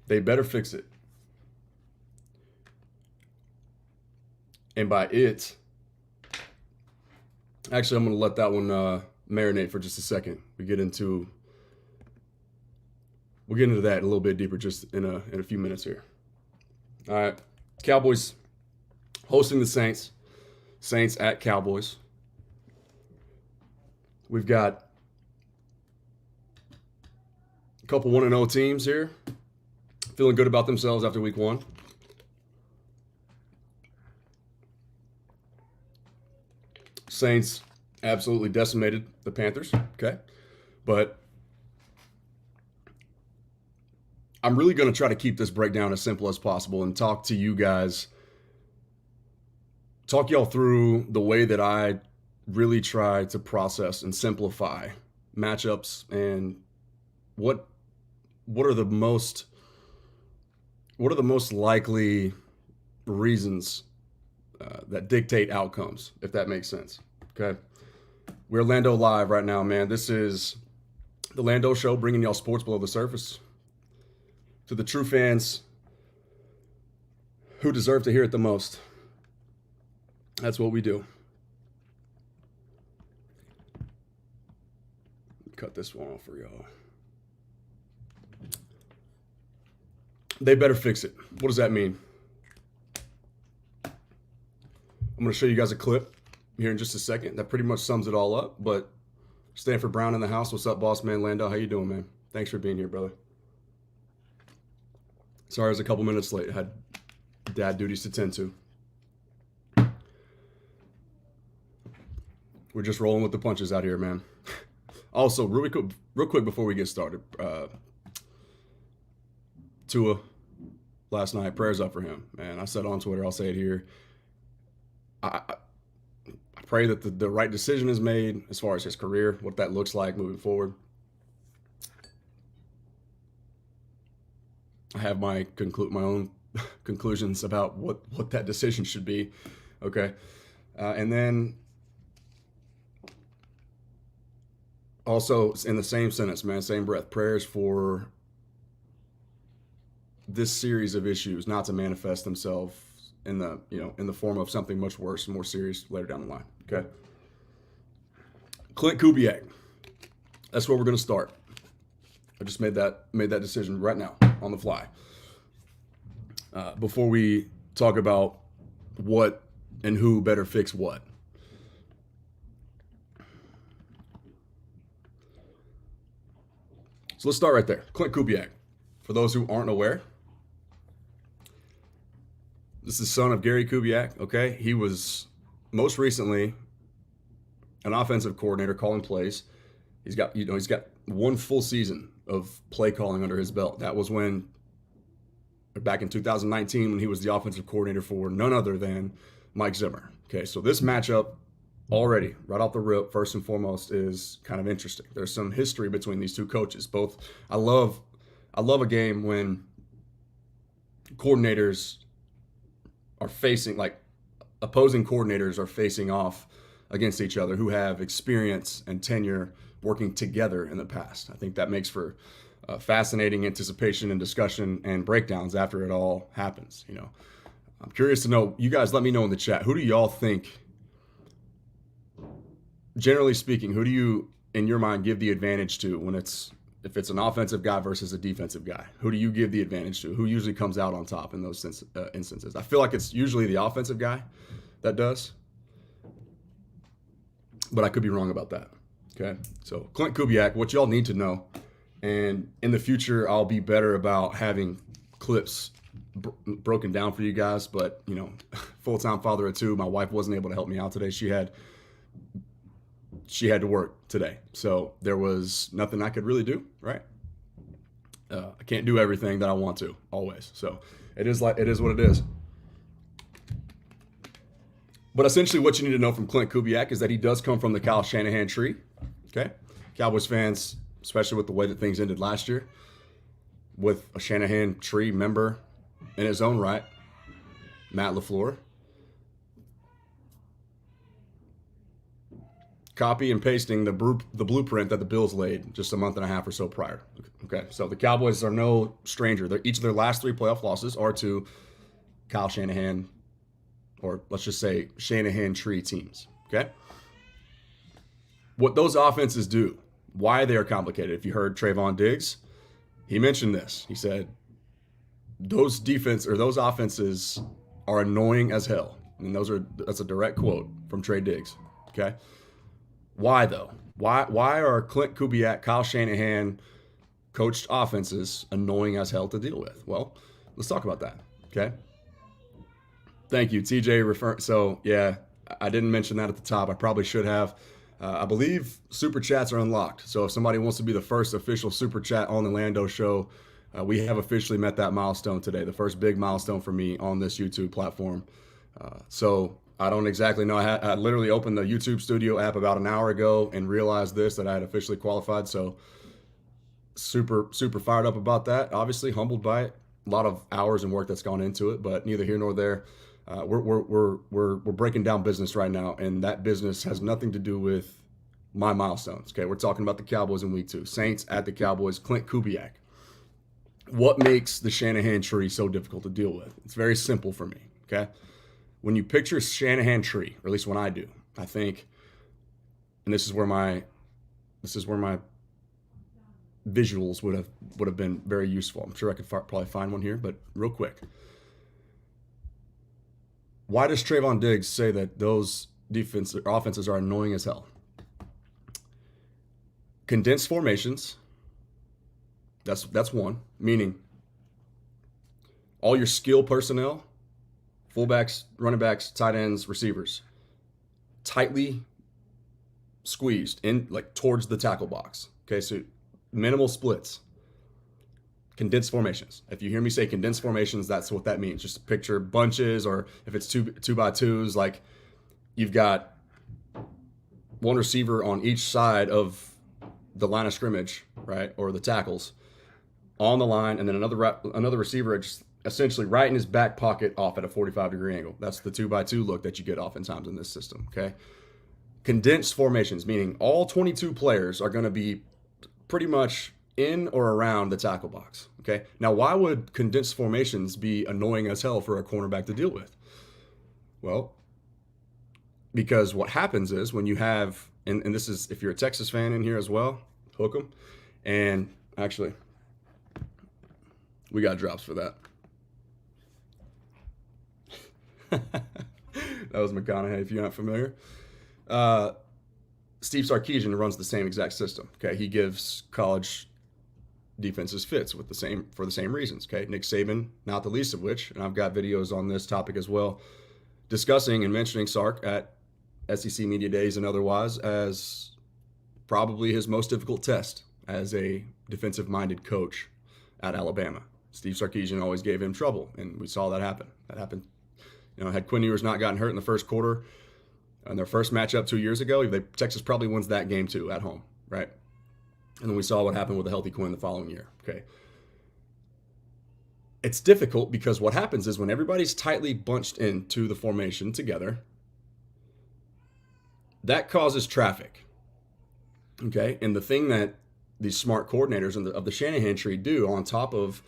They better fix it. And by it, actually, I'm going to let that one marinate for just a second. We'll get into that a little bit deeper just in a few minutes here. All right, Cowboys hosting the Saints. Saints at Cowboys. We've got a couple 1-0 teams here, feeling good about themselves after week 1. Saints absolutely decimated the Panthers, okay? But I'm really going to try to keep this breakdown as simple as possible and talk to you guys, talk y'all through the way that I really try to process and simplify matchups and what are the most likely reasons that dictate outcomes, if that makes sense. Okay, we're Lando live right now, man. This is the Lando Show, bringing y'all sports below the surface to the true fans who deserve to hear it the most. That's what we do. Cut this one off for y'all. They better fix it. What does that mean? I'm going to show you guys a clip here in just a second that pretty much sums it all up. But Stanford Brown in the house. What's up, boss man? Lando, how you doing, man? Thanks for being here, brother. Sorry I was a couple minutes late. I had dad duties to tend to. We're just rolling with the punches out here, man. Also, real quick before we get started, Tua last night, prayers up for him, man. I said on Twitter, I'll say it here. I pray that the right decision is made as far as his career, what that looks like moving forward. I have my own conclusions about what that decision should be. Okay, and then also in the same sentence, man, same breath, prayers for this series of issues not to manifest themselves in the form of something much worse and more serious later down the line. Okay. Clint Kubiak. That's where we're going to start. I just made that decision right now on the fly. Before we talk about what and who better fix what. So let's start right there. Clint Kubiak. For those who aren't aware, this is the son of Gary Kubiak, okay? He was most recently an offensive coordinator calling plays. He's got one full season of play calling under his belt. That was back in 2019 when he was the offensive coordinator for none other than Mike Zimmer. Okay, so this matchup already, right off the rip, first and foremost, is kind of interesting. There's some history between these two coaches. Both, I love a game when coordinators are facing, like opposing coordinators are facing off against each other who have experience and tenure working together in the past. I think that makes for fascinating anticipation and discussion and breakdowns after it all happens. I'm curious to know, you guys let me know in the chat, who do y'all think, generally speaking, who do you in your mind give the advantage to when if it's an offensive guy versus a defensive guy? Who do you give the advantage to? Who usually comes out on top in those instances? I feel like it's usually the offensive guy that does, but I could be wrong about that. Okay, so Clint Kubiak, what y'all need to know, and in the future I'll be better about having clips broken down for you guys, but full-time father of 2, my wife wasn't able to help me out today. She had to work today, so there was nothing I could really do, right? I can't do everything that I want to always, so it is what it is. But essentially what you need to know from Clint Kubiak is that he does come from the Kyle Shanahan tree. Okay, Cowboys fans, especially with the way that things ended last year, with a Shanahan tree member in his own right, Matt LaFleur. copy and pasting the blueprint that the Bills laid just a month and a half or so prior. Okay, so the Cowboys are no stranger. Each of their last 3 playoff losses are to Kyle Shanahan, or let's just say Shanahan tree teams. Okay, what those offenses do, why they are complicated. If you heard Trayvon Diggs, he mentioned this. He said those offenses are annoying as hell. And that's a direct quote from Trey Diggs. Okay. Why though? Why are Clint Kubiak, Kyle Shanahan coached offenses annoying as hell to deal with? Well, let's talk about that. Okay. Thank you, TJ. So yeah, I didn't mention that at the top. I probably should have. I believe super chats are unlocked. So if somebody wants to be the first official super chat on the Lando show, we have officially met that milestone today, the first big milestone for me on this YouTube platform. So I don't exactly know. I literally opened the YouTube Studio app about an hour ago and realized that I had officially qualified. So super fired up about that. Obviously humbled by it. A lot of hours and work that's gone into it, but neither here nor there. We're breaking down business right now, and that business has nothing to do with my milestones. Okay, we're talking about the Cowboys in week 2. Saints at the Cowboys. Clint Kubiak. What makes the Shanahan tree so difficult to deal with? It's very simple for me. Okay, when you picture Shanahan tree, or at least when I do, I think, and this is where my visuals would have been very useful. I'm sure I could probably find one here, but real quick. Why does Trayvon Diggs say that those offenses are annoying as hell? Condensed formations. That's one. Meaning, all your skill personnel, fullbacks, running backs, tight ends, receivers, tightly squeezed in like towards the tackle box. Okay, so minimal splits. Condensed formations. If you hear me say condensed formations, that's what that means. Just picture bunches, or if it's two by twos, like you've got one receiver on each side of the line of scrimmage, right, or the tackles on the line, and then another receiver just essentially right in his back pocket off at a 45-degree angle. That's the 2x2 look that you get oftentimes in this system. Okay, condensed formations, meaning all 22 players are going to be pretty much in or around the tackle box. Okay. Now, why would condensed formations be annoying as hell for a cornerback to deal with? Well, because what happens is when you have, and this is, if you're a Texas fan in here as well, hook them. And actually, we got drops for that. That was McConaughey, if you're not familiar. Steve Sarkisian runs the same exact system. Okay. He gives college defenses fits for the same reasons. Okay, Nick Saban, not the least of which, and I've got videos on this topic as well, discussing and mentioning Sark at SEC Media Days and otherwise as probably his most difficult test as a defensive-minded coach at Alabama. Steve Sarkisian always gave him trouble, and we saw that happen. That happened. Had Quinn not gotten hurt in the first quarter in their first matchup 2 years ago, Texas probably wins that game too at home, right? And then we saw what happened with a healthy Quinn the following year. Okay. It's difficult because what happens is when everybody's tightly bunched into the formation together, that causes traffic. Okay. And the thing that these smart coordinators of the Shanahan tree do on top of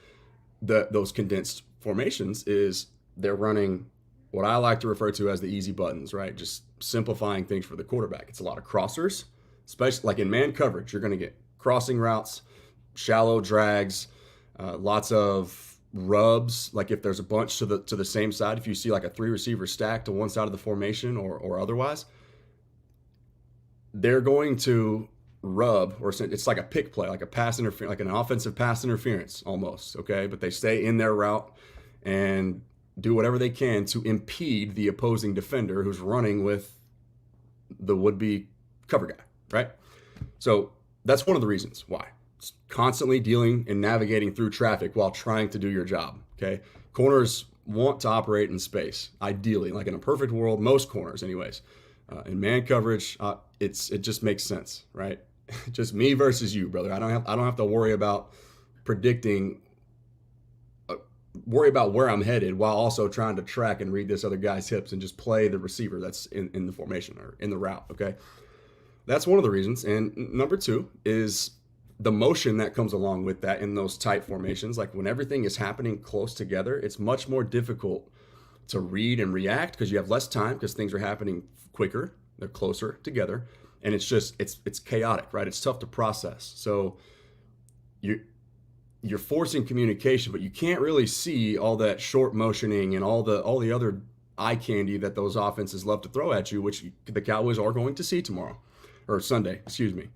those condensed formations is they're running what I like to refer to as the easy buttons, right? Just simplifying things for the quarterback. It's a lot of crossers, especially like in man coverage. You're going to get crossing routes, shallow drags, lots of rubs. Like if there's a bunch to the same side, if you see like a 3 receiver stack to one side of the formation or otherwise, they're going to rub, or it's like a pick play, like a pass interference, like an offensive pass interference almost. Okay, but they stay in their route and do whatever they can to impede the opposing defender who's running with the would-be cover guy, right? So that's one of the reasons why. It's constantly dealing and navigating through traffic while trying to do your job, okay? Corners want to operate in space, ideally, like in a perfect world, most corners anyways. In man coverage, it just makes sense, right? Just me versus you, brother. I don't have to worry about predicting, worry about where I'm headed while also trying to track and read this other guy's hips and just play the receiver that's in the formation or in the route, okay? That's one of the reasons. And number two is the motion that comes along with that in those tight formations. Like when everything is happening close together, it's much more difficult to read and react because you have less time because things are happening quicker, they're closer together, and it's just it's chaotic, right? It's tough to process. So you're forcing communication, but you can't really see all that short motioning and all the other eye candy that those offenses love to throw at you, which the Cowboys are going to see tomorrow or Sunday, excuse me.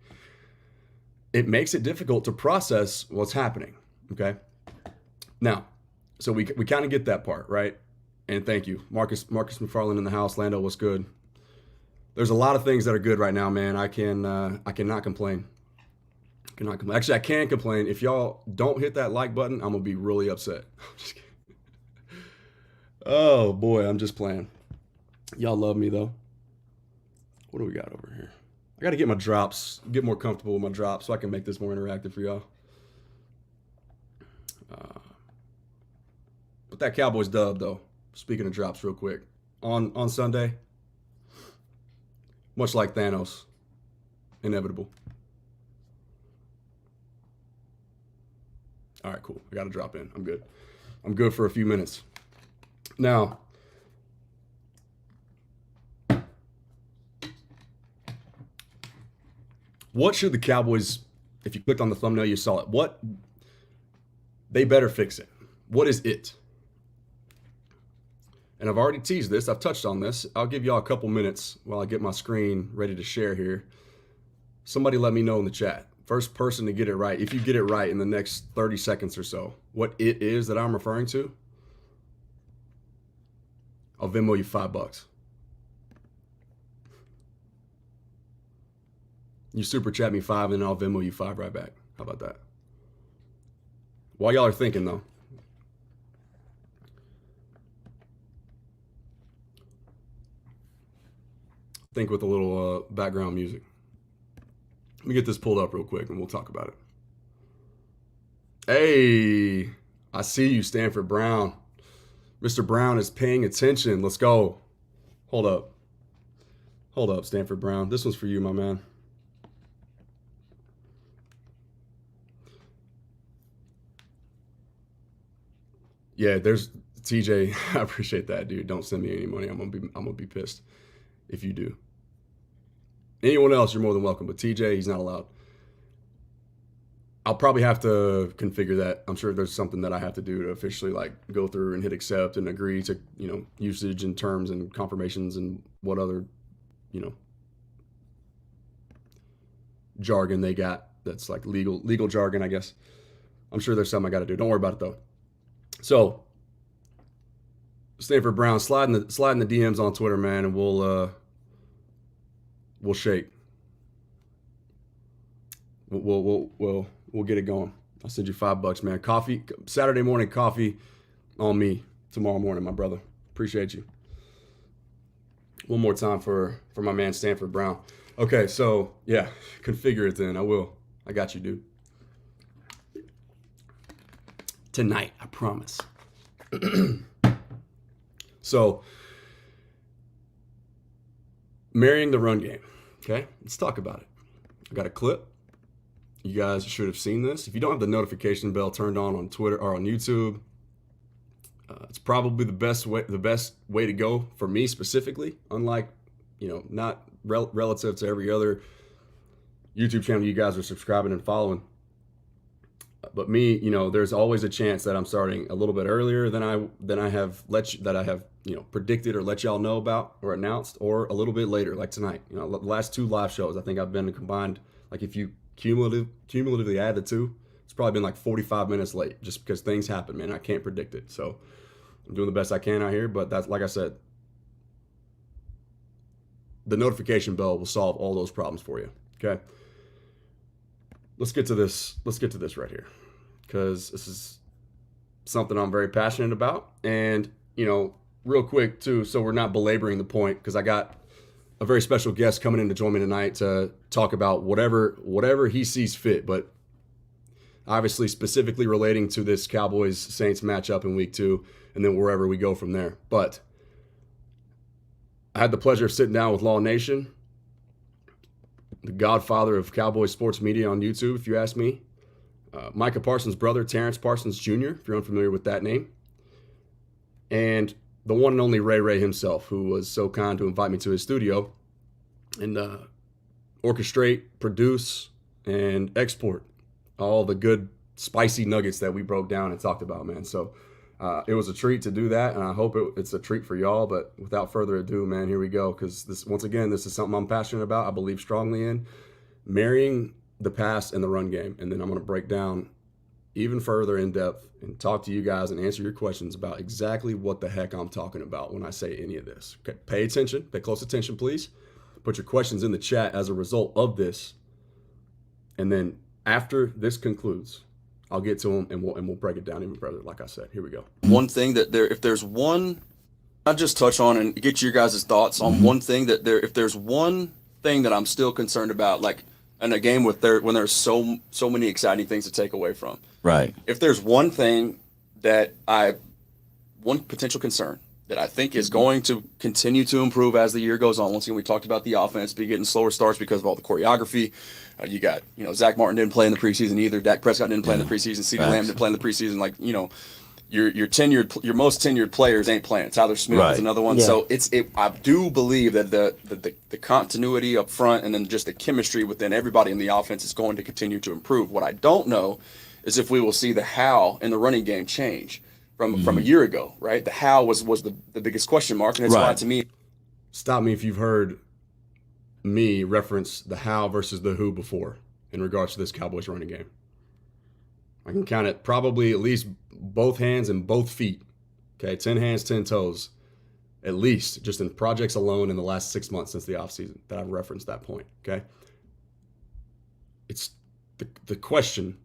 It makes it difficult to process what's happening. Okay. Now, so we kind of get that part, right? And thank you. Marcus McFarland in the house. Lando, what's good? There's a lot of things that are good right now, man. I cannot complain. Actually, I can complain. If y'all don't hit that like button, I'm gonna be really upset. Just kidding. Oh boy, I'm just playing. Y'all love me though. What do we got over here? I got to get my drops, get more comfortable with my drops so I can make this more interactive for y'all. But that Cowboys dub though, speaking of drops real quick, on Sunday, much like Thanos, inevitable. All right, cool. I got to drop in. I'm good. I'm good for a few minutes. Now, what should the Cowboys, if you clicked on the thumbnail, you saw it. They better fix it. What is it? And I've already teased this. I've touched on this. I'll give y'all a couple minutes while I get my screen ready to share here. Somebody let me know in the chat. First person to get it right, if you get it right in the next 30 seconds or so, what it is that I'm referring to, I'll Venmo you $5. You super chat me 5 and I'll Venmo you 5 right back. How about that? While y'all are thinking though, think with a little background music. Let me get this pulled up real quick and we'll talk about it. Hey, I see you, Stanford Brown. Mr. Brown is paying attention. Let's go. Hold up. Hold up, Stanford Brown. This one's for you, my man. Yeah, there's TJ. I appreciate that, dude. Don't send me any money. I'm gonna be pissed if you do. Anyone else, you're more than welcome. But TJ, he's not allowed. I'll probably have to configure that. I'm sure there's something that I have to do to officially like go through and hit accept and agree to, usage and terms and confirmations and what other, jargon they got that's like legal jargon, I guess. I'm sure there's something I got to do. Don't worry about it though. So, Stanford Brown, slide in the DMs on Twitter, man, and we'll shake. We'll get it going. I'll send you $5, man. Coffee, Saturday morning coffee on me tomorrow morning, my brother. Appreciate you. One more time for my man Stanford Brown. Okay, so yeah, configure it then. I will. I got you, dude. Tonight, I promise. So, marrying the run game. Okay, let's talk about it. I got a clip. You guys should have seen this. If you don't have the notification bell turned on Twitter or on YouTube, it's probably the best way to go for me specifically. Unlike, not relative to every other YouTube channel you guys are subscribing and following. But me, there's always a chance that I'm starting a little bit earlier than I have predicted or let y'all know about or announced, or a little bit later, like tonight. The last 2 live shows, I think I've been combined. Like if you cumulatively add the 2, it's probably been like 45 minutes late, just because things happen, man. I can't predict it, so I'm doing the best I can out here. But that's, like I said, the notification bell will solve all those problems for you. Okay. Let's get to this right here, because this is something I'm very passionate about. And, real quick too, so we're not belaboring the point, because I got a very special guest coming in to join me tonight to talk about whatever he sees fit, but obviously specifically relating to this Cowboys-Saints matchup in week 2, and then wherever we go from there. But I had the pleasure of sitting down with Law Nation the godfather of Cowboys sports media on YouTube, if you ask me. Micah Parsons' brother, Terrence Parsons Jr., if you're unfamiliar with that name. And the one and only Ray himself, who was so kind to invite me to his studio and orchestrate, produce, and export all the good, spicy nuggets that we broke down and talked about, man. So it was a treat to do that, and I hope it's a treat for y'all. But without further ado, man, here we go. Because this is something I'm passionate about. I believe strongly in marrying the pass and the run game. And then I'm going to break down even further in depth and talk to you guys and answer your questions about exactly what the heck I'm talking about when I say any of this. Okay, pay attention, pay close attention, please. Put your questions in the chat as a result of this. And then after this concludes, I'll get to them and we'll break it down even further. Like I said, here we go. One thing that if there's one, I'll just touch on and get your guys' thoughts on one thing if there's one thing that I'm still concerned about, like in a game when there's so many exciting things to take away from. Right. If there's one thing one potential concern that I think is going to continue to improve as the year goes on. Once again, we talked about the offense be getting slower starts because of all the choreography. You got, Zach Martin didn't play in the preseason either. Dak Prescott didn't play in the preseason. CeeDee Lamb didn't play in the preseason. Like, your most tenured players ain't playing. Tyler Smith is another one. Yeah. So I do believe that the continuity up front and then just the chemistry within everybody in the offense is going to continue to improve. What I don't know is if we will see the how in the running game change from a year ago, right? The how was the biggest question mark, and it's why to me. Stop me if you've heard me reference the how versus the who before in regards to this Cowboys running game. I can count it probably at least both hands and both feet. Okay, 10 hands, 10 toes, at least just in projects alone in the last 6 months since the offseason that I've referenced that point. Okay, it's the question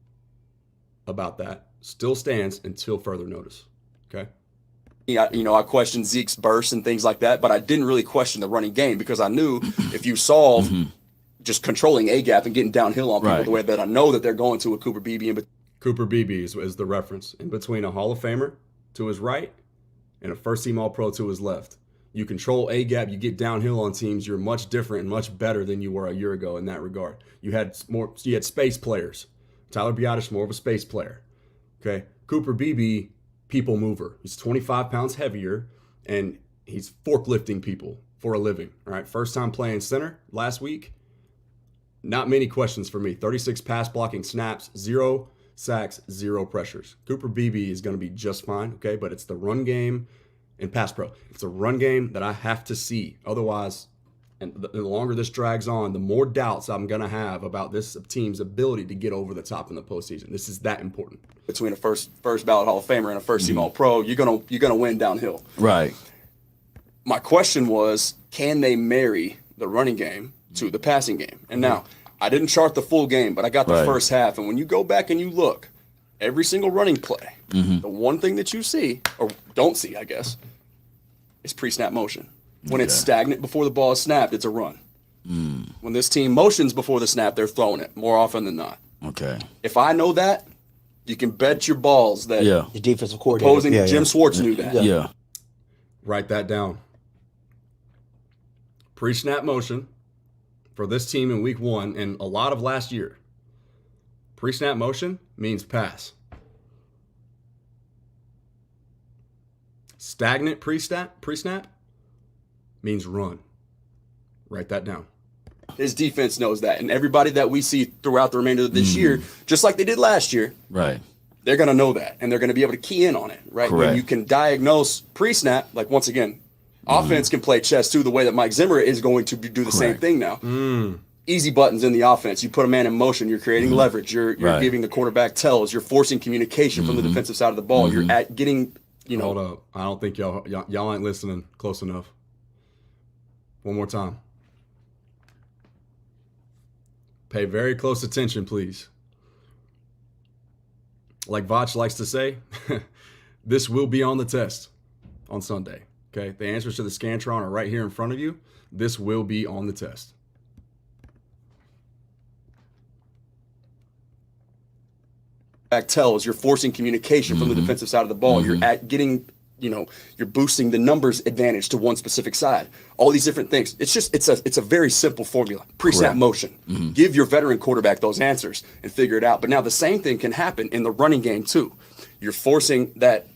about that still stands until further notice. Okay. I questioned Zeke's burst and things like that, but I didn't really question the running game because I knew if you solve just controlling A gap and getting downhill on people the way that I know that they're going to with Cooper Beebe. Cooper Beebe is the reference in between a Hall of Famer to his right and a first-team All-Pro to his left. You control A gap, you get downhill on teams. You're much different and much better than you were a year ago in that regard. You had space players. Tyler Biadasz, more of a space player. Okay, Cooper Beebe, people mover. He's 25 pounds heavier, and he's forklifting people for a living. All right, first time playing center last week. Not many questions for me. 36 pass blocking snaps, 0 sacks, 0 pressures. Cooper Beebe is going to be just fine, okay? But it's the run game and pass pro. It's a run game that I have to see. Otherwise, and the longer this drags on, the more doubts I'm going to have about this team's ability to get over the top in the postseason. This is that important. Between a first ballot Hall of Famer and a first team All-Pro, you're gonna win downhill. Right. My question was, can they marry the running game to the passing game? And now, I didn't chart the full game, but I got the first half. And when you go back and you look, every single running play, the one thing that you see, or don't see, I guess, is pre-snap motion. When it's stagnant before the ball is snapped, it's a run. When this team motions before the snap, they're throwing it more often than not. Okay. If I know that, you can bet your balls that the defensive coordinator, opposing Jim Schwartz knew that. Yeah. Write that down. Pre-snap motion for this team in week 1 and a lot of last year. Pre-snap motion means pass. Stagnant pre-snap means run. Write that down. His defense knows that. And everybody that we see throughout the remainder of this year, just like they did last year, they're going to know that. And they're going to be able to key in on it, right? Correct. When you can diagnose pre-snap, like once again, offense can play chess too, the way that Mike Zimmer is going to do the same thing now. Easy buttons in the offense. You put a man in motion, you're creating leverage. You're giving the quarterback tells. You're forcing communication from the defensive side of the ball. You're getting, Hold up. I don't think y'all ain't listening close enough. One more time. Pay very close attention, please. Like Vach likes to say, this will be on the test on Sunday. Okay? The answers to the Scantron are right here in front of you. This will be on the test. Back tells. You're forcing communication from the defensive side of the ball. You're getting you're boosting the numbers advantage to one specific side. All these different things. It's a very simple formula. Pre-snap motion. Give your veteran quarterback those answers and figure it out. But now the same thing can happen in the running game too. You're forcing that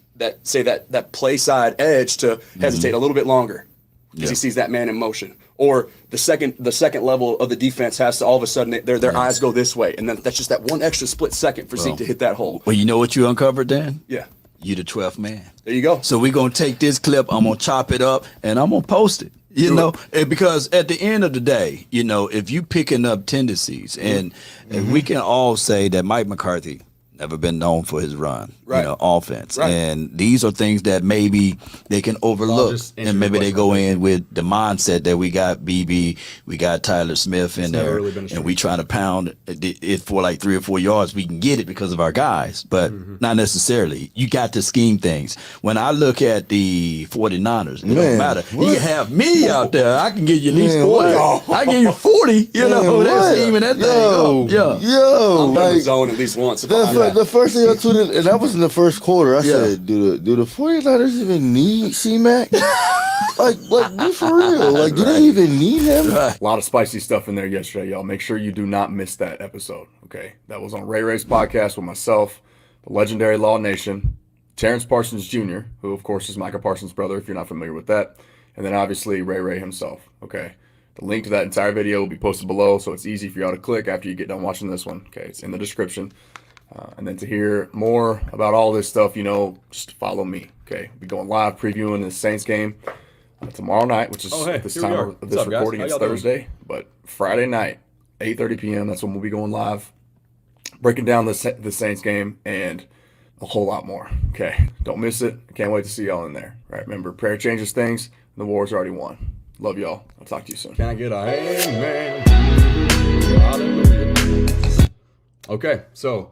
play side edge to hesitate a little bit longer because he sees that man in motion. Or the second level of the defense has to all of a sudden their eyes go this way, and then that's just that one extra split second for Zeke to hit that hole. Well, you know what you uncovered, Dan? Yeah. You the 12th man. There you go. So we're going to take this clip, I'm going to chop it up, and I'm going to post it. You know, because at the end of the day, if you picking up tendencies, and we can all say that Mike McCarthy never been known for his run, offense. Right. And these are things that maybe they can overlook. And maybe they go in with the mindset that we got BB, we got Tyler Smith in there, and we trying to pound it for like 3 or 4 yards. We can get it because of our guys, but not necessarily. You got to scheme things. When I look at the 49ers, it don't matter. You can have me out there. I can give you at least 40. I can give you 40. They're scheming that thing up. I'm in the zone at least once. The first thing I tweeted, and that was in the first quarter, I said, do the 49ers even need C-Mac? like, be for real. Like, do they even need him? A lot of spicy stuff in there yesterday, y'all. Make sure you do not miss that episode, okay? That was on Ray Ray's podcast with myself, the legendary Law Nation, Terrence Parsons Jr., who, of course, is Micah Parsons' brother, if you're not familiar with that, and then, obviously, Ray Ray himself, okay? The link to that entire video will be posted below, so it's easy for y'all to click after you get done watching this one, okay? It's in the description. And then to hear more about all this stuff, just follow me, okay? We'll be going live previewing the Saints game tomorrow night, which is at this time of this recording, it's Thursday. But Friday night, 8:30 p.m., that's when we'll be going live, breaking down the Saints game and a whole lot more, okay? Don't miss it. I can't wait to see y'all in there, right? Remember, prayer changes things, and the war's already won. Love y'all. I'll talk to you soon. Can I get a amen? Hallelujah. Okay, so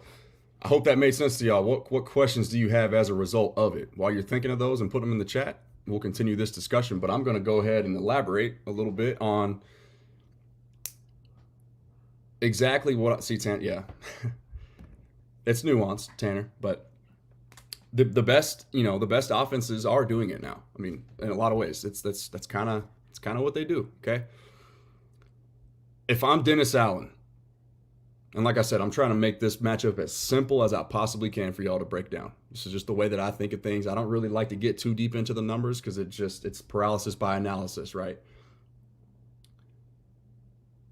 I hope that made sense to y'all. What questions do you have as a result of it? While you're thinking of those and put them in the chat, we'll continue this discussion. But I'm going to go ahead and elaborate a little bit on exactly what I see. Yeah, it's nuanced, Tanner, but the best offenses are doing it now. I mean, in a lot of ways, that's kind of what they do. Okay, if I'm Dennis Allen. And like I said, I'm trying to make this matchup as simple as I possibly can for y'all to break down. This is just the way that I think of things. I don't really like to get too deep into the numbers because it's paralysis by analysis, right?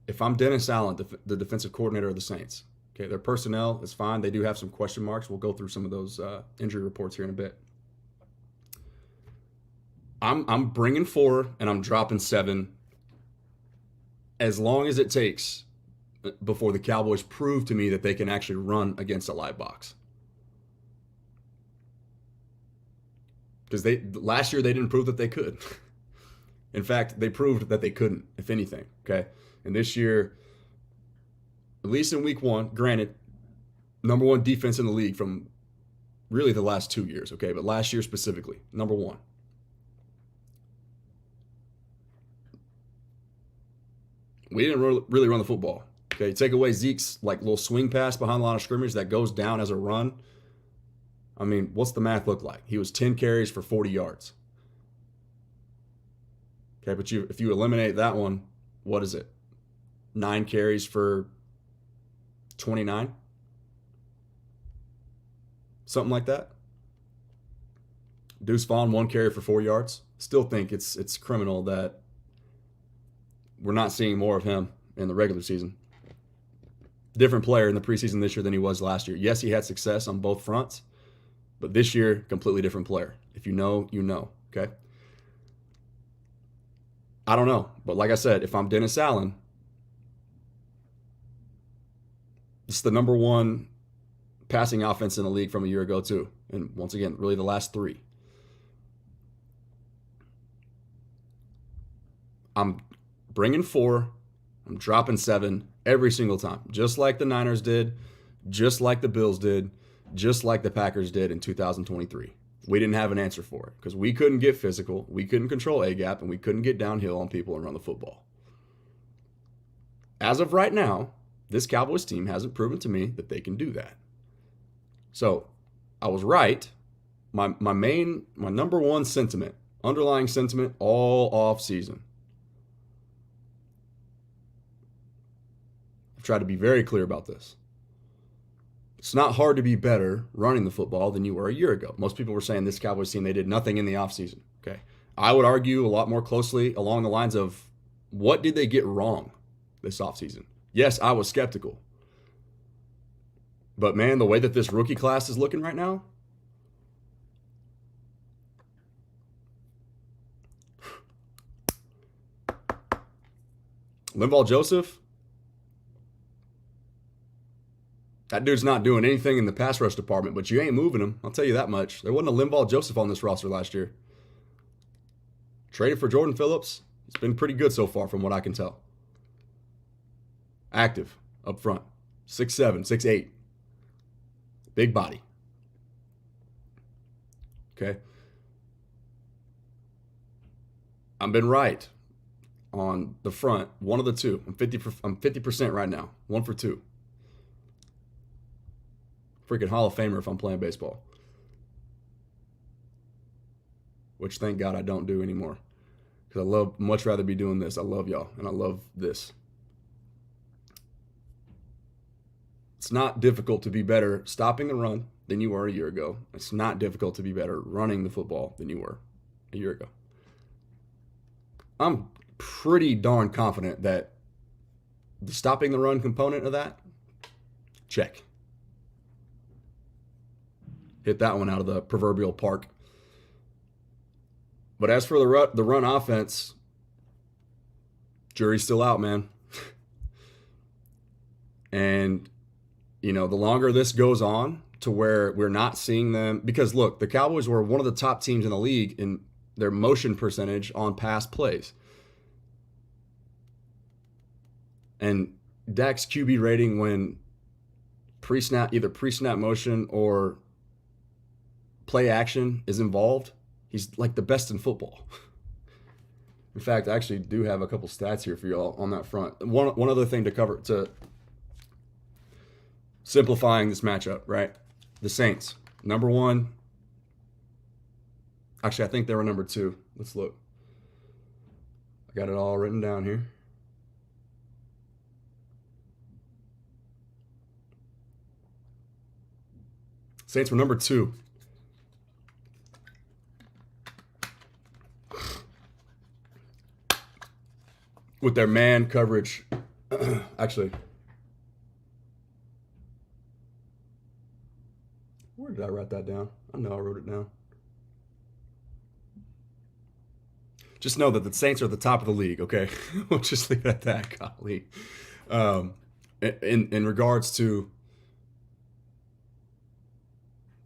If I'm Dennis Allen, the defensive coordinator of the Saints, okay, their personnel is fine. They do have some question marks. We'll go through some of those injury reports here in a bit. I'm bringing 4 and I'm dropping 7 as long as it takes before the Cowboys prove to me that they can actually run against a live box. Because last year they didn't prove that they could. In fact, they proved that they couldn't, if anything, okay? And this year, at least in week 1, granted, number 1 defense in the league from really the last 2 years, okay? But last year specifically, number 1. We didn't really run the football. Okay, take away Zeke's little swing pass behind the line of scrimmage that goes down as a run. I mean, what's the math look like? He was 10 carries for 40 yards. Okay, but if you eliminate that one, what is it? 9 carries for 29? Something like that. Deuce Vaughn, 1 carry for 4 yards. Still think it's criminal that we're not seeing more of him in the regular season. Different player in the preseason this year than he was last year. Yes, he had success on both fronts, but this year, completely different player. If you know, you know, okay? I don't know, but like I said, if I'm Dennis Allen, it's the number 1 passing offense in the league from a year ago too. And once again, really the last 3. I'm bringing 4, I'm dropping 7 every single time, just like the Niners did, just like the Bills did, just like the Packers did in 2023. We didn't have an answer for it because we couldn't get physical, we couldn't control A-gap, and we couldn't get downhill on people and run the football. As of right now, this Cowboys team hasn't proven to me that they can do that. So I was right my number one sentiment, underlying sentiment all off season. I've tried to be very clear about this. It's not hard to be better running the football than you were a year ago. Most people were saying this Cowboys team, they did nothing in the offseason. Okay. I would argue a lot more closely along the lines of what did they get wrong this offseason? Yes, I was skeptical. But man, the way that this rookie class is looking right now, Linval Joseph, that dude's not doing anything in the pass rush department, but you ain't moving him. I'll tell you that much. There wasn't a Linval Joseph on this roster last year. Traded for Jordan Phillips. It's been pretty good so far from what I can tell. Active up front. 6'7", 6'8". Big body. Okay. I've been right on the front. One of the two. I'm 50% right now. 1 for 2. Freaking Hall of Famer if I'm playing baseball. Which thank God I don't do anymore. Because I much rather be doing this. I love y'all and I love this. It's not difficult to be better stopping the run than you were a year ago. It's not difficult to be better running the football than you were a year ago. I'm pretty darn confident that the stopping the run component of that, check. Hit that one out of the proverbial park. But as for the run offense, jury's still out, man. And, you know, the longer this goes on to where we're not seeing them, because look, the Cowboys were one of the top teams in the league in their motion percentage on pass plays. And Dak's QB rating when either pre-snap motion or play action is involved, he's like the best in football. In fact, I actually do have a couple stats here for y'all on that front. One other thing to cover, to simplifying this matchup, right? The Saints, number 1. Actually, I think they were number 2. Let's look. I got it all written down here. Saints were number 2. With their man coverage. Actually, where did I write that down? I know I wrote it down. Just know that the Saints are at the top of the league, okay? We'll just leave it at that, golly. In regards to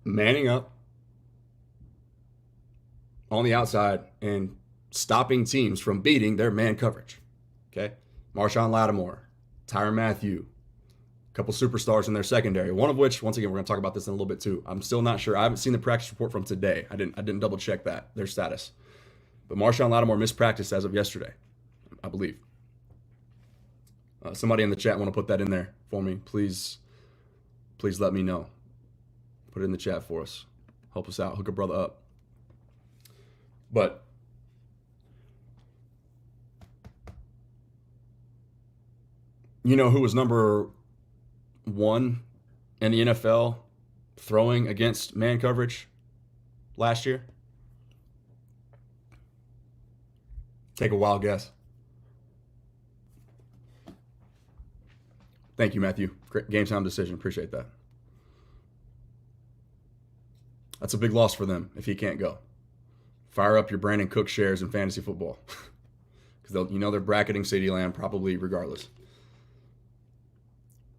manning up on the outside and stopping teams from beating their man coverage. Okay, Marshawn Lattimore, Tyrann Mathieu, a couple superstars in their secondary. One of which, once again, we're going to talk about this in a little bit too. I'm still not sure. I haven't seen the practice report from today. I didn't double check their status. But Marshawn Lattimore missed practice as of yesterday, I believe. Somebody in the chat want to put that in there for me, please. Please let me know. Put it in the chat for us. Help us out. Hook a brother up. But you know who was number 1 in the NFL throwing against man coverage last year? Take a wild guess. Thank you, Matthew. Great game time decision. Appreciate that. That's a big loss for them if he can't go. Fire up your Brandon Cook shares in fantasy football. Because they're bracketing CeeDee Lamb probably regardless.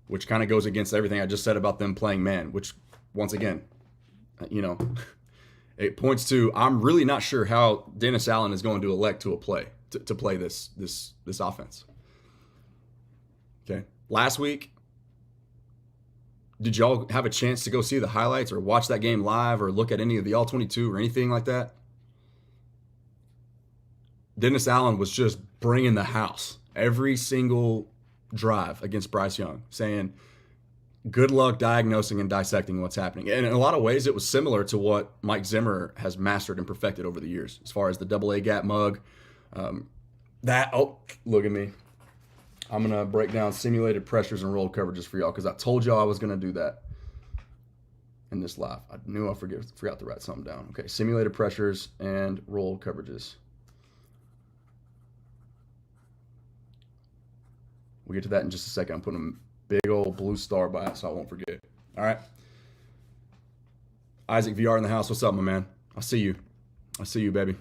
Which kind of goes against everything I just said about them playing man, which, once again, it points to I'm really not sure how Dennis Allen is going to elect to play this offense. Okay. Last week, did y'all have a chance to go see the highlights or watch that game live or look at any of the All-22 or anything like that? Dennis Allen was just bringing the house every single drive against Bryce Young, saying, good luck diagnosing and dissecting what's happening. And in a lot of ways, it was similar to what Mike Zimmer has mastered and perfected over the years, as far as the double A gap mug. Look at me. I'm going to break down simulated pressures and roll coverages for y'all because I told y'all I was going to do that in this live. I knew I forgot to write something down. Okay, simulated pressures and roll coverages. We'll get to that in just a second. I'm putting a big old blue star by it so I won't forget. All right. Isaac VR in the house. What's up, my man? I see you, baby.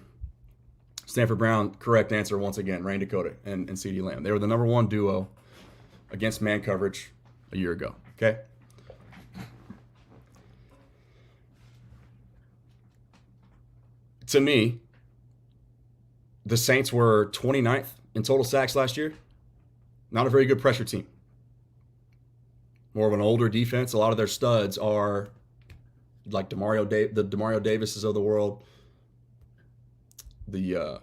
Stanford Brown, correct answer once again. Rain Dakota and CeeDee Lamb. They were the number one duo against man coverage a year ago. Okay. To me, the Saints were 29th in total sacks last year. Not a very good pressure team. More of an older defense. A lot of their studs are like the Demario Davises of the world, the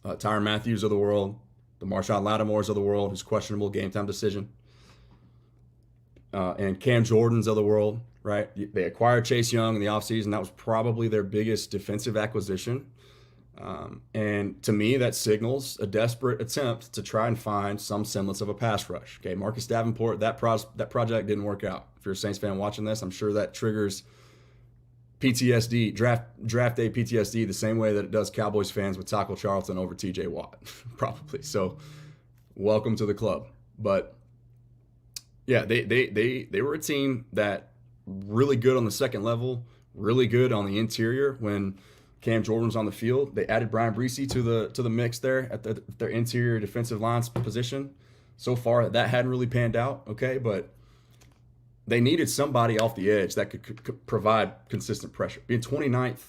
Tyrann Matthews of the world, the Marshawn Lattimores of the world, who's questionable game time decision, and Cam Jordans of the world, right? They acquired Chase Young in the offseason. That was probably their biggest defensive acquisition. And to me, that signals a desperate attempt to try and find some semblance of a pass rush. Okay, Marcus Davenport, that project didn't work out. If you're a Saints fan watching this, I'm sure that triggers PTSD, draft day PTSD, the same way that it does Cowboys fans with Taco Charlton over TJ Watt, probably. So, welcome to the club. But yeah, they were a team that really good on the second level, really good on the interior when Cam Jordan's on the field. They added Brian Breesy to the mix there at their interior defensive line position. So far, that hadn't really panned out, okay? But they needed somebody off the edge that could provide consistent pressure. Being 29th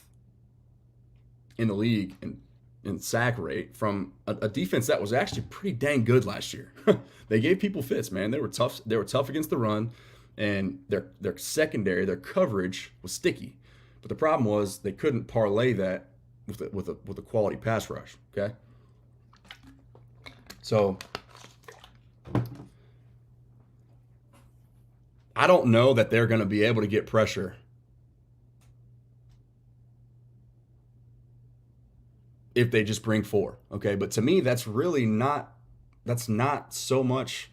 in the league in sack rate from a defense that was actually pretty dang good last year. They gave people fits, man. They were tough. They were tough against the run, and their secondary, their coverage was sticky. But the problem was they couldn't parlay that with a quality pass rush. Okay, so I don't know that they're going to be able to get pressure if they just bring four. Okay, but to me, that's not so much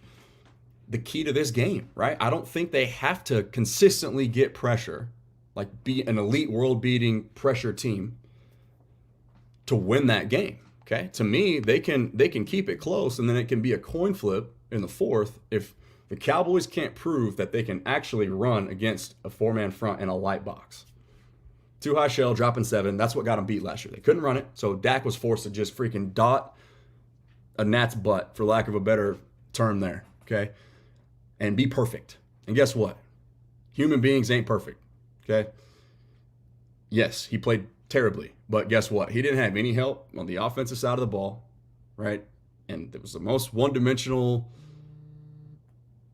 the key to this game, right? I don't think they have to consistently get pressure, like be an elite world-beating pressure team to win that game. Okay, to me, they can keep it close, and then it can be a coin flip in the fourth if the Cowboys can't prove that they can actually run against a four-man front and a light box. Too high shell, dropping 7. That's what got them beat last year. They couldn't run it, so Dak was forced to just freaking dot a gnat's butt, for lack of a better term there, okay, and be perfect. And guess what? Human beings ain't perfect. Okay. Yes, he played terribly, but guess what? He didn't have any help on the offensive side of the ball, right? And it was the most one-dimensional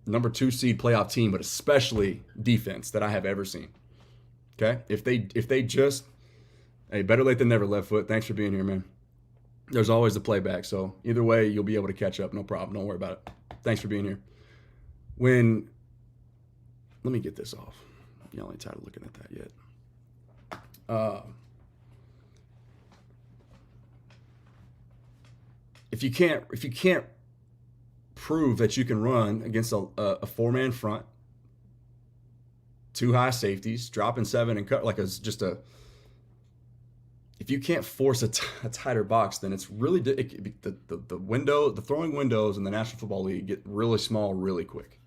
number 2 seed playoff team, but especially defense that I have ever seen. Okay. If they just, hey, better late than never, left foot. Thanks for being here, man. There's always the playback. So either way, you'll be able to catch up. No problem. Don't worry about it. Thanks for being here. Let me get this off. Y'all ain't tired of looking at that yet. If you can't prove that you can run against a four-man front, 2 high safeties, dropping 7 and cut if you can't force a tighter box, then it's really the throwing windows in the National Football League get really small really quick.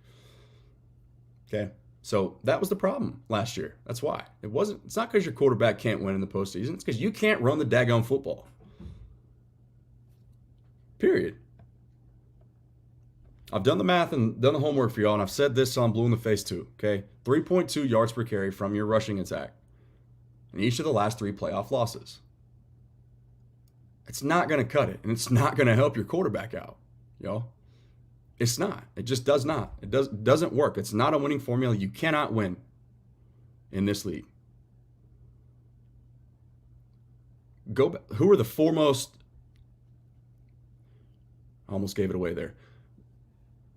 Okay. So that was the problem last year. That's why. It's not because your quarterback can't win in the postseason. It's because you can't run the daggone football. Period. I've done the math and done the homework for y'all, and I've said this, so I'm blue in the face too. Okay? 3.2 yards per carry from your rushing attack in each of the last 3 playoff losses. It's not going to cut it, and it's not going to help your quarterback out, y'all. It's not. It just does not. It doesn't work. It's not a winning formula. You cannot win in this league. Go back. Who are the foremost? I almost gave it away there.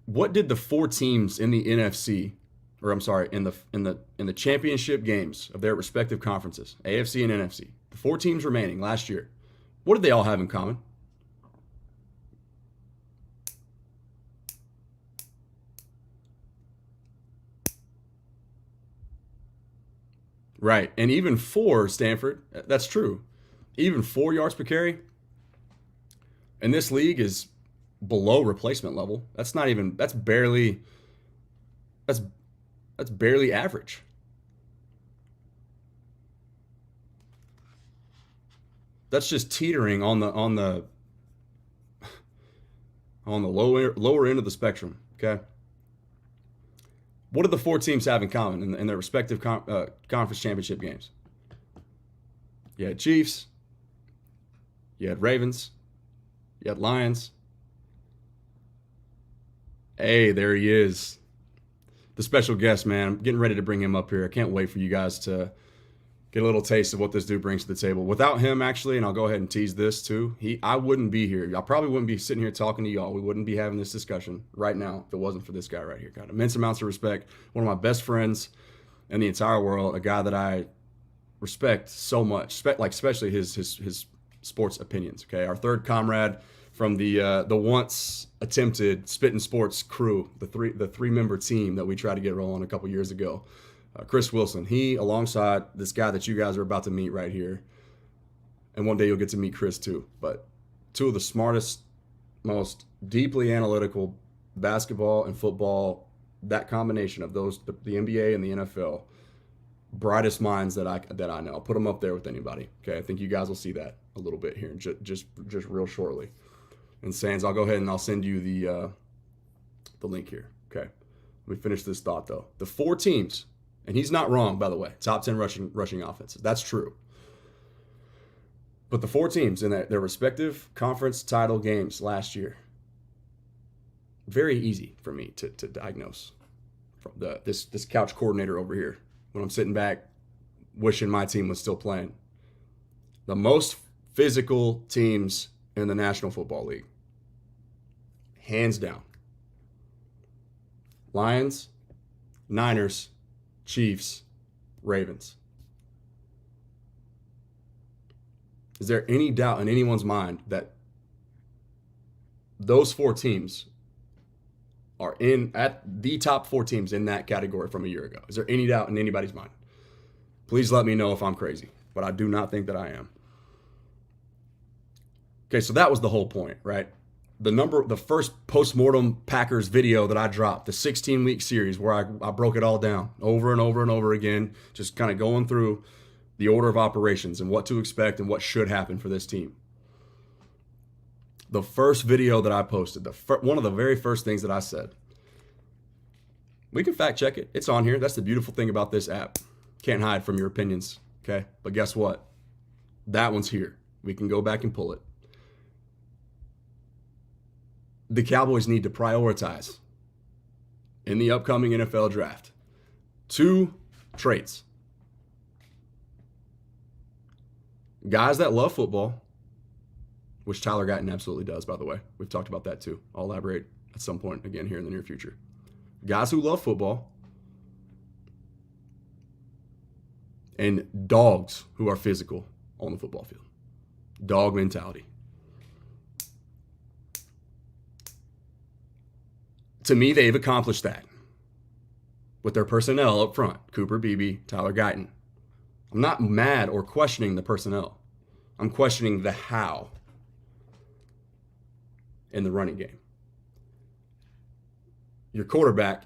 what did the 4 teams in the NFC, or I'm sorry, in the championship games of their respective conferences, AFC and NFC, the 4 teams remaining last year, what did they all have in common? Right. And even for Stanford, that's true. Even 4 yards per carry in this league is below replacement level. That's barely average. That's just teetering on the lower end of the spectrum, okay? What do the 4 teams have in common in their respective conference championship games? You had Chiefs, you had Ravens, you had Lions. Hey, there he is. The special guest, man. I'm getting ready to bring him up here. I can't wait for you guys to get a little taste of what this dude brings to the table. Without him, actually, and I'll go ahead and tease this too, I wouldn't be here. I probably wouldn't be sitting here talking to y'all. We wouldn't be having this discussion right now if it wasn't for this guy right here. Got immense amounts of respect. One of my best friends in the entire world. A guy that I respect so much, especially his sports opinions. Okay, our third comrade from the once attempted Spittin' Sports crew, the 3-member team that we tried to get rolling a couple years ago. Chris Wilson, he, alongside this guy that you guys are about to meet right here, and one day you'll get to meet Chris too, but 2 of the smartest, most deeply analytical basketball and football, that combination of those, the NBA and the NFL, brightest minds that I know. I'll put them up there with anybody. Okay, I think you guys will see that a little bit here, just real shortly. And Sands, I'll go ahead and I'll send you the link here. Okay, let me finish this thought though. The 4 teams. And he's not wrong, by the way. Top 10 rushing offenses. That's true. But the 4 teams in their respective conference title games last year, very easy for me to diagnose from this couch coordinator over here when I'm sitting back wishing my team was still playing. The most physical teams in the National Football League. Hands down. Lions, Niners, Chiefs, Ravens. Is there any doubt in anyone's mind that those 4 teams are at the top 4 teams in that category from a year ago? Is there any doubt in anybody's mind? Please let me know if I'm crazy, but I do not think that I am. Okay, so that was the whole point, right? The first postmortem Packers video that I dropped, the 16-week series where I broke it all down over and over and over again, just kind of going through the order of operations and what to expect and what should happen for this team. The first video that I posted, one of the very first things that I said, we can fact check it. It's on here. That's the beautiful thing about this app. Can't hide from your opinions, okay? But guess what? That one's here. We can go back and pull it. The Cowboys need to prioritize in the upcoming NFL draft 2 traits. Guys that love football, which Tyler Guyton absolutely does, by the way. We've talked about that too. I'll elaborate at some point again here in the near future. Guys who love football and dogs who are physical on the football field. Dog mentality. To me, they've accomplished that with their personnel up front. Cooper Beebe, Tyler Guyton. I'm not mad or questioning the personnel. I'm questioning the how in the running game. Your quarterback,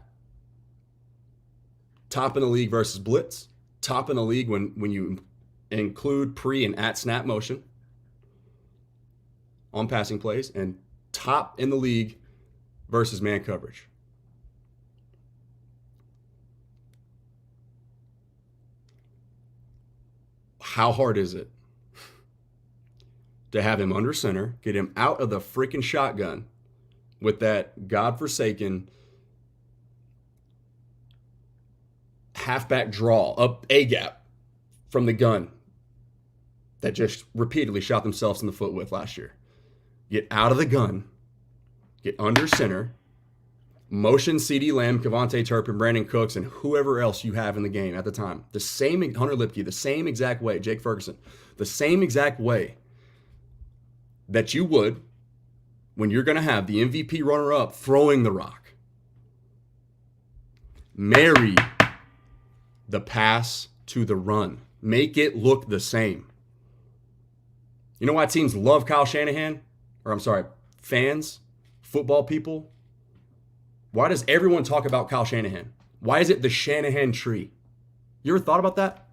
top in the league versus blitz, top in the league when you include pre and at snap motion on passing plays, and top in the league versus man coverage. How hard is it to have him under center, get him out of the freaking shotgun with that godforsaken halfback draw up a gap from the gun that just repeatedly shot themselves in the foot with last year? Get out of the gun, get under center, motion CeeDee Lamb, Kevontae Turpin, Brandon Cooks, and whoever else you have in the game at the time. The same, Hunter Lipke, the same exact way, Jake Ferguson, the same exact way that you would when you're going to have the MVP runner-up throwing the rock. Marry the pass to the run. Make it look the same. You know why teams love Kyle Shanahan? Or I'm sorry, fans, football people. Why does everyone talk about Kyle Shanahan? Why is it the Shanahan tree? You ever thought about that?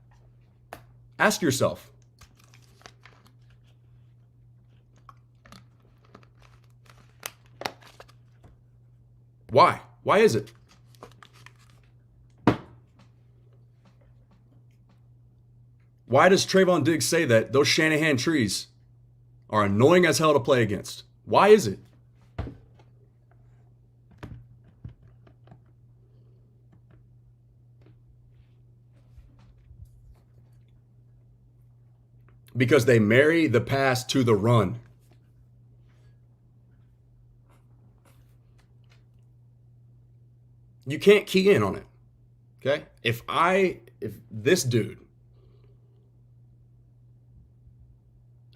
Ask yourself. Why? Why is it? Why does Trayvon Diggs say that those Shanahan trees are annoying as hell to play against? Why is it? Because they marry the pass to the run. You can't key in on it. Okay? If this dude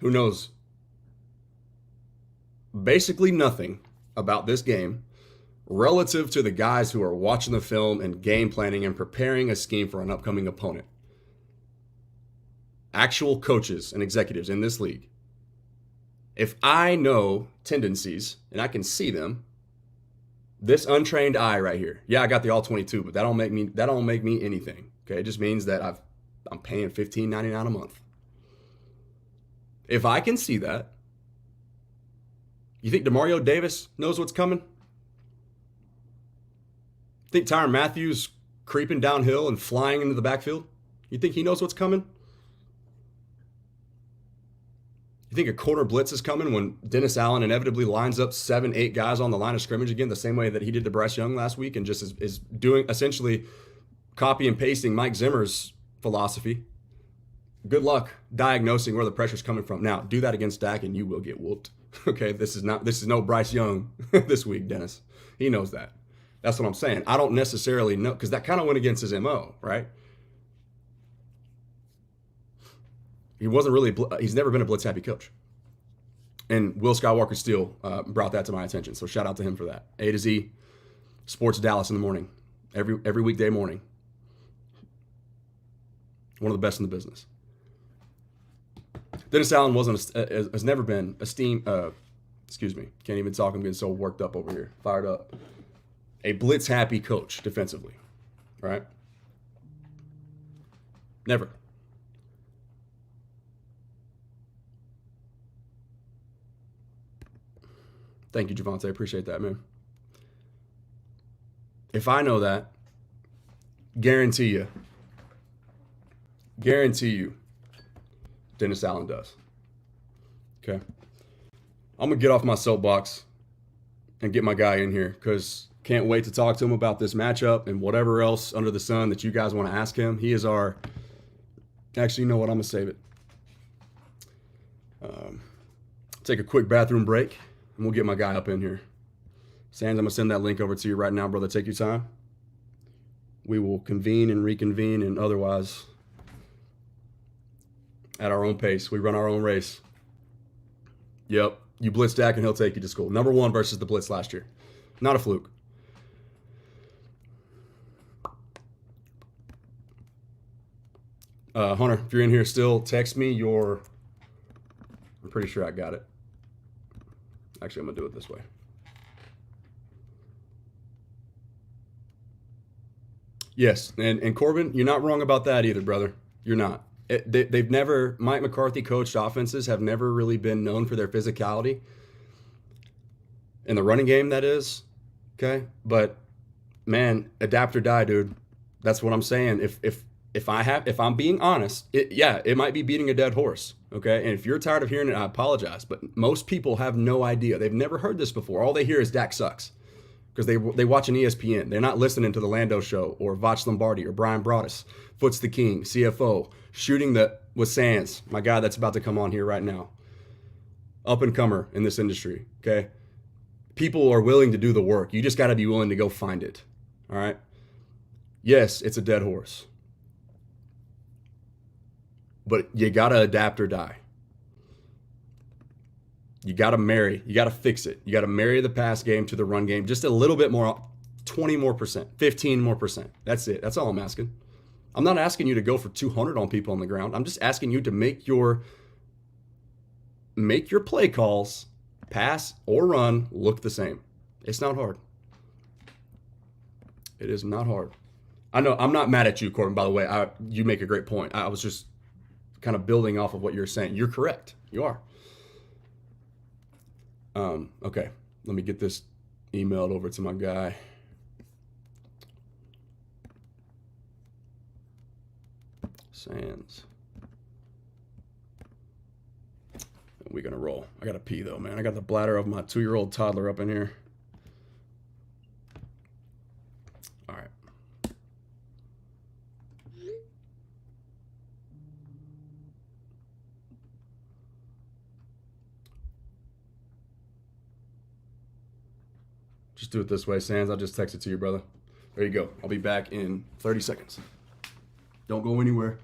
who knows basically nothing about this game relative to the guys who are watching the film and game planning and preparing a scheme for an upcoming opponent, actual coaches and executives in this league, if I know tendencies and I can see them, this untrained eye right here, yeah, I got the all 22, but that don't make me anything. Okay, it just means that I'm paying $15.99 a month. If I can see that, you think DeMario Davis knows what's coming? Think Tyrann Mathieu creeping downhill and flying into the backfield? You think he knows what's coming? You think a corner blitz is coming when Dennis Allen inevitably lines up 7-8 guys on the line of scrimmage again, the same way that he did to Bryce Young last week, and just is doing essentially copy and pasting Mike Zimmer's philosophy? Good luck diagnosing where the pressure's coming from. Now, do that against Dak and you will get whooped. Okay, this is no Bryce Young this week, Dennis. He knows that. That's what I'm saying. I don't necessarily know, because that kind of went against his MO, right? He's never been a blitz happy coach. And Will Skywalker Steele brought that to my attention. So shout out to him for that. A to Z Sports Dallas in the morning. Every weekday morning. One of the best in the business. Dennis Allen has never been esteemed, excuse me, can't even talk, I'm getting so worked up over here, fired up. A blitz happy coach defensively, right? Never. Thank you, Javante. I appreciate that, man. If I know that, guarantee you, Dennis Allen does. Okay. I'm going to get off my soapbox and get my guy in here, because can't wait to talk to him about this matchup and whatever else under the sun that you guys want to ask him. He is our... Actually, you know what? I'm going to save it. Take a quick bathroom break, and we'll get my guy up in here. Sands, I'm going to send that link over to you right now, brother. Take your time. We will convene and reconvene and otherwise at our own pace. We run our own race. Yep. You blitz Dak and he'll take you to school. Number 1 versus the blitz last year. Not a fluke. Hunter, if you're in here still, text me your... I'm pretty sure I got it. Actually, I'm going to do it this way. Yes, and Corbin, you're not wrong about that either, brother. You're not. They've never, Mike McCarthy coached offenses have never really been known for their physicality. In the running game, that is. Okay? But, man, adapt or die, dude. That's what I'm saying. If I'm being honest, it might be beating a dead horse. Okay? And if you're tired of hearing it, I apologize. But most people have no idea. They've never heard this before. All they hear is Dak sucks. Because they watch an ESPN. They're not listening to the Lando Show or Voch Lombardi or Brian Broaddus, Foots the King, CFO, Shooting with Sands, my guy that's about to come on here right now. Up and comer in this industry, okay? people are willing to do the work. You just got to be willing to go find it. All right? Yes, it's a dead horse. But you got to adapt or die. You got to marry. You got to fix it. You got to marry the pass game to the run game just a little bit more, 20 more percent, 15 more percent. That's it. That's all I'm asking. I'm not asking you to go for 200 on people on the ground. I'm just asking you to make your play calls, pass or run, look the same. It's not hard. It is not hard. I know I'm not mad at you, Corbin, by the way. You make a great point. I was just kind of building off of what you're saying. You're correct. You are. Okay. Let me get this emailed over to my guy. Sands. We're going to roll. I got to pee, though, man. I got the bladder of my 2-year-old toddler up in here. All right. Just do it this way, Sands. I'll just text it to you, brother. There you go. I'll be back in 30 seconds. Don't go anywhere.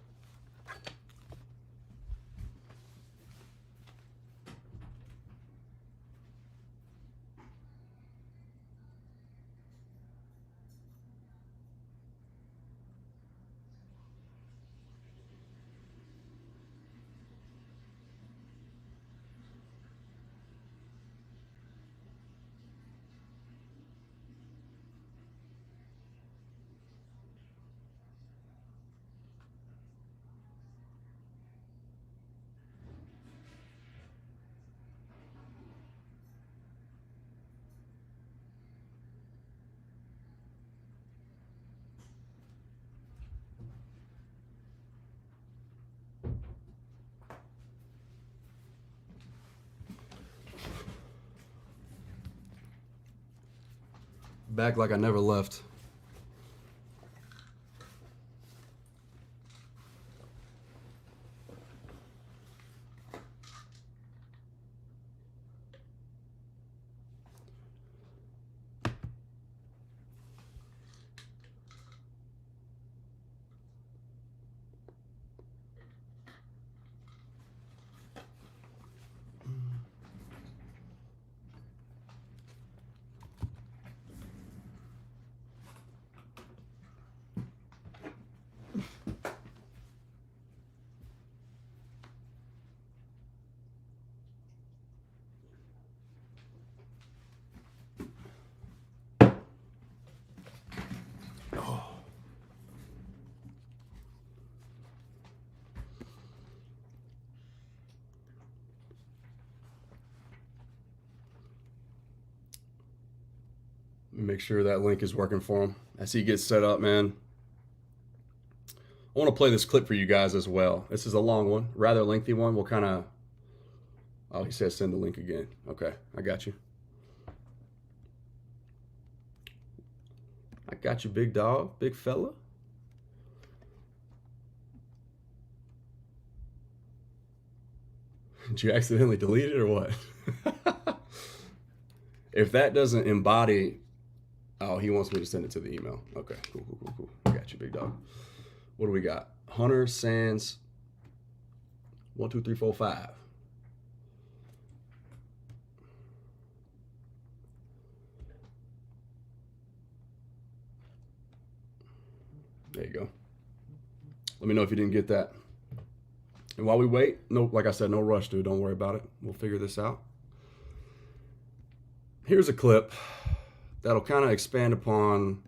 Back like I never left. Make sure that link is working for him as he gets set up, man. I want to play this clip for you guys as well. This is a long one, rather lengthy one. We'll kind of... Oh, he says send the link again. Okay, I got you. I got you, big dog, big fella. Did you accidentally delete it or what? If that doesn't embody... Oh, he wants me to send it to the email. Okay, cool. I got you, big dog. What do we got? Hunter Sands 1, 2, 3, 4, 5. There you go. Let me know if you didn't get that. And while we wait, no, like I said, no rush, dude. Don't worry about it. We'll figure this out. Here's a clip that'll kind of expand upon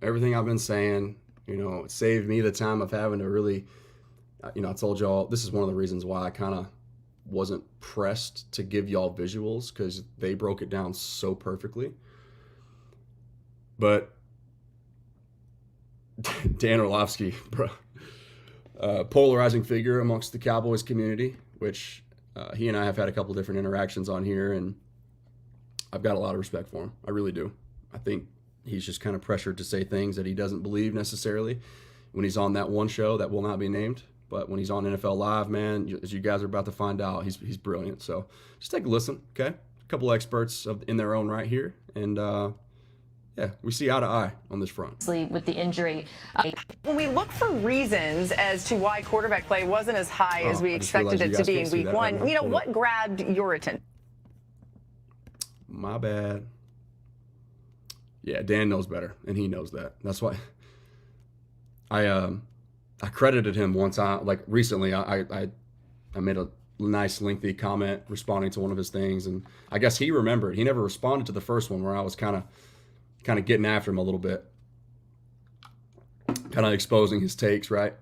everything I've been saying. You know, it saved me the time of having to really, you know, I told y'all, this is one of the reasons why I kind of wasn't pressed to give y'all visuals, because they broke it down so perfectly. But Dan Orlovsky, bro, polarizing figure amongst the Cowboys community, which he and I have had a couple different interactions on here, and I've got a lot of respect for him. I really do. I think he's just kind of pressured to say things that he doesn't believe necessarily when he's on that one show that will not be named. But when he's on NFL Live, man, as you guys are about to find out, he's brilliant. So just take a listen, okay? couple experts in their own right here, and yeah, we see eye to eye on this front. With the injury. When we look for reasons as to why quarterback play wasn't as high as we expected it to be in week one, right, what grabbed your attention? My bad. Yeah, Dan knows better, and he knows that. That's why I credited him one time, like recently. I made a nice lengthy comment responding to one of his things, and I guess he remembered. He never responded to the first one where I was kind of getting after him a little bit, kind of exposing his takes, right?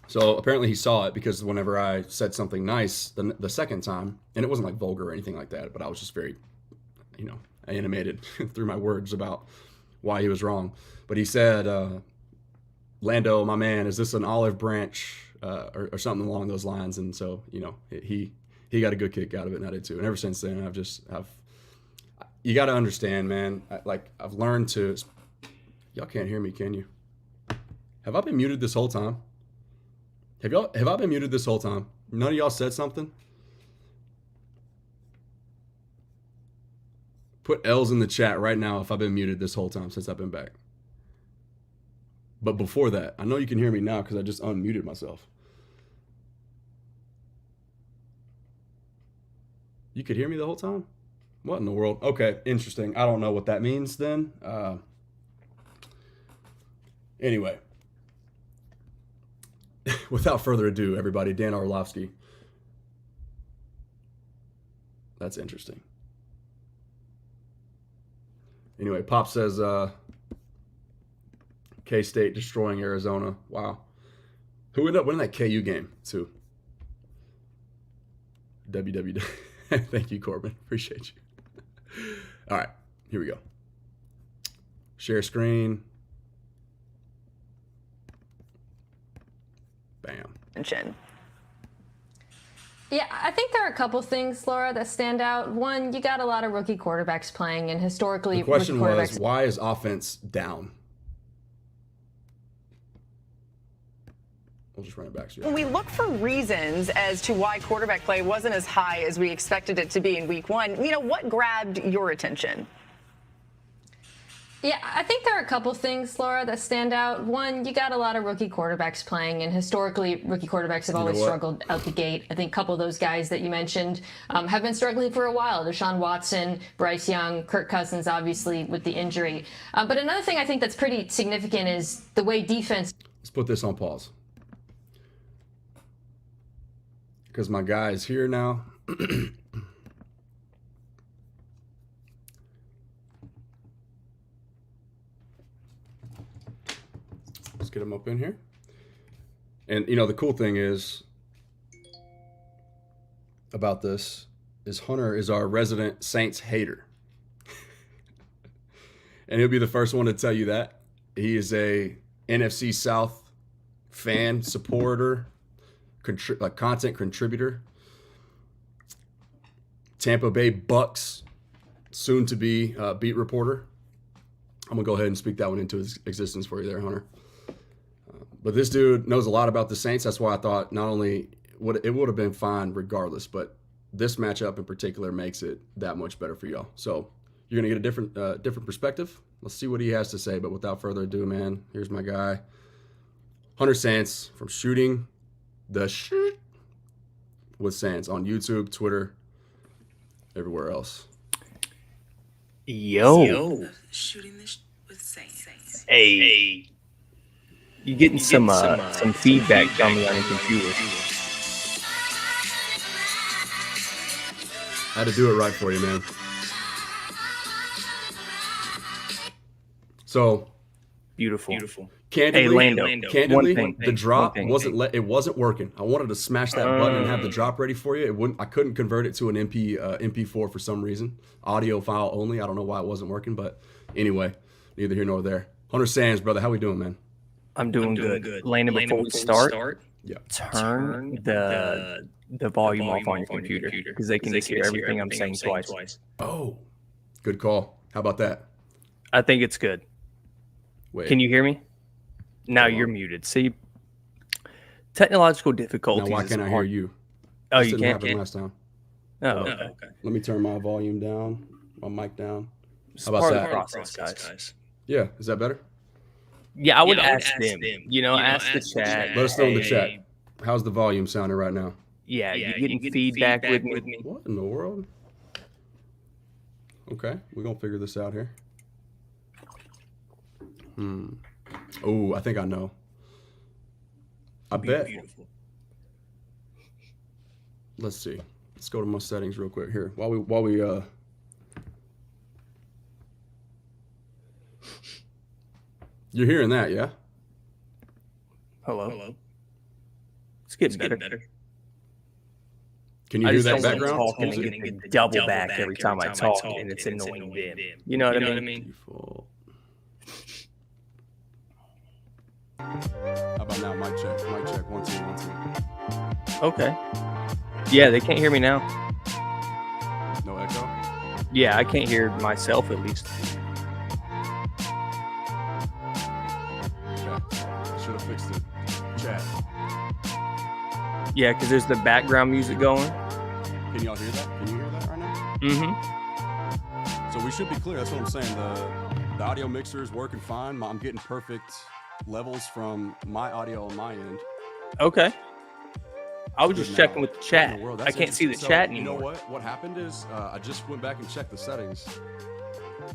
So apparently he saw it, because whenever I said something nice the second time, and it wasn't like vulgar or anything like that, but I was just very, animated through my words about why he was wrong. But he said, Lando, my man, is this an olive branch or something along those lines? And so, he got a good kick out of it, and I did too. And ever since then, you got to understand, man, I've learned to, y'all can't hear me, can you? Have I been muted this whole time? Have I been muted this whole time? None of y'all said something? Put L's in the chat right now if I've been muted this whole time since I've been back. But before that, I know you can hear me now because I just unmuted myself. You could hear me the whole time? What in the world? Okay, interesting. I don't know what that means then. Anyway. Without further ado, everybody, Dan Orlovsky. That's interesting. Anyway, Pop says K-State destroying Arizona. Wow. Who ended up winning that KU game, too? WWW. Thank you, Corbin. Appreciate you. All right, here we go. Share screen. Bam. Yeah, I think there are a couple things, Laura, that stand out. One, you got a lot of rookie quarterbacks playing, and historically, the question was, why is offense down? We'll just run it back. When we look for reasons as to why quarterback play wasn't as high as we expected it to be in week one, what grabbed your attention? Yeah, I think there are a couple things, Laura, that stand out. One, you got a lot of rookie quarterbacks playing, and historically, rookie quarterbacks have always struggled out the gate. I think a couple of those guys that you mentioned have been struggling for a while. Deshaun Watson, Bryce Young, Kirk Cousins, obviously, with the injury. But another thing I think that's pretty significant is the way defense... Let's put this on pause. Because my guy is here now. Let's get him up in here. And, the cool thing is about this is Hunter is our resident Saints hater. And he'll be the first one to tell you that. He is a NFC South fan, supporter, content contributor. Tampa Bay Bucks, soon to be beat reporter. I'm going to go ahead and speak that one into existence for you there, Hunter. But this dude knows a lot about the Saints. That's why I thought not only it would have been fine regardless, but this matchup in particular makes it that much better for y'all. So you're going to get a different perspective. Let's see what he has to say. But without further ado, man, here's my guy, Hunter Sands from Shooting the Shit with Sands on YouTube, Twitter, everywhere else. Yo. Shooting this with Saints. Hey. You getting some feedback from me on your computer? I had to do it right for you, man. So beautiful. Candidly, Hey, Lando. The drop wasn't working. I wanted to smash that button and have the drop ready for you. I couldn't convert it to an MP4 for some reason. Audio file only. I don't know why it wasn't working, but anyway, neither here nor there. Hunter Sands, brother, how we doing, man? I'm doing good. Landon, before we start, yeah, turn the volume off on your computer because they can hear everything I'm saying twice. Oh, good call. How about that? I think it's good. Wait. Can you hear me? Now you're muted. See, technological difficulties. Now why can't I hear you? Oh, this you didn't can't? happen last time. Oh, okay. Let me turn my volume down, my mic down. How about that? Part of the process, guys. Yeah, is that better? Yeah, I would ask them. Ask the chat. Let us know in the chat. How's the volume sounding right now? Yeah, you getting feedback with me? What in the world? Okay, we're gonna figure this out here. Oh, I think I know. I bet. Beautiful. Let's see. Let's go to my settings real quick here. While we You're hearing that, yeah? Hello. It's getting better. Can you hear that background? Talking and getting double back every time I talk, and it's annoying them. You know what I mean? Default. How about now? Mic check. 1 2 1 2. Okay. Yeah, they can't hear me now. No echo? Yeah, I can't hear myself at least. Okay. Should have fixed it. Chat. Yeah, because there's the background music going. Can y'all hear that? Can you hear that right now? Mm-hmm. So we should be clear. That's what I'm saying. The audio mixer is working fine. I'm getting perfect levels from my audio on my end. Okay. I was just checking with the chat. I can't see the chat anymore. You know what? What happened is I just went back and checked the settings.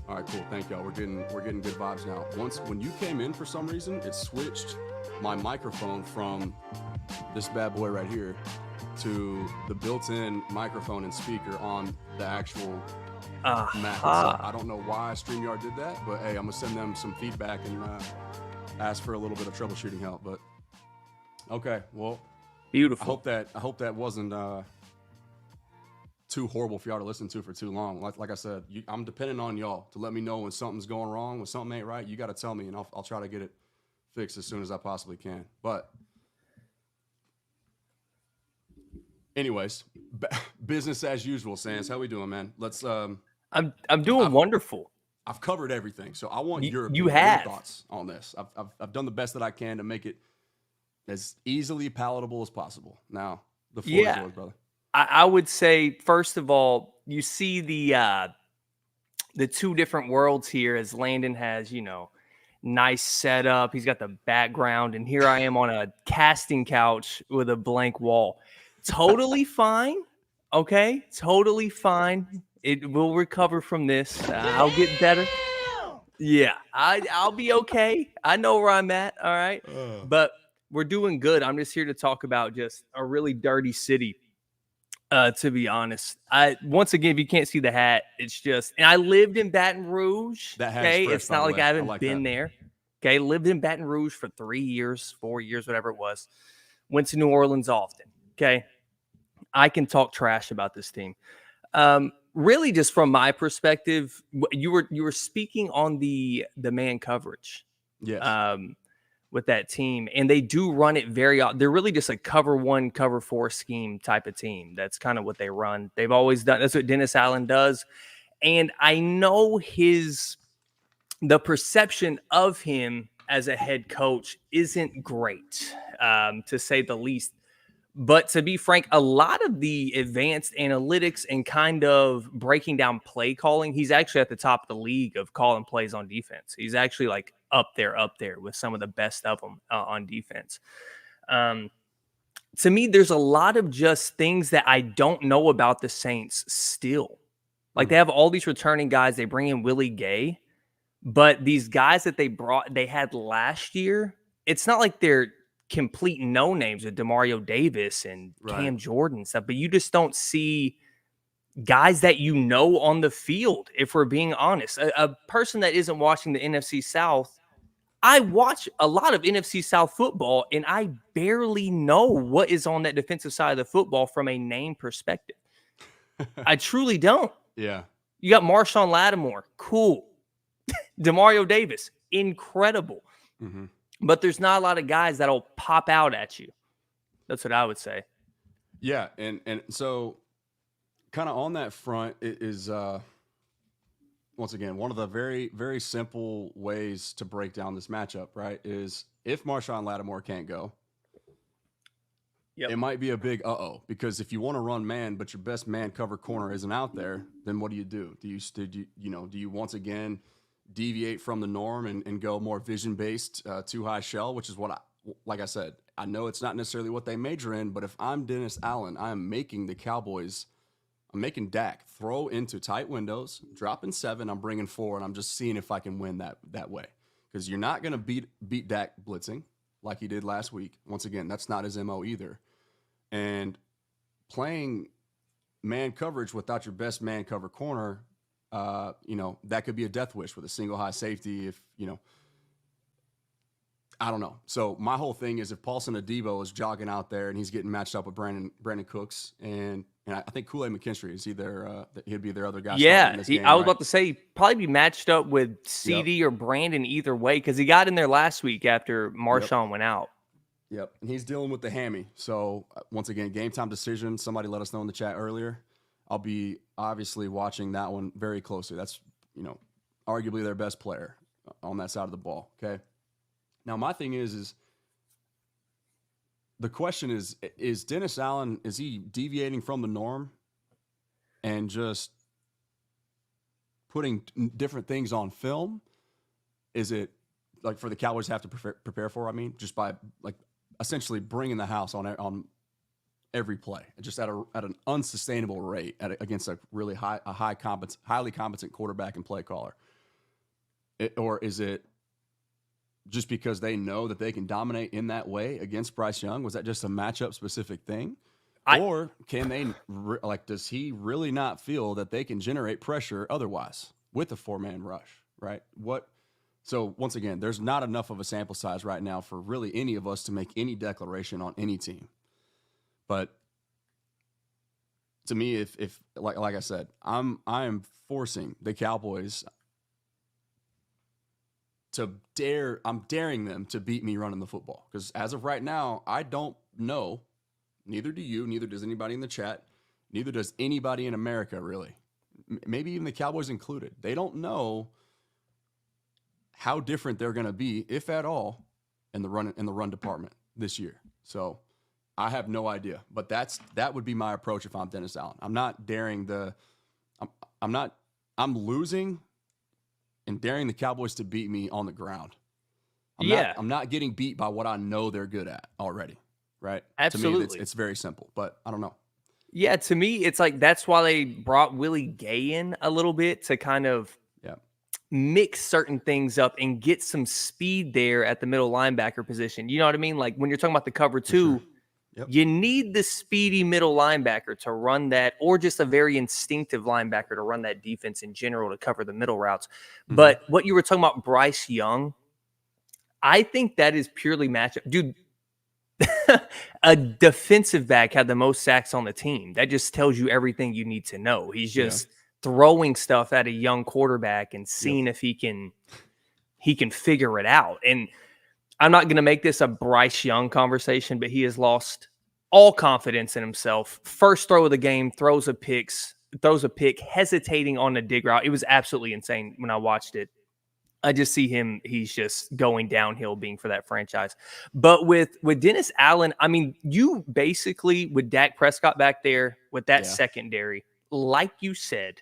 All right, cool. Thank y'all. We're getting good vibes now. When you came in for some reason, it switched my microphone from this bad boy right here to the built-in microphone and speaker on the actual Mac itself. I don't know why StreamYard did that, but hey, I'm gonna send them some feedback and ask for a little bit of troubleshooting help. But okay, well, beautiful. I hope that wasn't too horrible for y'all to listen to for too long. Like I said, I'm depending on y'all to let me know when something's going wrong, when something ain't right. You got to tell me, and I'll try to get it fixed as soon as I possibly can. But anyways, business as usual, Sans. How we doing, man? Let's. I'm doing wonderful. I've covered everything, so I want your thoughts on this. I've done the best that I can to make it as easily palatable as possible. Now, the floor is yours, brother. I would say, first of all, you see the two different worlds here, as Landon has, nice setup. He's got the background, and here I am on a casting couch with a blank wall. Totally fine. Okay, totally fine. It will recover from this. I'll get better. Yeah, I'll be okay. I know where I'm at. All right, but we're doing good. I'm just here to talk about just a really dirty city. To be honest, once again, if you can't see the hat, it's just, and I lived in Baton Rouge. That hat is fresh, it's not like I haven't been there. Okay, lived in Baton Rouge for 3 years, 4 years, whatever it was. Went to New Orleans often. Okay, I can talk trash about this team. Really, just from my perspective, you were speaking on the man coverage. Yes. With that team, and they do run it very. They're really just a cover 1, cover 4 scheme type of team. That's kind of what they run. They've always done. That's what Dennis Allen does, and I know the perception of him as a head coach isn't great, to say the least. But to be frank, a lot of the advanced analytics and kind of breaking down play calling, he's actually at the top of the league of calling plays on defense. He's actually like up there with some of the best of them on defense. To me, there's a lot of just things that I don't know about the Saints still. Like they have all these returning guys. They bring in Willie Gay, but these guys that they had last year, it's not like they're complete no names with Demario Davis and Cam Jordan and stuff, but you just don't see guys that on the field, if we're being honest. A person that isn't watching the NFC South, I watch a lot of NFC South football, and I barely know what is on that defensive side of the football from a name perspective. I truly don't. Yeah. You got Marshawn Lattimore. Cool. Demario Davis. Incredible. Mm-hmm. But there's not a lot of guys that'll pop out at you. That's what I would say. Yeah, and so kind of on that front is once again, one of the very, very simple ways to break down this matchup, right, is if Marshawn Lattimore can't go, it might be a big because if you want to run man, but your best man cover corner isn't out there, then what do you do? Do you once again deviate from the norm and go more vision based, too high shell, which is what like I said, I know it's not necessarily what they major in, but if I'm Dennis Allen, I am making the Cowboys. I'm making Dak throw into tight windows, dropping 7, I'm bringing 4, and I'm just seeing if I can win that way. Because you're not going to beat Dak blitzing like he did last week. Once again, that's not his MO either. And playing man coverage without your best man cover corner, that could be a death wish with a single high safety if, I don't know. So my whole thing is if Paulson Adebo is jogging out there and he's getting matched up with Brandon Cooks and I think Kool-Aid McKinstry is either he'd be their other guy. Yeah, I was about to say probably be matched up with CD or Brandon either way because he got in there last week after Marshawn went out. Yep, and he's dealing with the hammy. So once again, game time decision. Somebody let us know in the chat earlier. I'll be obviously watching that one very closely. That's arguably their best player on that side of the ball. Okay. Now my thing is the question is Dennis Allen, is he deviating from the norm and just putting different things on film? Is it like for the Cowboys have to prepare for, just by like essentially bringing the house on every play, just at an unsustainable rate against a really highly competent quarterback and play caller? Or is it just because they know that they can dominate in that way against Bryce Young? Was that just a matchup specific thing? Or can they, does he really not feel that they can generate pressure otherwise with a 4-man rush, right? So once again, there's not enough of a sample size right now for really any of us to make any declaration on any team. But to me, if like I said, I am forcing the Cowboys I'm daring them to beat me running the football. Because as of right now, I don't know, neither do you, neither does anybody in the chat, neither does anybody in America really. Maybe even the Cowboys included. They don't know how different they're going to be, if at all, in the run department this year. So I have no idea. But that would be my approach if I'm Dennis Allen. I'm not daring I'm losing and daring the Cowboys to beat me on the ground. I'm not getting beat by what I know they're good at already, right? Absolutely. To me, it's very simple, but I don't know. Yeah, to me, it's like that's why they brought Willie Gay in a little bit to kind of mix certain things up and get some speed there at the middle linebacker position. You know what I mean? Like when you're talking about the cover 2, you need the speedy middle linebacker to run that, or just a very instinctive linebacker to run that defense in general to cover the middle routes. Mm-hmm. But what you were talking about, Bryce Young, I think that is purely matchup. Dude, a defensive back had the most sacks on the team. That just tells you everything you need to know. He's just throwing stuff at a young quarterback and seeing if he can figure it out. And I'm not going to make this a Bryce Young conversation, but he has lost all confidence in himself. First throw of the game, throws a pick, hesitating on the dig route. It was absolutely insane when I watched it. I just see him, he's just going downhill being for that franchise. But with Dennis Allen, I mean, you basically, with Dak Prescott back there, with that secondary, like you said,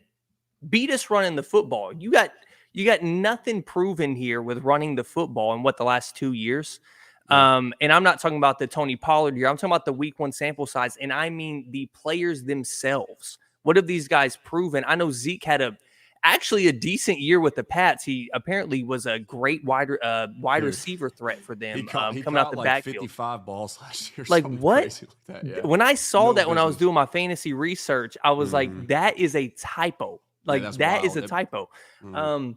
beat us running the football. You got nothing proven here with running the football in the last 2 years. And I'm not talking about the Tony Pollard year. I'm talking about the week 1 sample size. And I mean the players themselves. What have these guys proven? I know Zeke had actually a decent year with the Pats. He apparently was a great wide receiver threat for them. He coming out the like backfield. 55 balls last year. Like what? Like that. When I saw that when I was doing my fantasy research, I was like, that is a typo. Like that is a typo. But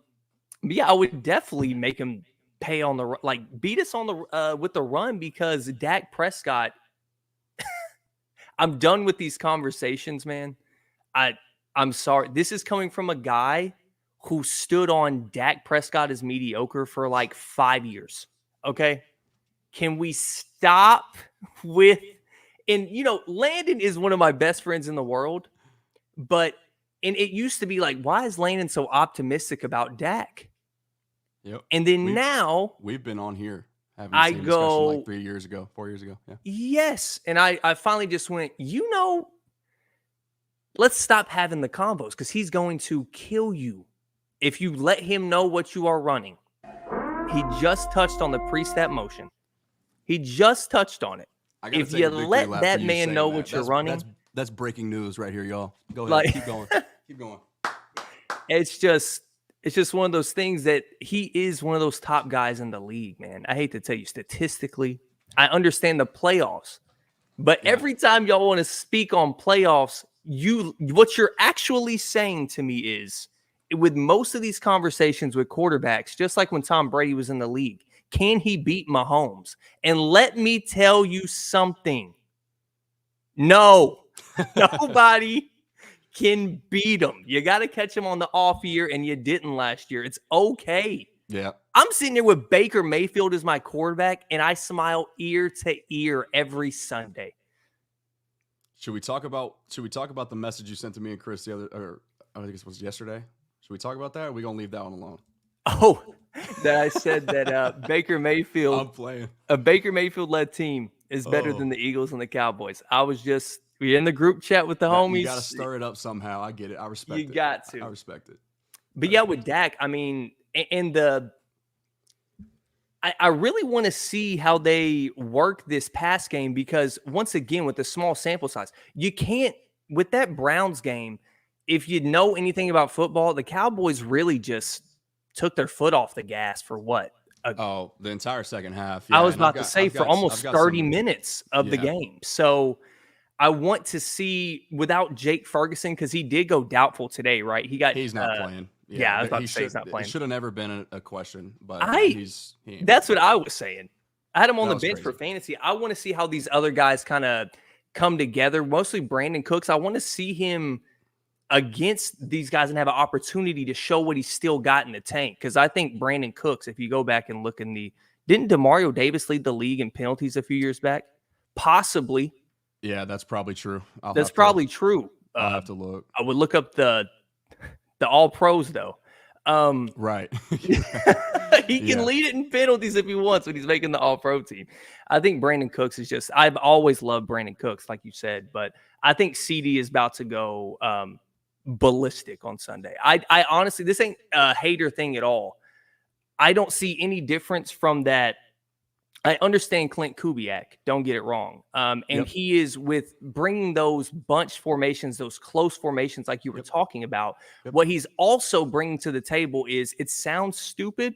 yeah, I would definitely make him pay on the beat us on the with the run, because Dak Prescott. I'm done with these conversations, man. I'm sorry. This is coming from a guy who stood on Dak Prescott as mediocre for like 5 years. Okay, can we stop with? And Landon is one of my best friends in the world, but. And it used to be like, why is Landon so optimistic about Dak? Yep. And then now we've been on here Having the same discussion like 4 years ago. Yeah. Yes. And I finally just went, let's stop having the combos because he's going to kill you if you let him know what you are running. He just touched on the pre-snap motion. He just touched on it. If you let that man know what you're running. That's breaking news right here, y'all. Go ahead. Keep going. Keep going. It's just one of those things that he is one of those top guys in the league, man. I hate to tell you, statistically, I understand the playoffs, but every time y'all want to speak on playoffs, what you're actually saying to me is, with most of these conversations with quarterbacks, just like when Tom Brady was in the league, can he beat Mahomes? And let me tell you something. No, nobody can beat him. You got to catch him on the off year, and you didn't last year. It's okay. Yeah. I'm sitting there with Baker Mayfield as my quarterback, and I smile ear to ear every Sunday. Should we talk about the message you sent to me and Chris I think it was yesterday? Should we talk about that, or are we going to leave that one alone? Oh, that I said that Baker Mayfield, I'm playing. A Baker Mayfield-led team is better than the Eagles and the Cowboys. We're in the group chat with the homies. You got to stir it up somehow. I get it. I respect it. You got to. I respect it. But yeah, with Dak, I mean, I really want to see how they work this pass game because, once again, with the small sample size, you can't, with that Browns game, if you know anything about football, the Cowboys really just took their foot off the gas for what? The entire second half. Yeah, I was about to say for almost 30 minutes of the game. So I want to see without Jake Ferguson, because he did go doubtful today, right? He's not playing. Yeah, I was about to say he's not playing. It should have never been a question, but that's what I was saying. I had him on the bench for fantasy. I want to see how these other guys kind of come together, mostly Brandon Cooks. I want to see him against these guys and have an opportunity to show what he's still got in the tank. Because I think Brandon Cooks, if you go back and look didn't DeMario Davis lead the league in penalties a few years back? Possibly. Yeah, that's probably true. That's probably true. I'll have to look. I would look up the all pros though. Right. He can lead it in penalties if he wants when he's making the all-pro team. I think Brandon Cooks is I've always loved Brandon Cooks, like you said, but I think CD is about to go ballistic on Sunday. I honestly, this ain't a hater thing at all. I don't see any difference from that. I understand Clint Kubiak, don't get it wrong. He is with bringing those bunch formations, those close formations like you were talking about. What he's also bringing to the table is, it sounds stupid,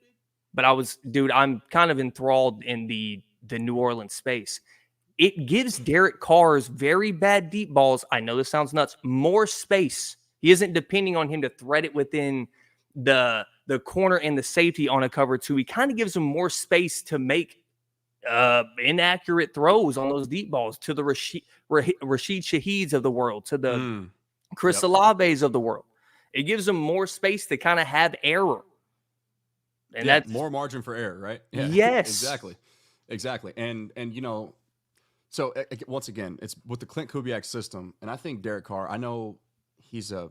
but I'm kind of enthralled in the New Orleans space. It gives Derek Carr's very bad deep balls, I know this sounds nuts, more space. He isn't depending on him to thread it within the corner and the safety on a cover two. He kind of gives him more space to make inaccurate throws on those deep balls to the Rashid Shaheeds of the world, to the Chris Olaves of the world. It gives them more space to kind of have error. And that's more margin for error, right? Yeah. Yes. Exactly. And so once again, it's with the Clint Kubiak system, and I think Derek Carr, I know he's a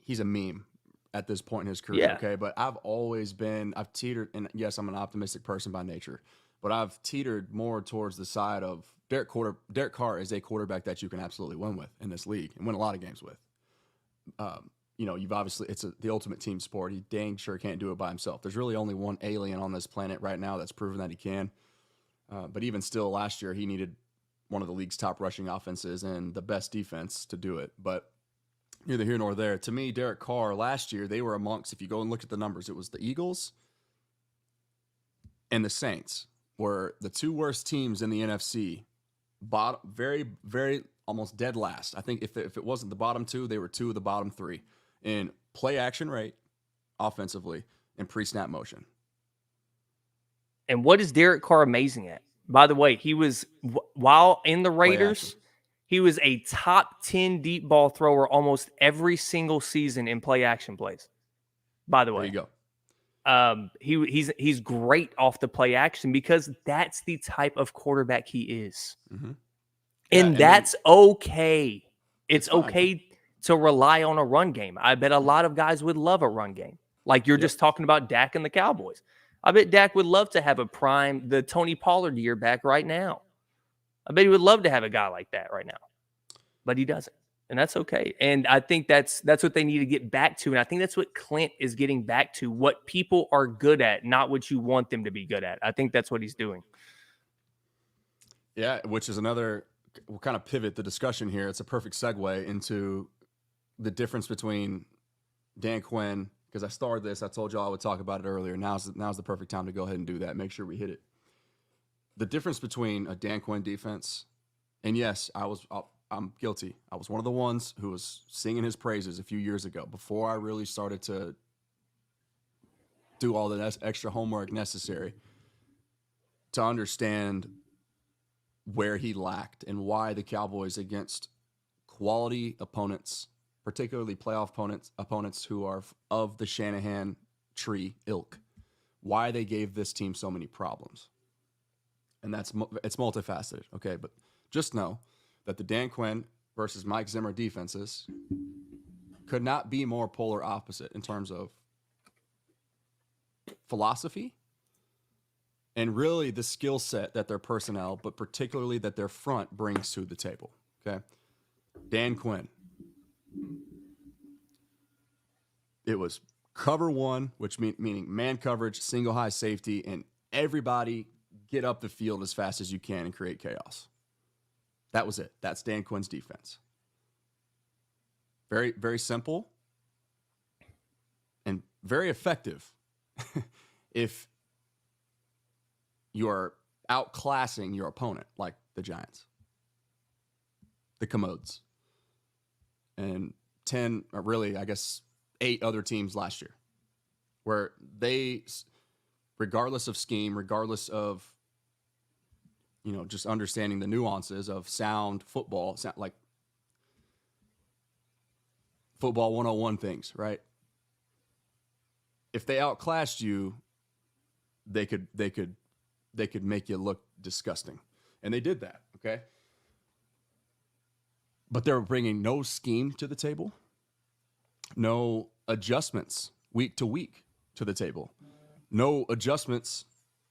meme at this point in his career, okay? But I've teetered, and yes, I'm an optimistic person by nature, but I've teetered more towards the side of Derek Carr is a quarterback that you can absolutely win with in this league and win a lot of games with. You've obviously, it's the ultimate team sport. He dang sure can't do it by himself. There's really only one alien on this planet right now that's proven that he can. But even still, last year, he needed one of the league's top rushing offenses and the best defense to do it. But neither here nor there. To me, Derek Carr, last year, they were amongst, if you go and look at the numbers, it was the Eagles and the Saints were the two worst teams in the NFC. Very, very almost dead last. I think if it wasn't the bottom two, they were two of the bottom three in play action rate offensively and pre-snap motion. And what is Derek Carr amazing at? By the way, he was, while in the Raiders, he was a top 10 deep ball thrower almost every single season in play action plays. By the way. There you go. He's great off the play action because that's the type of quarterback he is. Mm-hmm. And that's okay. It's okay to rely on a run game. I bet a lot of guys would love a run game. Like you're just talking about Dak and the Cowboys. I bet Dak would love to have the Tony Pollard year back right now. I bet he would love to have a guy like that right now, but he doesn't. And that's okay. And I think that's what they need to get back to. And I think that's what Clint is getting back to, what people are good at, not what you want them to be good at. I think that's what he's doing. Yeah, which is we'll kind of pivot the discussion here. It's a perfect segue into the difference between Dan Quinn, because I started this. I told y'all I would talk about it earlier. Now's the perfect time to go ahead and do that. Make sure we hit it. The difference between a Dan Quinn defense, and yes, I'm guilty. I was one of the ones who was singing his praises a few years ago before I really started to do all the extra homework necessary to understand where he lacked and why the Cowboys, against quality opponents, particularly playoff opponents who are of the Shanahan tree ilk, why they gave this team so many problems. And it's multifaceted, okay? But just know that the Dan Quinn versus Mike Zimmer defenses could not be more polar opposite in terms of philosophy and really the skill set that their personnel, but particularly that their front brings to the table, okay? Dan Quinn. It was cover one, which meaning man coverage, single high safety, and everybody get up the field as fast as you can and create chaos. That was it. That's Dan Quinn's defense. Very, very simple and very effective if you are outclassing your opponent, like the Giants, the Commodes, and 10, or really, I guess, 8 other teams last year, where they, regardless of scheme, regardless of, just understanding the nuances of sound football, like football 101 things, right? If they outclassed you, they could make you look disgusting. And they did that, okay? But they were bringing no scheme to the table, no adjustments week to week to the table, no adjustments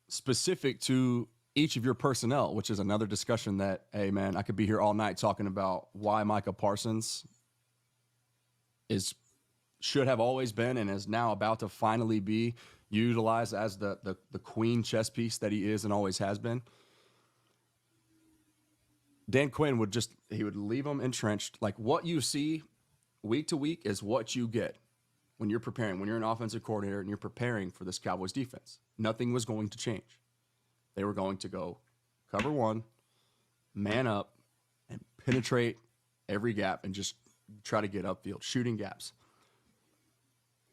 specific to each of your personnel, which is another discussion that, hey, man, I could be here all night talking about why Micah Parsons should have always been and is now about to finally be utilized as the queen chess piece that he is and always has been. Dan Quinn would leave them entrenched. Like, what you see week to week is what you get when you're preparing, when you're an offensive coordinator and you're preparing for this Cowboys defense. Nothing was going to change. They were going to go cover one, man up, and penetrate every gap and just try to get upfield, shooting gaps.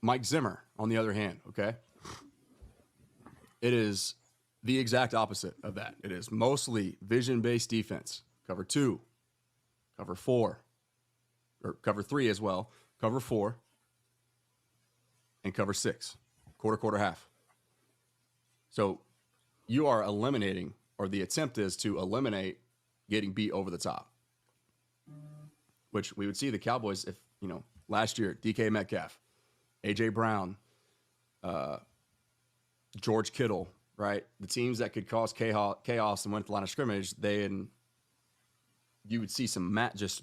Mike Zimmer, on the other hand, okay? It is the exact opposite of that. It is mostly vision-based defense. Cover 2, cover 4, or cover 3 as well, cover 4, and cover 6, quarter, half. So you are eliminating, or the attempt is to eliminate getting beat over the top, which we would see the Cowboys if, last year, DK Metcalf, A.J. Brown, George Kittle, right? The teams that could cause chaos and went to the line of scrimmage, you would see some just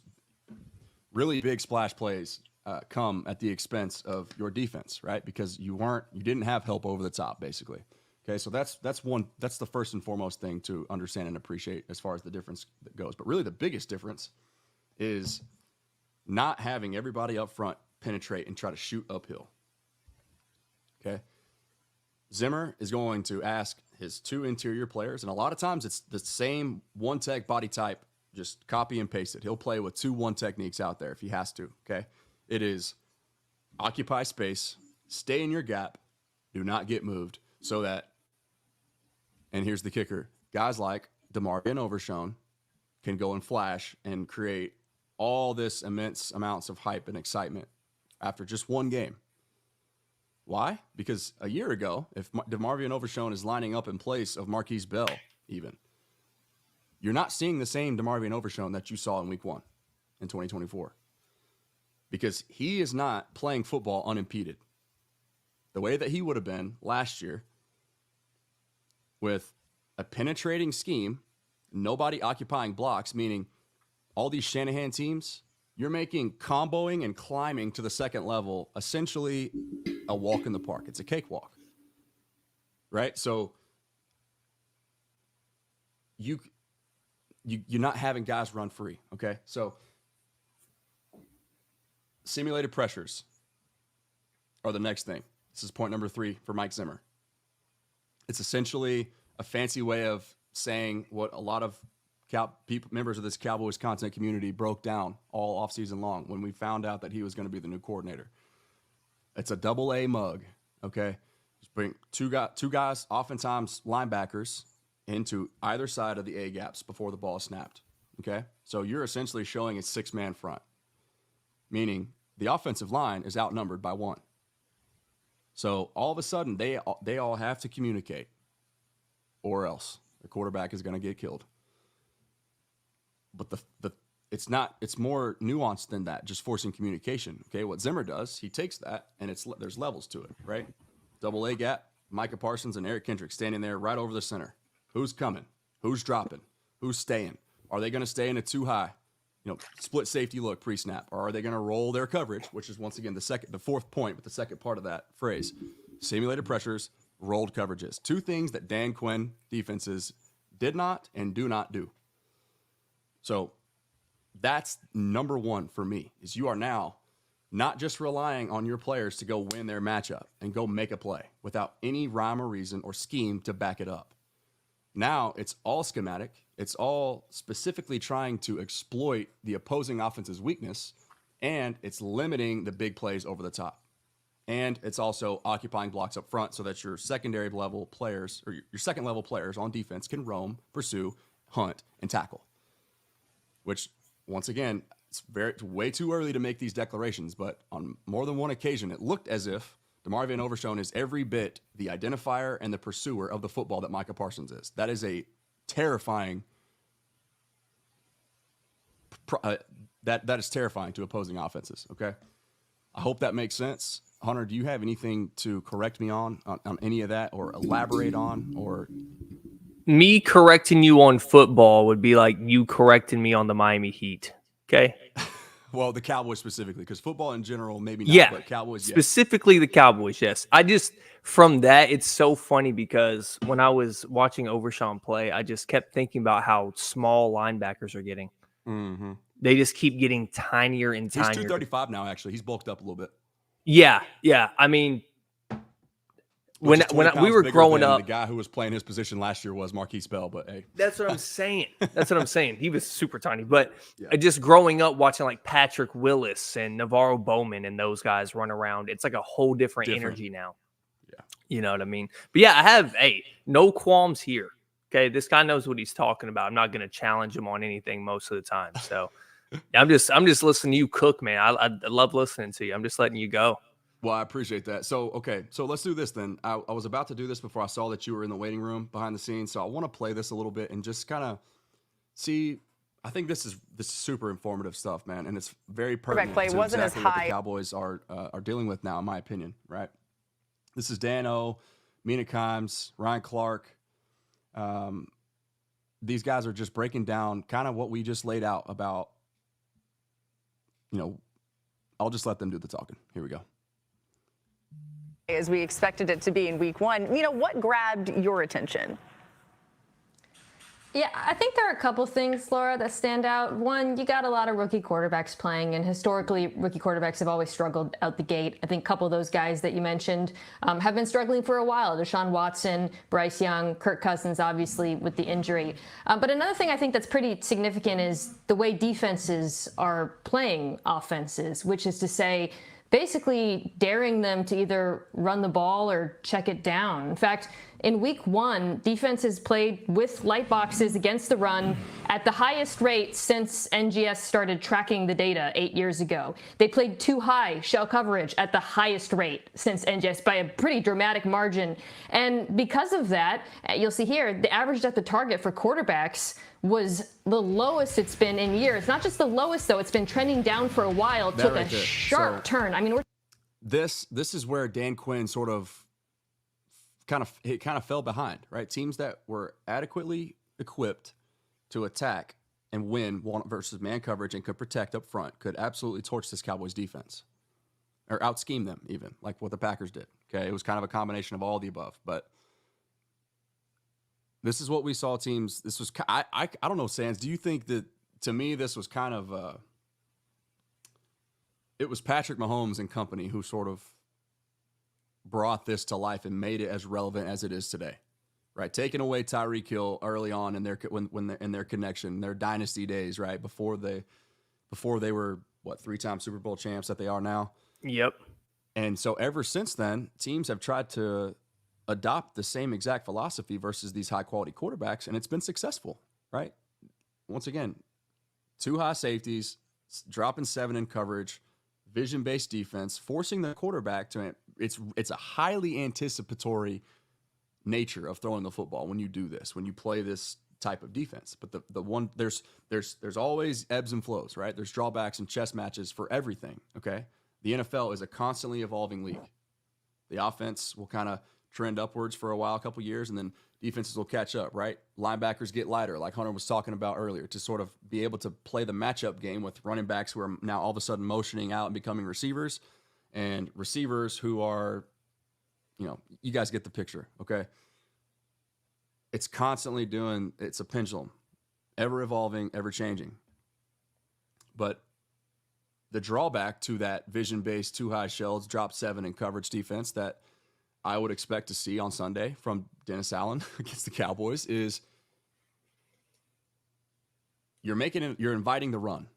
really big splash plays come at the expense of your defense, right? Because you didn't have help over the top, basically. Okay, so that's the first and foremost thing to understand and appreciate as far as the difference that goes. But really the biggest difference is not having everybody up front penetrate and try to shoot uphill. Okay? Zimmer is going to ask his 2 interior players, and a lot of times it's the same one-tech body type, just copy and paste it. He'll play with 2-1 techniques out there if he has to, okay? It is occupy space, stay in your gap, do not get moved, so that, and here's the kicker, guys like DeMarvion Overshown can go and flash and create all this immense amounts of hype and excitement after just one game. Why? Because a year ago, if DeMarvion Overshown is lining up in place of Marquise Bell, even, you're not seeing the same DeMarvion Overshown that you saw in week 1 in 2024. Because he is not playing football unimpeded. The way that he would have been last year with a penetrating scheme, nobody occupying blocks, meaning all these Shanahan teams, you're making comboing and climbing to the second level essentially a walk in the park. It's a cakewalk, right? So you're not having guys run free, okay? So simulated pressures are the next thing. This is point number 3 for Mike Zimmer. It's essentially a fancy way of saying what a lot of members of this Cowboys content community broke down all offseason long when we found out that he was going to be the new coordinator. It's a double-A mug, okay? Just bring two guys, oftentimes linebackers, into either side of the A gaps before the ball is snapped, okay? So you're essentially showing a 6-man front, meaning the offensive line is outnumbered by 1. So all of a sudden, they all have to communicate, or else the quarterback is going to get killed. But it's more nuanced than that, just forcing communication. Okay, what Zimmer does, he takes that, and there's levels to it, right? Double A gap, Micah Parsons and Eric Kendrick standing there right over the center. Who's coming? Who's dropping? Who's staying? Are they going to stay in a too high? Split safety look pre-snap, or are they going to roll their coverage, which is once again the fourth point, but the second part of that phrase, simulated pressures, rolled coverages. 2 things that Dan Quinn defenses did not and do not do. So that's number 1 for me, is you are now not just relying on your players to go win their matchup and go make a play without any rhyme or reason or scheme to back it up. Now it's all schematic. It's all specifically trying to exploit the opposing offense's weakness, and it's limiting the big plays over the top. And it's also occupying blocks up front so that your secondary level players, or your second level players on defense, can roam, pursue, hunt, and tackle. Which, once again, it's way too early to make these declarations, but on more than one occasion, it looked as if DeMar Van Overshown is every bit the identifier and the pursuer of the football that Micah Parsons is. That is a terrifying that is terrifying to opposing offenses, okay? I hope that makes sense. Hunter, do you have anything to correct me on any of that, or elaborate on? Or me correcting you on football would be like you correcting me on the Miami Heat, okay? Well, the Cowboys specifically, because football in general, maybe not, but Cowboys, yes. Specifically the Cowboys, yes. From that, it's so funny because when I was watching Overshown play, I just kept thinking about how small linebackers are getting. Mm-hmm. They just keep getting tinier and tinier. He's 235 now, actually. He's bulked up a little bit. Yeah. I mean, when we were growing up, the guy who was playing his position last year was Marquise Bell, but hey. That's what I'm saying. He was super tiny. But just growing up watching like Patrick Willis and Navarro Bowman and those guys run around, it's like a whole different energy now. Yeah. You know what I mean? But yeah, I have no qualms here. Okay, this guy knows what he's talking about. I'm not going to challenge him on anything most of the time. So I'm just listening to you cook, man. I love listening to you. I'm just letting you go. Well, I appreciate that. So, okay, so let's do this then. I was about to do this before I saw that you were in the waiting room behind the scenes. So I want to play this a little bit and just kind of see. I think this is super informative stuff, man, and it's very pertinent play to wasn't exactly as what high. the Cowboys are dealing with now, in my opinion. Right? This is Dan O, Mina Kimes, Ryan Clark. These guys are just breaking down kind of what we just laid out about. I'll just let them do the talking. Here we go. As we expected it to be in week 1. What grabbed your attention? Yeah, I think there are a couple things, Laura, that stand out. One, you got a lot of rookie quarterbacks playing, and historically, rookie quarterbacks have always struggled out the gate. I think a couple of those guys that you mentioned have been struggling for a while. Deshaun Watson, Bryce Young, Kirk Cousins, obviously, with the injury. But another thing I think that's pretty significant is the way defenses are playing offenses, which is to say, basically daring them to either run the ball or check it down. In fact, in week 1, defenses played with light boxes against the run at the highest rate since NGS started tracking the data 8 years ago. They played too high shell coverage at the highest rate since NGS by a pretty dramatic margin. And because of that, you'll see here, the average depth of target for quarterbacks was the lowest it's been in years. Not just the lowest, though. It's been trending down for a while. It took a sharp turn. I mean, this is where Dan Quinn sort of kind of fell behind, right? Teams that were adequately equipped to attack and win versus man coverage and could protect up front could absolutely torch this Cowboys defense or out-scheme them even, like what the Packers did. Okay, it was kind of a combination of all the above, but this is what we saw teams. This was I don't know, Sands. Do you think that, to me, this was kind of it was Patrick Mahomes and company who sort of brought this to life and made it as relevant as it is today, right? Taking away Tyreek Hill early on in their in their connection, their dynasty days, right before they were 3-time Super Bowl champs that they are now. Yep. And so ever since then, teams have tried to adopt the same exact philosophy versus these high quality quarterbacks, and it's been successful, right? Once again, 2 high safeties, dropping 7 in coverage, vision-based defense, forcing the quarterback to it's a highly anticipatory nature of throwing the football when you do this, when you play this type of defense. But the one there's always ebbs and flows, right? There's drawbacks and chess matches for everything, okay? The NFL is a constantly evolving league. The offense will kind of trend upwards for a couple years, and then defenses will catch up, right? Linebackers get lighter, like Hunter was talking about earlier, to sort of be able to play the matchup game with running backs who are now all of a sudden motioning out and becoming receivers, and receivers who are, you guys get the picture, okay? It's constantly it's a pendulum, ever evolving, ever changing. But the drawback to that vision-based 2 high shells, drop 7 and coverage defense that I would expect to see on Sunday from Dennis Allen against the Cowboys is you're inviting the run.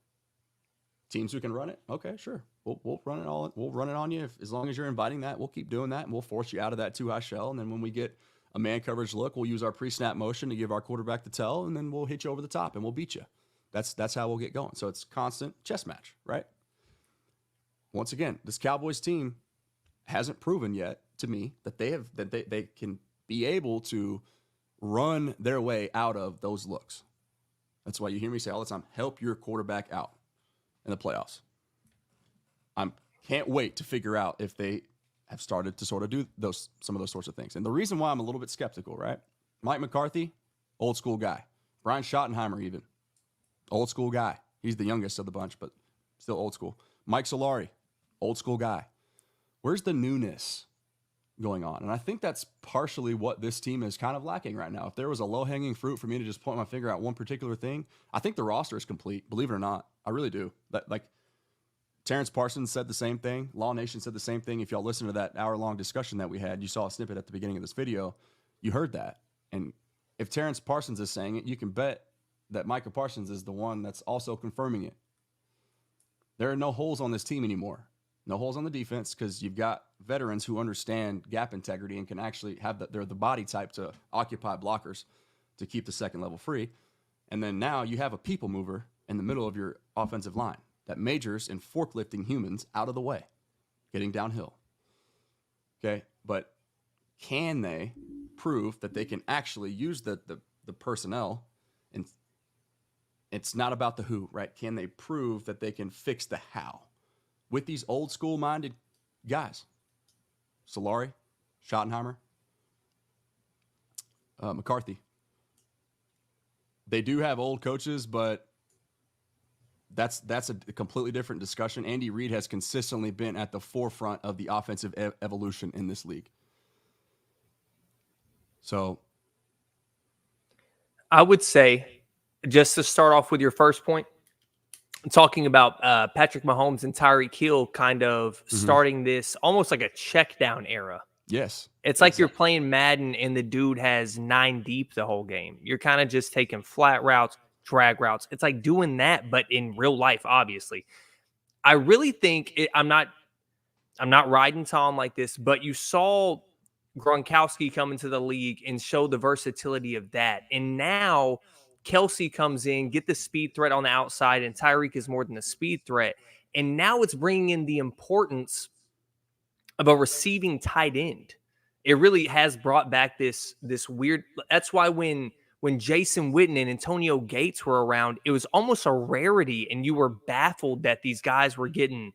Teams who can run it, okay, sure. We'll run it all. We'll run it on you as long as you're inviting that. We'll keep doing that, and we'll force you out of that 2 high shell. And then when we get a man coverage look, we'll use our pre-snap motion to give our quarterback the tell, and then we'll hit you over the top and we'll beat you. That's how we'll get going. So it's constant chess match, right? Once again, this Cowboys team hasn't proven yet to me that they can be able to run their way out of those looks. That's why you hear me say all the time, help your quarterback out in the playoffs. I can't wait to figure out if they have started to sort of do some of those sorts of things. And the reason why I'm a little bit skeptical, right? Mike McCarthy, old school guy. Brian Schottenheimer even, old school guy. He's the youngest of the bunch, but still old school. Mike Solari, old school guy. Where's the newness going on? And I think that's partially what this team is kind of lacking right now. If there was a low-hanging fruit for me to just point my finger at one particular thing, I think the roster is complete, believe it or not. I really do. Terrence Parsons said the same thing. Law Nation said the same thing. If y'all listen to that hour-long discussion that we had, you saw a snippet at the beginning of this video. You heard that. And if Terrence Parsons is saying it, you can bet that Micah Parsons is the one that's also confirming it. There are no holes on this team anymore. No holes on the defense because you've got veterans who understand gap integrity and can actually they're the body type to occupy blockers to keep the second level free. And then now you have a people mover in the middle of your offensive line that majors in forklifting humans out of the way, getting downhill. Okay, but can they prove that they can actually use the personnel? And it's not about the who, right? Can they prove that they can fix the how? With these old school minded guys, Solari, Schottenheimer, McCarthy. They do have old coaches, but that's a completely different discussion. Andy Reid has consistently been at the forefront of the offensive evolution in this league. So I would say, just to start off with your first point, talking about Patrick Mahomes and Tyreek Hill kind of starting this almost like a check down era. Yes. It's like you're playing Madden and the dude has 9 deep the whole game. You're kind of just taking flat routes, drag routes. It's like doing that, but in real life, obviously. I really think I'm not riding Tom like this, but you saw Gronkowski come into the league and show the versatility of that. And now Kelsey comes in, get the speed threat on the outside, and Tyreek is more than a speed threat. And now it's bringing in the importance of a receiving tight end. It really has brought back this weird. That's why when Jason Witten and Antonio Gates were around, it was almost a rarity, and you were baffled that these guys were getting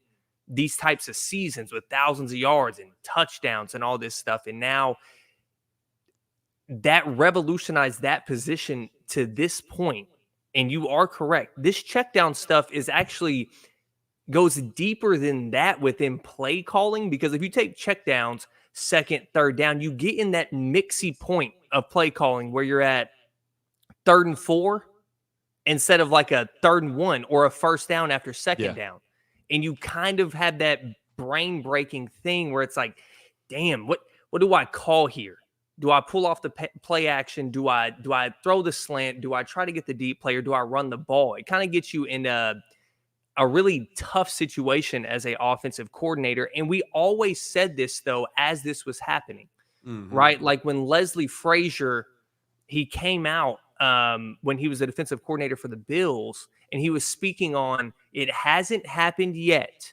these types of seasons with thousands of yards and touchdowns and all this stuff. And now that revolutionized that position to this point. And you are correct. This check down stuff is actually goes deeper than that within play calling, because if you take check downs, second, third down, you get in that mixy point of play calling where you're at 3rd and 4 instead of like a 3rd and 1 or a first down after second down. And you kind of have that brain breaking thing where it's like, damn, what do I call here? Do I pull off the play action? Do I throw the slant? Do I try to get the deep play, or do I run the ball? It kind of gets you in a really tough situation as an offensive coordinator. And we always said this, though, as this was happening, right? Like when Leslie Frazier, he came out when he was the defensive coordinator for the Bills, and he was speaking on, it hasn't happened yet,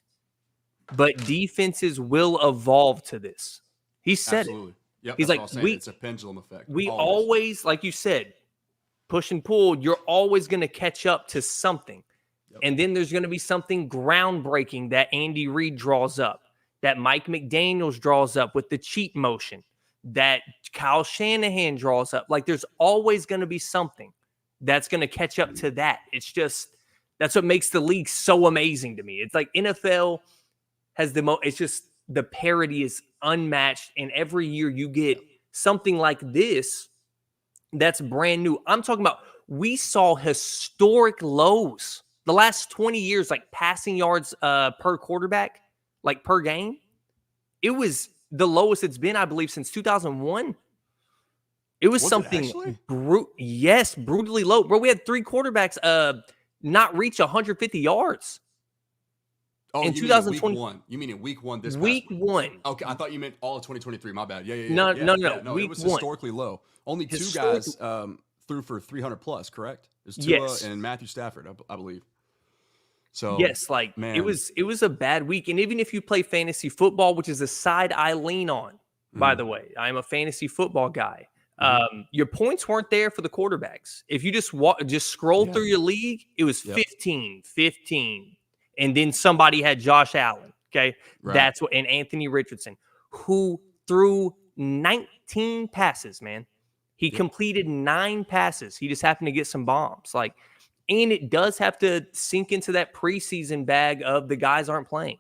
but defenses will evolve to this. He said Absolutely. it. Yep, He's like, it's a pendulum effect. We always, like you said, push and pull. You're always going to catch up to something. Yep. And then there's going to be something groundbreaking that Andy Reid draws up, that Mike McDaniels draws up with the cheat motion, that Kyle Shanahan draws up. Like, there's always going to be something that's going to catch up to that. It's just, that's what makes the league so amazing to me. It's like NFL has it's just, the parity is unmatched, and every year you get something like this that's brand new. I'm talking about, we saw historic lows the last 20 years, like passing yards per quarterback, like per game. It was the lowest it's been, I believe, since 2001. It was something brutally low. Bro, we had 3 quarterbacks not reach 150 yards. Oh, in you 2020, mean week 1? You mean in week 1 this week 1? Okay, I thought you meant all of 2023. My bad. Yeah. No. Week it was historically low. Only 2 guys threw for 300 plus. Correct? It was Tua and Matthew Stafford, I believe. So yes, like, man, it was a bad week. And even if you play fantasy football, which is a side I lean on, by the way, I'm a fantasy football guy. Your points weren't there for the quarterbacks. If you just scroll through your league, it was 15. And then somebody had Josh Allen, okay? Right. That's what, and Anthony Richardson, who threw 19 passes, man. He completed 9 passes. He just happened to get some bombs. Like, and it does have to sink into that preseason bag of the guys aren't playing.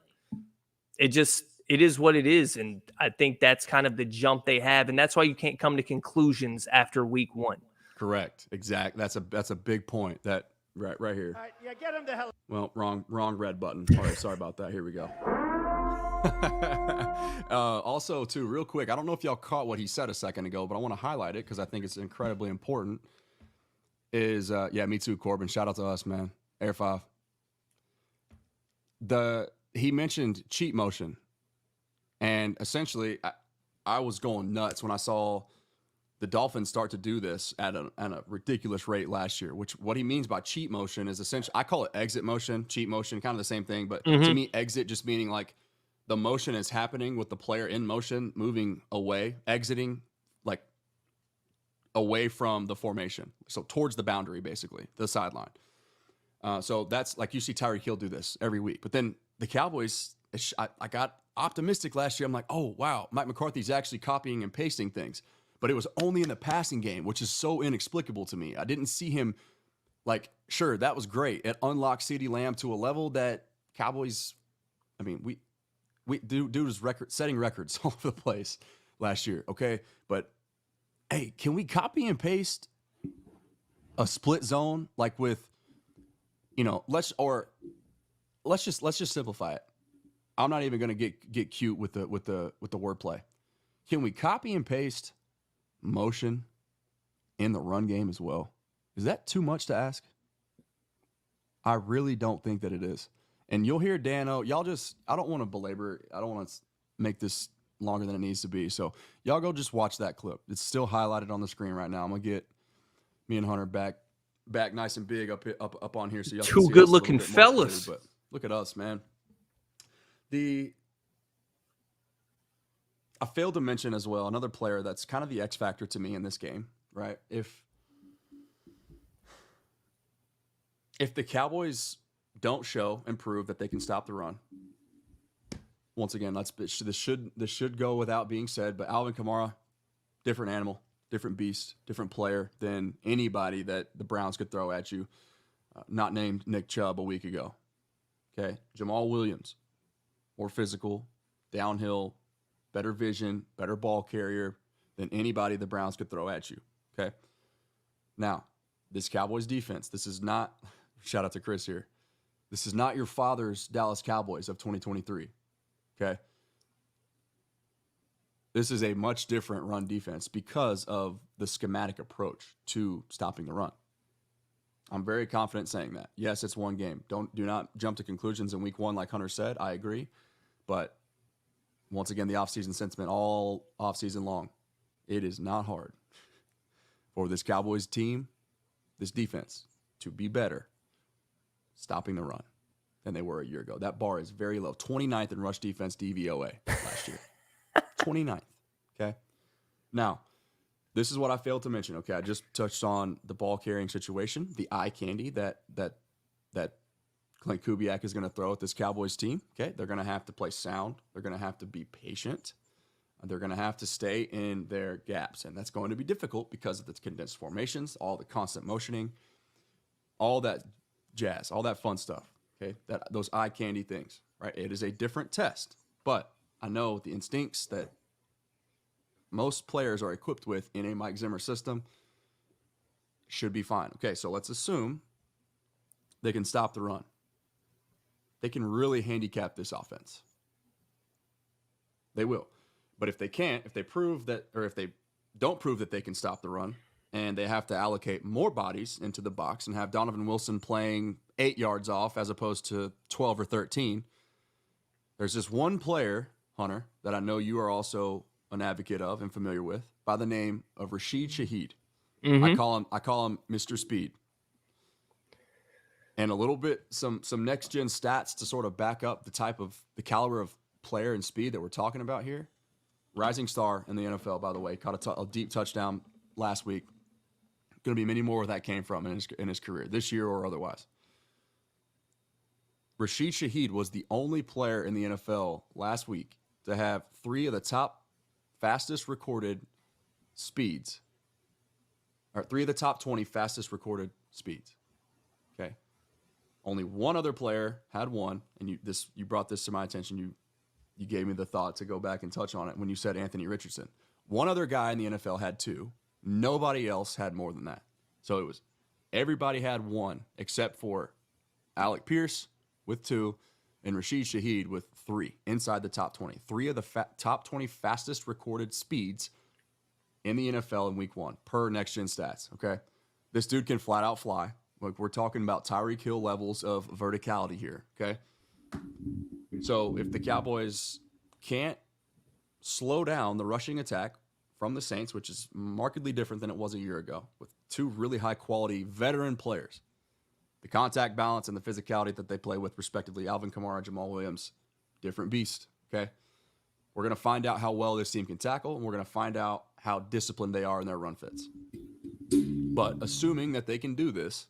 It is what it is. And I think that's kind of the jump they have. And that's why you can't come to conclusions after week 1. Correct. Exactly. That's a big point. That right here. All right, yeah, get him the hell. Well, wrong red button. All right, sorry about that. Here we go. Also, too, real quick, I don't know if y'all caught what he said a second ago, but I want to highlight it because I think it's incredibly important. Me too, Corbin. Shout out to us, man. Air 5. He mentioned cheat motion, and essentially, I was going nuts when I saw the Dolphins start to do this at a ridiculous rate last year, which what he means by cheat motion is essentially, I call it exit motion, cheat motion, kind of the same thing. But to me, exit just meaning like the motion is happening with the player in motion, moving away, exiting like away from the formation. So towards the boundary, basically, the sideline. So that's like, you see Tyreek Hill do this every week. But then the Cowboys, I got optimistic last year. I'm like, oh, wow, Mike McCarthy's actually copying and pasting things. But it was only in the passing game, which is so inexplicable to me. I didn't see him, like, sure, that was great. It unlocked CeeDee Lamb to a level that Cowboys, I mean, dude was setting records all over the place last year, okay? But, hey, can we copy and paste a split zone, like with, let's just simplify it. I'm not even going to get cute with the wordplay. Can we copy and paste motion in the run game as well? Is that too much to ask? I really don't think that it is. And you'll hear Dano, I don't want to belabor, I don't want to make this longer than it needs to be. So y'all go just watch that clip. It's still highlighted on the screen right now. I'm going to get me and Hunter back nice and big up on here. So y'all two good looking fellas. But look at us, man. I failed to mention as well another player that's kind of the X factor to me in this game, right? If the Cowboys don't show and prove that they can stop the run, once again, this should go without being said, but Alvin Kamara, different animal. different beast, different player than anybody that the Browns could throw at you, not named Nick Chubb a week ago. Okay, Jamal Williams, more physical, downhill, better vision, better ball carrier than anybody the Browns could throw at you. Okay, now this Cowboys defense, this is not, shout out to Chris here, this is not your father's Dallas Cowboys of 2023. Okay, this is a much different run defense because of the schematic approach to stopping the run. I'm very confident saying that. Yes, it's one game. Do not jump to conclusions in week one, like Hunter said. I agree. But once again, the offseason sentiment all offseason long. It is not hard for this Cowboys team, this defense, to be better stopping the run than they were a year ago. That bar is very low. 29th in rush defense DVOA last year. 29th. Okay. Now, this is what I failed to mention. Okay, I just touched on the ball carrying situation, the eye candy that Clint Kubiak is going to throw at this Cowboys team. Okay, they're going to have to play sound. They're going to have to be patient. They're going to have to stay in their gaps, and that's going to be difficult because of the condensed formations, all the constant motioning, all that jazz, all that fun stuff. Okay, those eye candy things. Right, it is a different test, but I know the instincts that most players are equipped with in a Mike Zimmer system should be fine. Okay, so let's assume they can stop the run. They can really handicap this offense. They will. But if they can't, if they prove that, or if they don't prove that they can stop the run, and they have to allocate more bodies into the box and have Donovan Wilson playing 8 yards off as opposed to 12 or 13, there's this one player, Hunter, that I know you are also an advocate of and familiar with, by the name of Rashid Shaheed. Mm-hmm. I call him Mr. Speed. And a little bit some next gen stats to sort of back up the caliber of player and speed that we're talking about here. Rising star in the NFL, by the way, caught a deep touchdown last week. Going to be many more where that came from in his career, this year or otherwise. Rashid Shaheed was the only player in the NFL last week to have 3 of the top fastest recorded speeds, or 3 of the top 20 fastest recorded speeds. Okay. Only one other player had one, and you brought this to my attention. You gave me the thought to go back and touch on it when you said Anthony Richardson. One other guy in the NFL had 2. Nobody else had more than that. So it was everybody had 1 except for Alec Pierce with 2 and Rashid Shaheed with 3 inside the top 20. 3 of the top 20 fastest recorded speeds in the NFL in week 1 per next gen stats. Okay. This dude can flat out fly. Like, we're talking about Tyreek Hill levels of verticality here. Okay. So if the Cowboys can't slow down the rushing attack from the Saints, which is markedly different than it was a year ago, with 2 really high quality veteran players, the contact balance and the physicality that they play with, respectively, Alvin Kamara, Jamal Williams, different beast, okay? We're going to find out how well this team can tackle, and we're going to find out how disciplined they are in their run fits. But assuming that they can do this,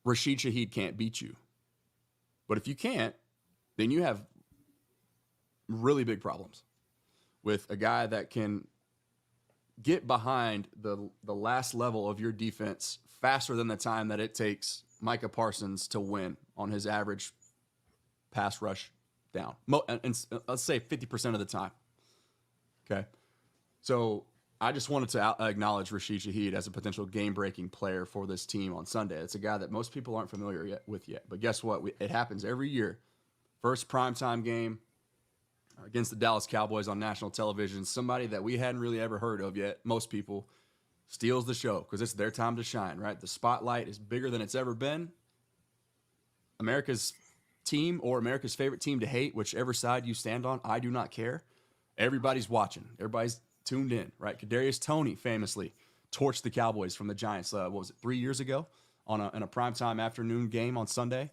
Rashid Shaheed can't beat you. But if you can't, then you have really big problems with a guy that can get behind the last level of your defense faster than the time that it takes Micah Parsons to win on his average pass rush down. And let's say 50% of the time. Okay. So I just wanted to acknowledge Rashid Shaheed as a potential game-breaking player for this team on Sunday. It's a guy that most people aren't familiar with yet. But guess what? It happens every year. First primetime game against the Dallas Cowboys on national television. Somebody that we hadn't really ever heard of yet, most people, steals the show because it's their time to shine, right? The spotlight is bigger than it's ever been. America's team or America's favorite team to hate, whichever side you stand on, I do not care. Everybody's watching. Everybody's tuned in, right? Kadarius Toney famously torched the Cowboys from the Giants, 3 years ago in a primetime afternoon game on Sunday.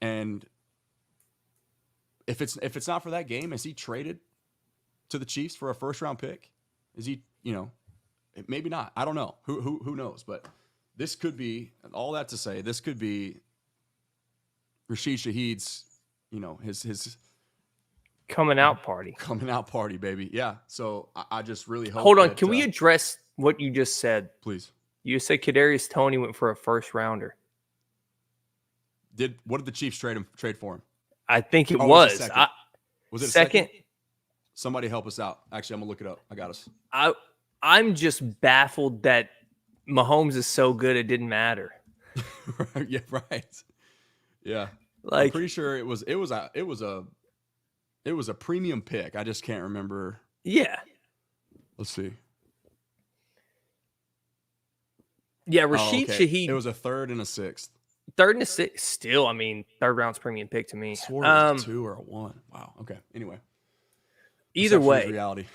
And if it's not for that game, is he traded to the Chiefs for a first-round pick? Is he, maybe not. I don't know. Who knows? But this could be, all that to say, this could be Rashid Shaheed's, his Coming out party. Coming out party, baby. Yeah. So I just really hope. Hold on. Can we address what you just said? Please. You said Kadarius Toney went for a first rounder. What did the Chiefs trade for him? I think it was. Was it a second? Somebody help us out. Actually, I'm gonna look it up. I got us. I'm just baffled that Mahomes is so good it didn't matter. Yeah, right. Yeah, like I'm pretty sure it was a premium pick. I just can't remember. Yeah. Let's see. Yeah, Rashid Shaheed. It was a third and a sixth. Third and a sixth. Still, I mean, third round's premium pick to me. I swore it was a 2 or a 1. Wow. Okay. Anyway. Either way. Reality.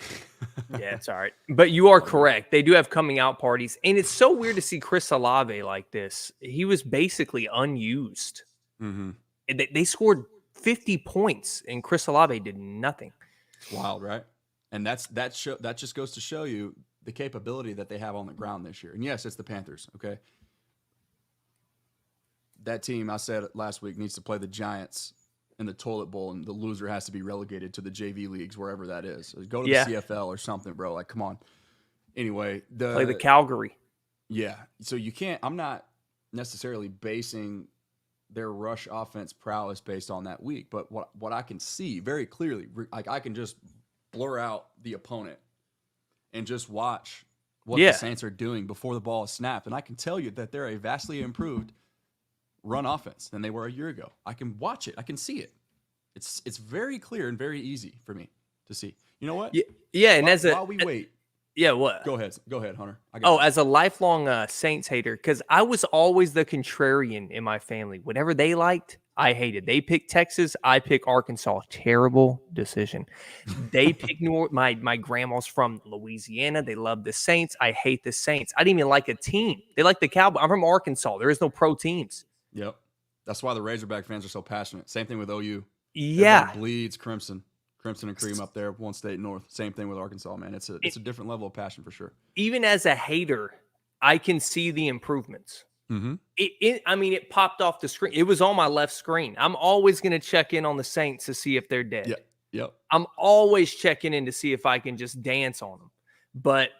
Yeah, it's all right. But you are correct. They do have coming out parties. And it's so weird to see Chris Olave like this. He was basically unused. Mm-hmm. They scored 50 points, and Chris Olave did nothing. It's wild, right? And that just goes to show you the capability that they have on the ground this year. And yes, it's the Panthers, okay? That team, I said last week, needs to play the Giants in the toilet bowl, and the loser has to be relegated to the JV leagues, wherever that is. Go to the CFL or something, bro. Like, come on. Anyway, play the Calgary. Yeah. So you can't. I'm not necessarily basing their rush offense prowess based on that week, but what I can see very clearly, like I can just blur out the opponent and just watch what the Saints are doing before the ball is snapped, and I can tell you that they're a vastly improved run offense than they were a year ago. I can watch it. I can see it. It's very clear and very easy for me to see. You know what? Yeah. And while we wait. Yeah, what? Go ahead, Hunter. As a lifelong Saints hater, because I was always the contrarian in my family. Whatever they liked, I hated. They picked Texas, I picked Arkansas. Terrible decision. They picked my grandma's from Louisiana. They love the Saints. I hate the Saints. I didn't even like a team. They like the Cowboys. I'm from Arkansas. There is no pro teams. Yep. That's why the Razorback fans are so passionate. Same thing with OU. Yeah. Everybody bleeds crimson and cream up there, one state north. Same thing with Arkansas, man. It's a different level of passion for sure. Even as a hater, I can see the improvements. Mm-hmm. It popped off the screen. It was on my left screen. I'm always going to check in on the Saints to see if they're dead. Yep. I'm always checking in to see if I can just dance on them. But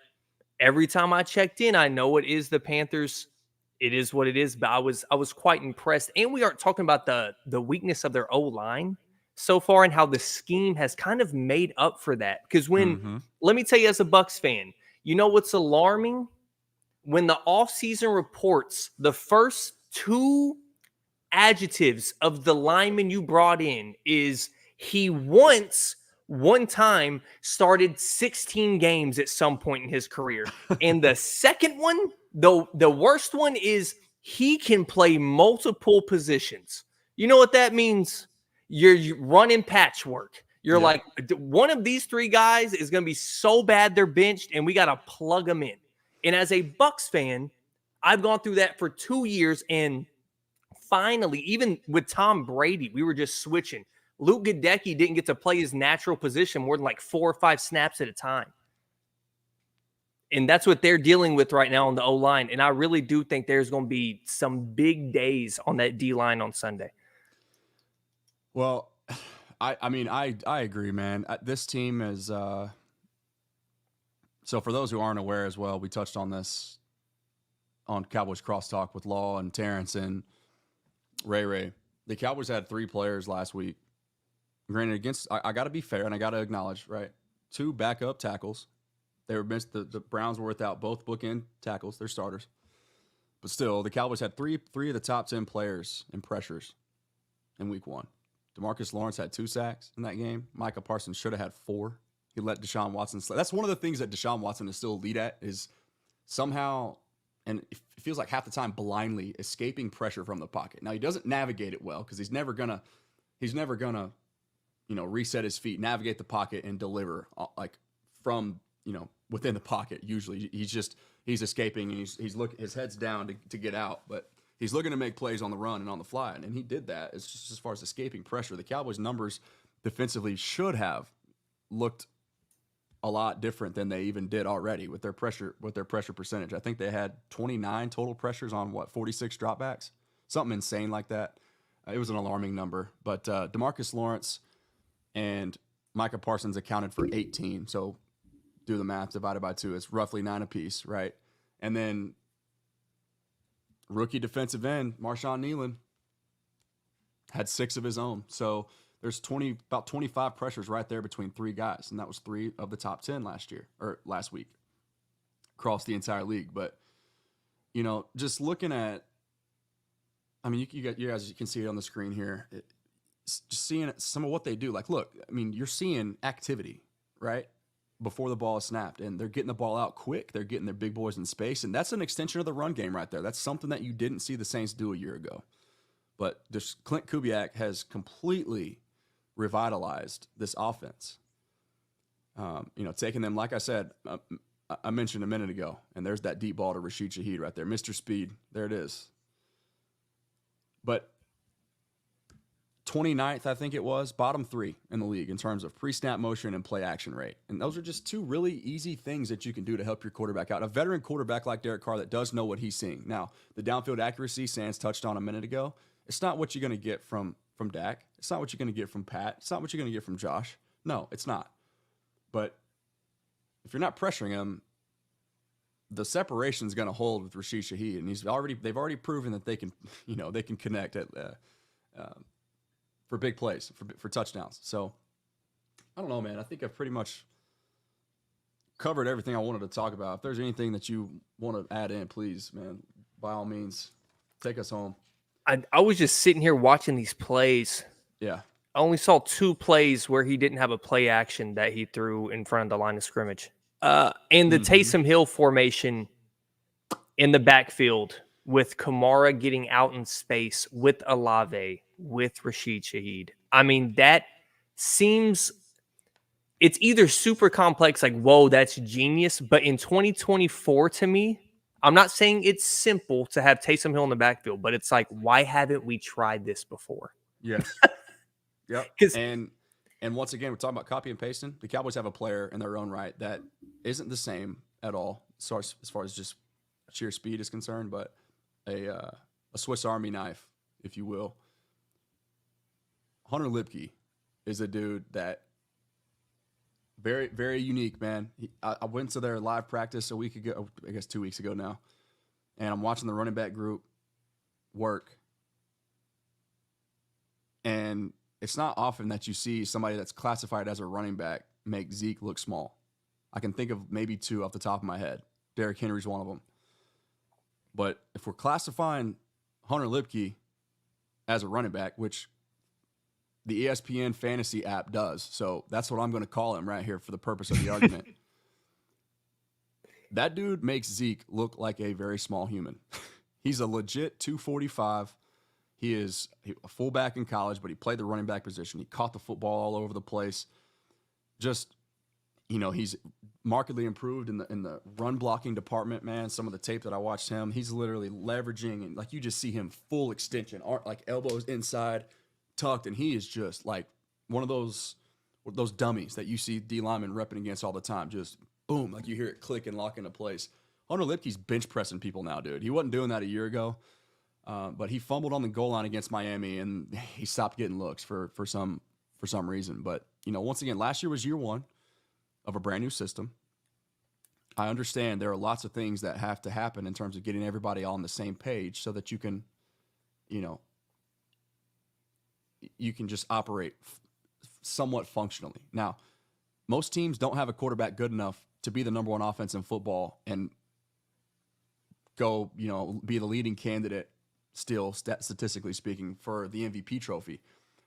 every time I checked in, I know it is the Panthers. It is what it is. But I was quite impressed. And we aren't talking about the weakness of their O-line so far and how the scheme has kind of made up for that. Because let me tell you as a Bucs fan, you know what's alarming? When the offseason reports, the first 2 adjectives of the lineman you brought in is he one time started 16 games at some point in his career. And the second one, the worst one, is he can play multiple positions. You know what that means? You're running patchwork. You're like, one of these 3 guys is going to be so bad they're benched, and we got to plug them in. And as a Bucs fan, I've gone through that for 2 years, and finally, even with Tom Brady, we were just switching. Luke Gadecki didn't get to play his natural position more than like 4 or 5 snaps at a time. And that's what they're dealing with right now on the O-line. And I really do think there's going to be some big days on that D-line on Sunday. Well, I agree, man. This team is so for those who aren't aware as well, we touched on this on Cowboys Crosstalk with Law and Terrence and Ray. The Cowboys had 3 players last week. Granted, I got to be fair and I got to acknowledge, right? 2 backup tackles. They were missed. The Browns were without both bookend tackles. They're starters. But still, the Cowboys had three of the top 10 players in pressures in week 1. DeMarcus Lawrence had 2 sacks in that game. Micah Parsons should have had 4. He let Deshaun Watson slip. That's one of the things that Deshaun Watson is still elite at, is somehow, and it feels like half the time, blindly escaping pressure from the pocket. Now, he doesn't navigate it well because he's never gonna, reset his feet, navigate the pocket, and deliver like from within the pocket. Usually, he's escaping and he's looking, his head's down to get out, but he's looking to make plays on the run and on the fly, and he did that. It's just as far as escaping pressure. The Cowboys' numbers defensively should have looked a lot different than they even did already with their pressure percentage. I think they had 29 total pressures on 46 dropbacks, something insane like that. It was an alarming number. But DeMarcus Lawrence and Micah Parsons accounted for 18. So do the math, divided by 2. It's roughly 9 apiece, right? And then rookie defensive end, Marshawn Nealon, had 6 of his own. So there's about 25 pressures right there between 3 guys. And that was 3 of the top 10 last week across the entire league. But, just looking at, I mean, you guys, you can see it on the screen here. Just seeing some of what they do. Like, look, I mean, you're seeing activity, right? Before the ball is snapped, and they're getting the ball out quick. They're getting their big boys in space, and that's an extension of the run game right there. That's something that you didn't see the Saints do a year ago. But Clint Kubiak has completely revitalized this offense. Taking them, like I said, I mentioned a minute ago, and there's that deep ball to Rashid Shaheed right there. Mr. Speed, there it is. But 29th, I think it was, bottom 3 in the league in terms of pre-snap motion and play action rate. And those are just 2 really easy things that you can do to help your quarterback out. A veteran quarterback like Derek Carr that does know what he's seeing. Now, the downfield accuracy Sands touched on a minute ago, it's not what you're going to get from Dak. It's not what you're going to get from Pat. It's not what you're going to get from Josh. No, it's not. But if you're not pressuring him, the separation is going to hold with Rashid Shaheed, and they've already proven that they can, they can connect for big plays, for touchdowns. So I don't know, man. I think I've pretty much covered everything I wanted to talk about. If there's anything that you want to add in, please, man, by all means, take us home. I was just sitting here watching these plays. Yeah. I only saw 2 plays where he didn't have a play action that he threw in front of the line of scrimmage. And the Taysom Hill formation in the backfield with Kamara getting out in space with Olave, with Rashid Shaheed. I mean, that seems – it's either super complex, like, whoa, that's genius. But in 2024, to me, I'm not saying it's simple to have Taysom Hill in the backfield, but it's like, why haven't we tried this before? Yes. Yep. And once again, we're talking about copy and pasting. The Cowboys have a player in their own right that isn't the same at all as far as just sheer speed is concerned, but a Swiss Army knife, if you will. Hunter Lipke is a dude that very, very unique, man. I went to their live practice a week ago, I guess 2 weeks ago now, and I'm watching the running back group work. And it's not often that you see somebody that's classified as a running back make Zeke look small. I can think of maybe 2 off the top of my head. Derrick Henry's one of them. But if we're classifying Hunter Lipke as a running back, which the ESPN fantasy app does, so that's what I'm going to call him right here for the purpose of the argument. That dude makes Zeke look like a very small human. He's a legit 245. He is a fullback in college, but he played the running back position. He caught the football all over the place. Just, he's markedly improved in the run blocking department, man. Some of the tape that I watched him, he's literally leveraging, and like you just see him full extension, like elbows inside, tucked, and he is just like one of those dummies that you see D linemen repping against all the time. Just boom, like you hear it click and lock into place. Hunter Lipke's bench pressing people now, dude. He wasn't doing that a year ago. But he fumbled on the goal line against Miami, and he stopped getting looks for some reason. But once again, last year was year 1 of a brand new system. I understand there are lots of things that have to happen in terms of getting everybody on the same page so that you can, you can just operate somewhat functionally. Now, most teams don't have a quarterback good enough to be the number 1 offense in football and go, be the leading candidate. Still, statistically speaking, for the MVP trophy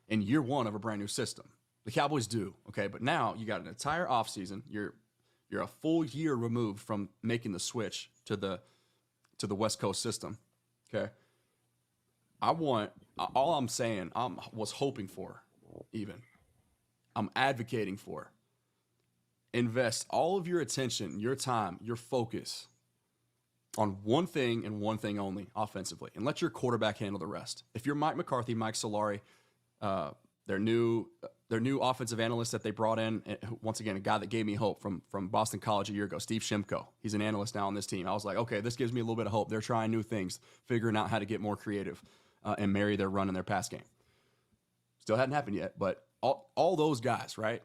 in year 1 of a brand new system. The Cowboys do, okay? But now you got an entire offseason. You're a full year removed from making the switch to the West Coast system, okay? All I'm saying, was hoping for, even. I'm advocating for. Invest all of your attention, your time, your focus on one thing and one thing only, offensively, and let your quarterback handle the rest. If you're Mike McCarthy, Mike Solari, their new offensive analyst that they brought in, once again, a guy that gave me hope from Boston College a year ago, Steve Shimko. He's an analyst now on this team. I was like, okay, this gives me a little bit of hope. They're trying new things, figuring out how to get more creative and marry their run and their pass game. Still hadn't happened yet, but all those guys, right?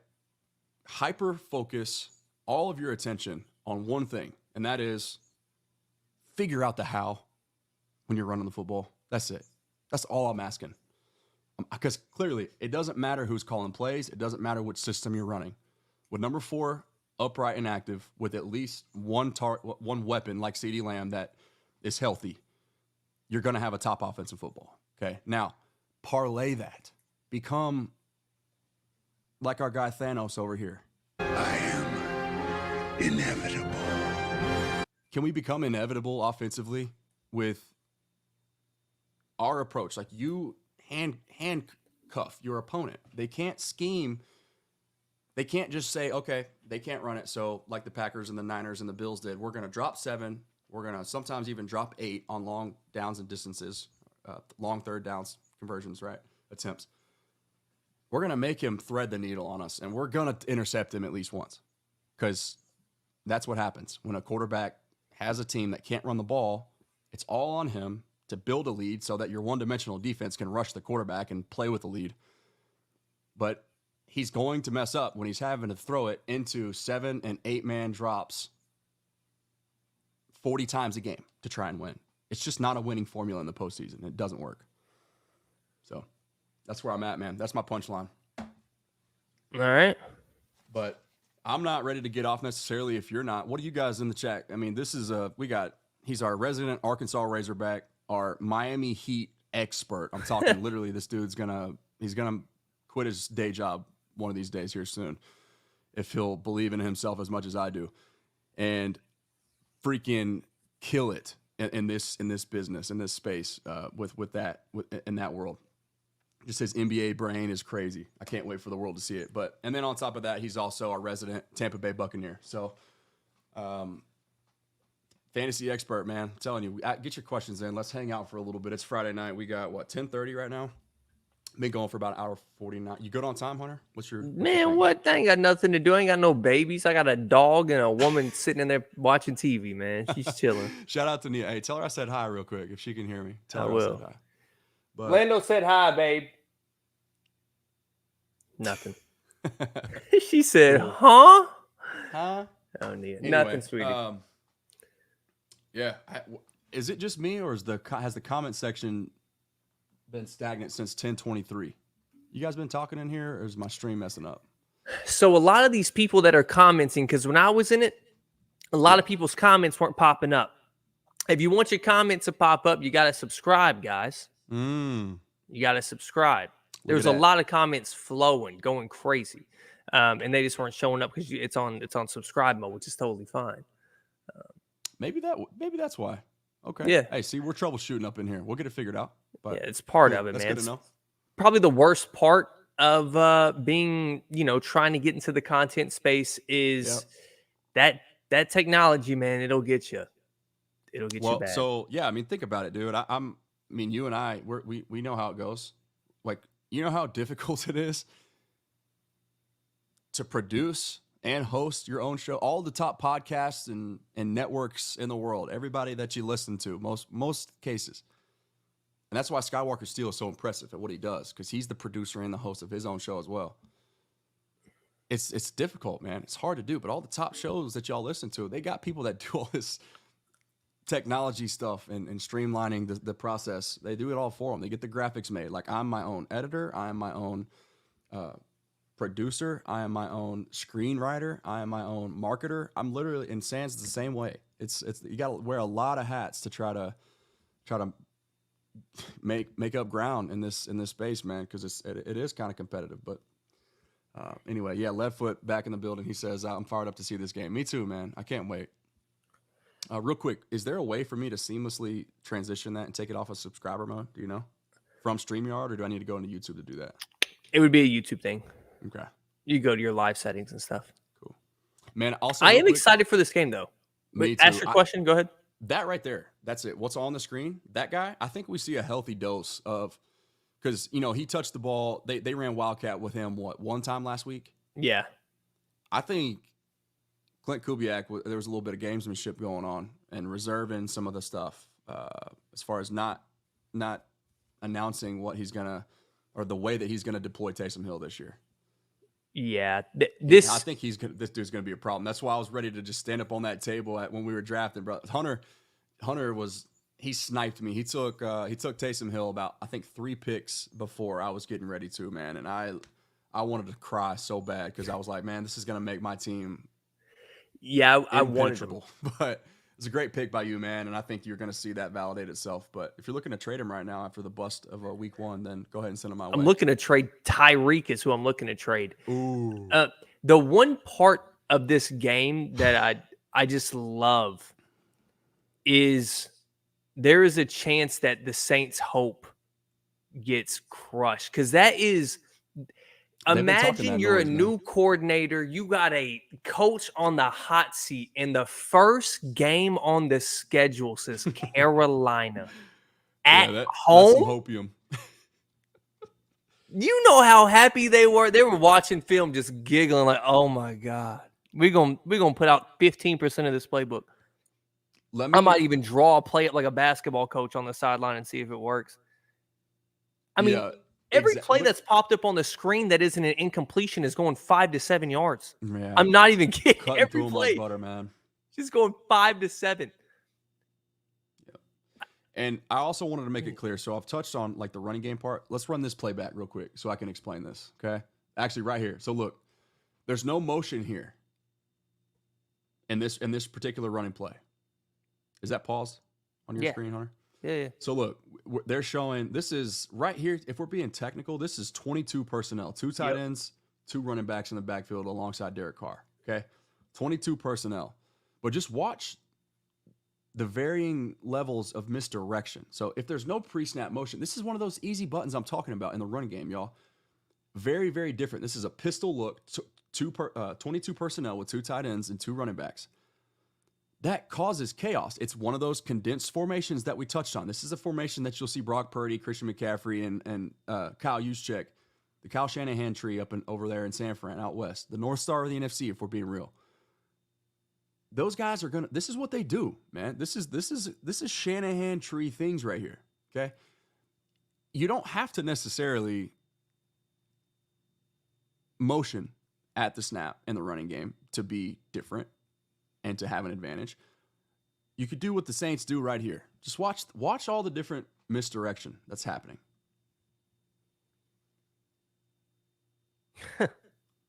hyper focus all of your attention on one thing, and that is figure out the how when you're running the football. That's it. That's all I'm asking. Because clearly, it doesn't matter who's calling plays. It doesn't matter which system you're running. With number 4 upright and active, with at least one weapon like CeeDee Lamb that is healthy, you're going to have a top offense in football. Okay. Now, parlay that. Become like our guy Thanos over here. I am inevitable. Can we become inevitable offensively with our approach? Like, you handcuff your opponent. They can't scheme. They can't just say, okay, they can't run it. So like the Packers and the Niners and the Bills did, we're going to drop 7. We're going to sometimes even drop 8 on long downs and distances, long third downs conversions, right? Attempts. We're going to make him thread the needle on us, and we're going to intercept him at least once, because that's what happens. When a quarterback has a team that can't run the ball, it's all on him to build a lead so that your one-dimensional defense can rush the quarterback and play with the lead. But he's going to mess up when he's having to throw it into 7- and 8-man drops 40 times a game to try and win. It's just not a winning formula in the postseason. It doesn't work. So that's where I'm at, man. That's my punchline. All right. But I'm not ready to get off necessarily if you're not. What are you guys in the chat? I mean, this is he's our resident Arkansas Razorback, our Miami Heat expert. I'm talking literally, this dude's he's gonna quit his day job one of these days here soon, if he'll believe in himself as much as I do, and freaking kill it in this business, in this space, in that world. Just his NBA brain is crazy. I can't wait for the world to see it. And then on top of that, he's also our resident Tampa Bay Buccaneer. So, fantasy expert, man. I'm telling you, get your questions in. Let's hang out for a little bit. It's Friday night. We got 10:30 right now. Been going for about an hour 49. You good on time, Hunter? What's your What? I ain't got nothing to do. I ain't got no babies. I got a dog and a woman sitting in there watching TV, man. She's chilling. Shout out to Nia. Hey, tell her I said hi real quick if she can hear me. Tell I her will. I said hi. But Lando said hi, babe. Nothing. She said, huh? Huh? Oh, Nia. Anyway, Nothing, sweetie. Yeah. Is it just me, or has the comment section been stagnant since 10:23? You guys been talking in here, or is my stream messing up? So a lot of these people that are commenting, because when I was in it, a lot of people's comments weren't popping up. If you want your comments to pop up, you got to subscribe, guys. You got to subscribe. There's a lot of comments flowing, going crazy, and they just weren't showing up because it's on subscribe mode, which is totally fine. Maybe that's why. Okay. Yeah. Hey, see, we're troubleshooting up in here. We'll get it figured out. But yeah, it's part of it, that's man. Good to know. Probably the worst part of being, trying to get into the content space is that technology, man. It'll get you. It'll get you bad. So yeah, I mean, think about it, dude. You and I, we know how it goes. Like, you know how difficult it is to produce and host your own show. All the top podcasts and networks in the world, everybody that you listen to, most cases. And that's why Skywalker Steel is so impressive at what he does, because he's the producer and the host of his own show as well. It's difficult, man. It's hard to do, but all the top shows that y'all listen to, they got people that do all this technology stuff and streamlining the process. They do it all for them. They get the graphics made. Like, I'm my own editor. I am my own producer. I am my own screenwriter. I am my own marketer. I'm literally, and Sans the same way. It's you got to wear a lot of hats to try to make up ground in this space, man, because it is kind of competitive. But anyway, yeah, Leadfoot back in the building. He says, I'm fired up to see this game. Me too, man. I can't wait. Real quick, is there a way for me to seamlessly transition that and take it off of subscriber mode? Do you know? From StreamYard, or do I need to go into YouTube to do that? It would be a YouTube thing. Okay. You go to your live settings and stuff. Cool. Man, also, I am excited for this game, though. Me too. Ask your question. Go ahead. That right there. That's it. What's on the screen? That guy, I think we see a healthy dose of, because, he touched the ball. They ran Wildcat with him, one time last week? Yeah. I think Clint Kubiak, there was a little bit of gamesmanship going on and reserving some of the stuff as far as not announcing what he's going to, or the way that he's going to deploy Taysom Hill this year. Yeah, I this think this dude's gonna be a problem. That's why I was ready to just stand up on that table when we were drafting, bro. Hunter he sniped me. He took Taysom Hill about, I think, 3 picks before I was getting ready to, man. And I wanted to cry so bad because I was like, man, this is gonna make my team I wanted him. But it's a great pick by you, man, and I think you're going to see that validate itself. But if you're looking to trade him right now after the bust of week 1, then go ahead and send him my way. I'm looking to trade Tyreek is who I'm looking to trade. Ooh. The one part of this game that I just love is there is a chance that the Saints' hope gets crushed because that is. Imagine you're a new coordinator. You got a coach on the hot seat, and the first game on the schedule says Carolina at home. That's some hopium. You know how happy they were. They were watching film, just giggling like, "Oh my god, we're gonna put out 15% of this playbook." I might even draw a play up like a basketball coach on the sideline and see if it works. I mean. Yeah. Every play that's popped up on the screen that isn't an incompletion is going 5 to 7 yards. Yeah. I'm not even kidding. Cutting every through play, like butter, man. She's going 5 to 7. Yeah. And I also wanted to make it clear. So I've touched on like the running game part. Let's run this play back real quick so I can explain this. Okay. Actually, right here. So look, there's no motion here in this particular running play. Is that paused on your screen, Hunter? Yeah. So look, they're showing this is right here. If we're being technical, this is 22 personnel, 2 tight ends, 2 running backs in the backfield alongside Derek Carr. Okay, 22 personnel. But just watch the varying levels of misdirection. So if there's no pre-snap motion, this is one of those easy buttons I'm talking about in the running game, y'all. Very, very different. This is a pistol look, 22 personnel with 2 tight ends and 2 running backs. That causes chaos. It's one of those condensed formations that we touched on. This is a formation that you'll see Brock Purdy, Christian McCaffrey, and Kyle Juszczyk, the Kyle Shanahan tree over there in San Fran out west, the North Star of the NFC, if we're being real. Those guys are this is what they do, man. This is Shanahan tree things right here. Okay, you don't have to necessarily motion at the snap in the running game to be different and to have an advantage. You could do what the Saints do right here. Just watch all the different misdirection that's happening.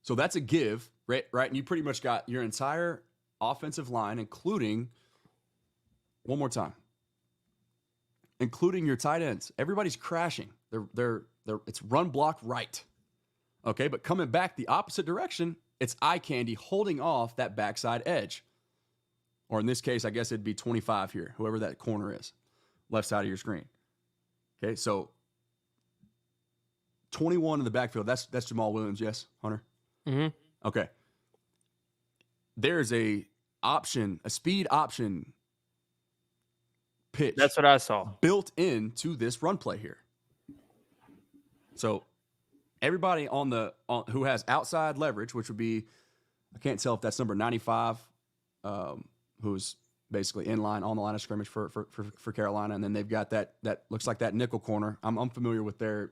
So that's a give, right? And you pretty much got your entire offensive line, including, one more time, including your tight ends. Everybody's crashing. It's run block right. Okay, but coming back the opposite direction, it's eye candy holding off that backside edge. Or in this case, I guess it'd be 25 here, whoever that corner is, left side of your screen. Okay, so 21 in the backfield. That's Jamal Williams, yes, Hunter? Mm-hmm. Okay. There's a speed option pitch. That's what I saw. Built into this run play here. So everybody who has outside leverage, which would be, I can't tell if that's number 95, who's basically in line on the line of scrimmage for Carolina, and then they've got that looks like that nickel corner. I'm unfamiliar with their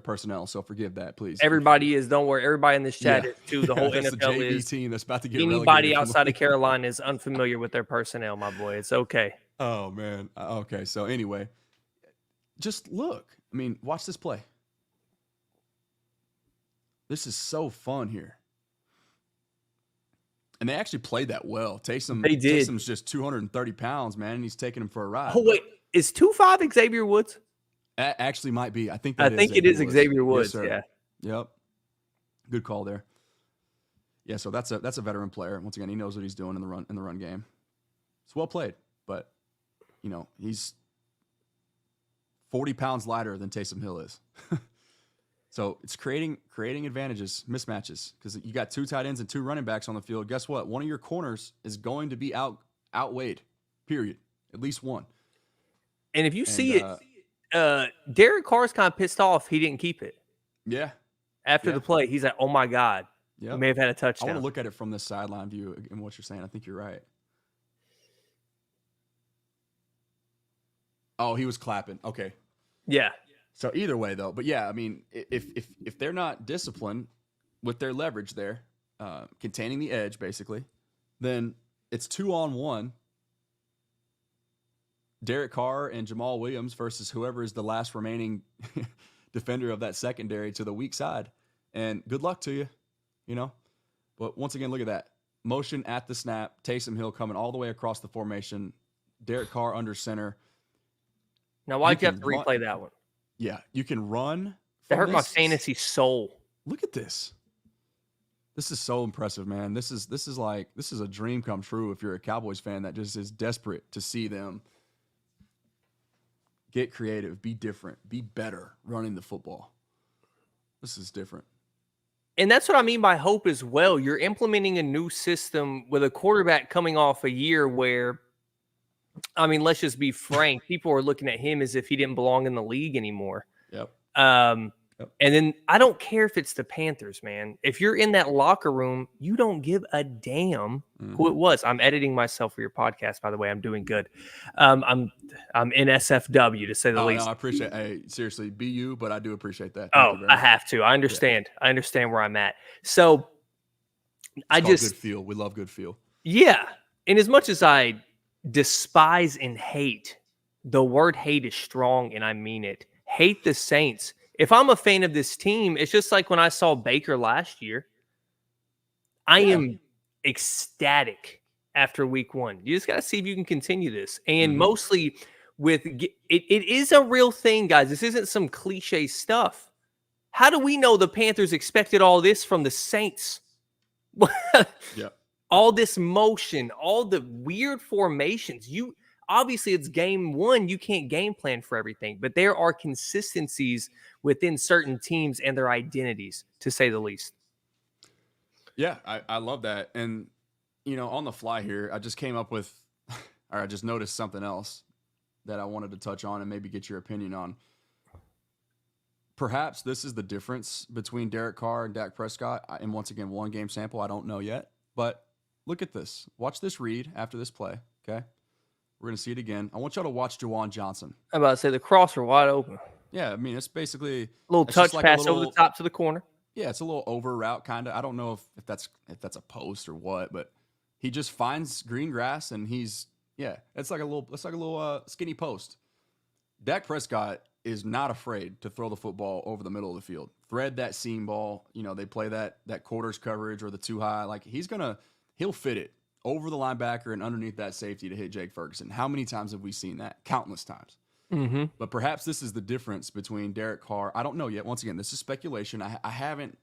personnel, so forgive that, please. Everybody is. Don't worry. Everybody in this chat is too. The whole that's NFL the JV is. Team that's about to get anybody outside of Carolina is unfamiliar with their personnel, my boy. It's okay. Oh man. Okay. So anyway, just look. I mean, watch this play. This is so fun here. And they actually played that well. Taysom's just 230 pounds, man, and he's taking him for a ride. Oh, wait. Is 2'5" Xavier Woods? Actually might be. I think it is Xavier Woods. Yes, yeah. Yep. Good call there. Yeah, so that's a veteran player. Once again, he knows what he's doing in the run game. It's well played, but he's 40 pounds lighter than Taysom Hill is. So it's creating advantages, mismatches, because you got 2 tight ends and 2 running backs on the field. Guess what? One of your corners is going to be outweighed, period. At least one. And if you see it, Derek Carr's kind of pissed off he didn't keep it. Yeah. After the play, he's like, oh, my God. Yep. He may have had a touchdown. I want to look at it from this sideline view and what you're saying. I think you're right. Oh, he was clapping. Okay. Yeah. So either way, though, but yeah, I mean, if they're not disciplined, with their leverage there, containing the edge basically, then it's 2-on-1. Derek Carr and Jamal Williams versus whoever is the last remaining defender of that secondary to the weak side. And good luck to you, you know. But once again, look at that. Motion at the snap. Taysom Hill coming all the way across the formation. Derek Carr under center. Now, why'd you have to replay that one? Yeah, you can run. That hurt my fantasy soul. Look at this. This is so impressive, man. This is a dream come true if you're a Cowboys fan that just is desperate to see them get creative, be different, be better running the football. This is different. And that's what I mean by hope as well. You're implementing a new system with a quarterback coming off a year where, I mean, let's just be frank, people are looking at him as if he didn't belong in the league anymore. Yep. And then I don't care if it's the Panthers, man. If you're in that locker room, you don't give a damn who it was. I'm editing myself for your podcast, by the way. I'm doing good. I'm in SFW, to say the least. No, I appreciate. Hey, seriously, be you, but I do appreciate that. I have to. I understand. Yeah. I understand where I'm at. So good feel. We love good feel. Yeah, and as much as I despise and hate, the word hate is strong, and I mean it. Hate the Saints. If I'm a fan of this team, it's just like when I saw Baker last year. I am ecstatic after week 1. You just got to see if you can continue this. And mostly with it is a real thing, guys. This isn't some cliche stuff. How do we know the Panthers expected all this from the Saints? Yeah. All this motion, all the weird formations. Obviously, it's game 1. You can't game plan for everything, but there are consistencies within certain teams and their identities, to say the least. Yeah, I love that. And, you know, on the fly here, I just came up with, or I just noticed something else that I wanted to touch on and maybe get your opinion on. Perhaps this is the difference between Derek Carr and Dak Prescott. And once again, 1 game sample, I don't know yet. But look at this. Watch this read after this play, okay? We're going to see it again. I want y'all to watch Juwan Johnson. I'm about to say the cross are wide open. Yeah, I mean, it's basically a little touch pass over the top to the corner. Yeah, it's a little over route kind of. I don't know if that's a post or what, but he just finds green grass and it's like a little skinny post. Dak Prescott is not afraid to throw the football over the middle of the field. Thread that seam ball. You know, they play that quarters coverage or the too high. Like he'll fit it over the linebacker and underneath that safety to hit Jake Ferguson. How many times have we seen that? Countless times. Mm-hmm. But perhaps this is the difference between Derek Carr. I don't know yet. Once again, this is speculation. I haven't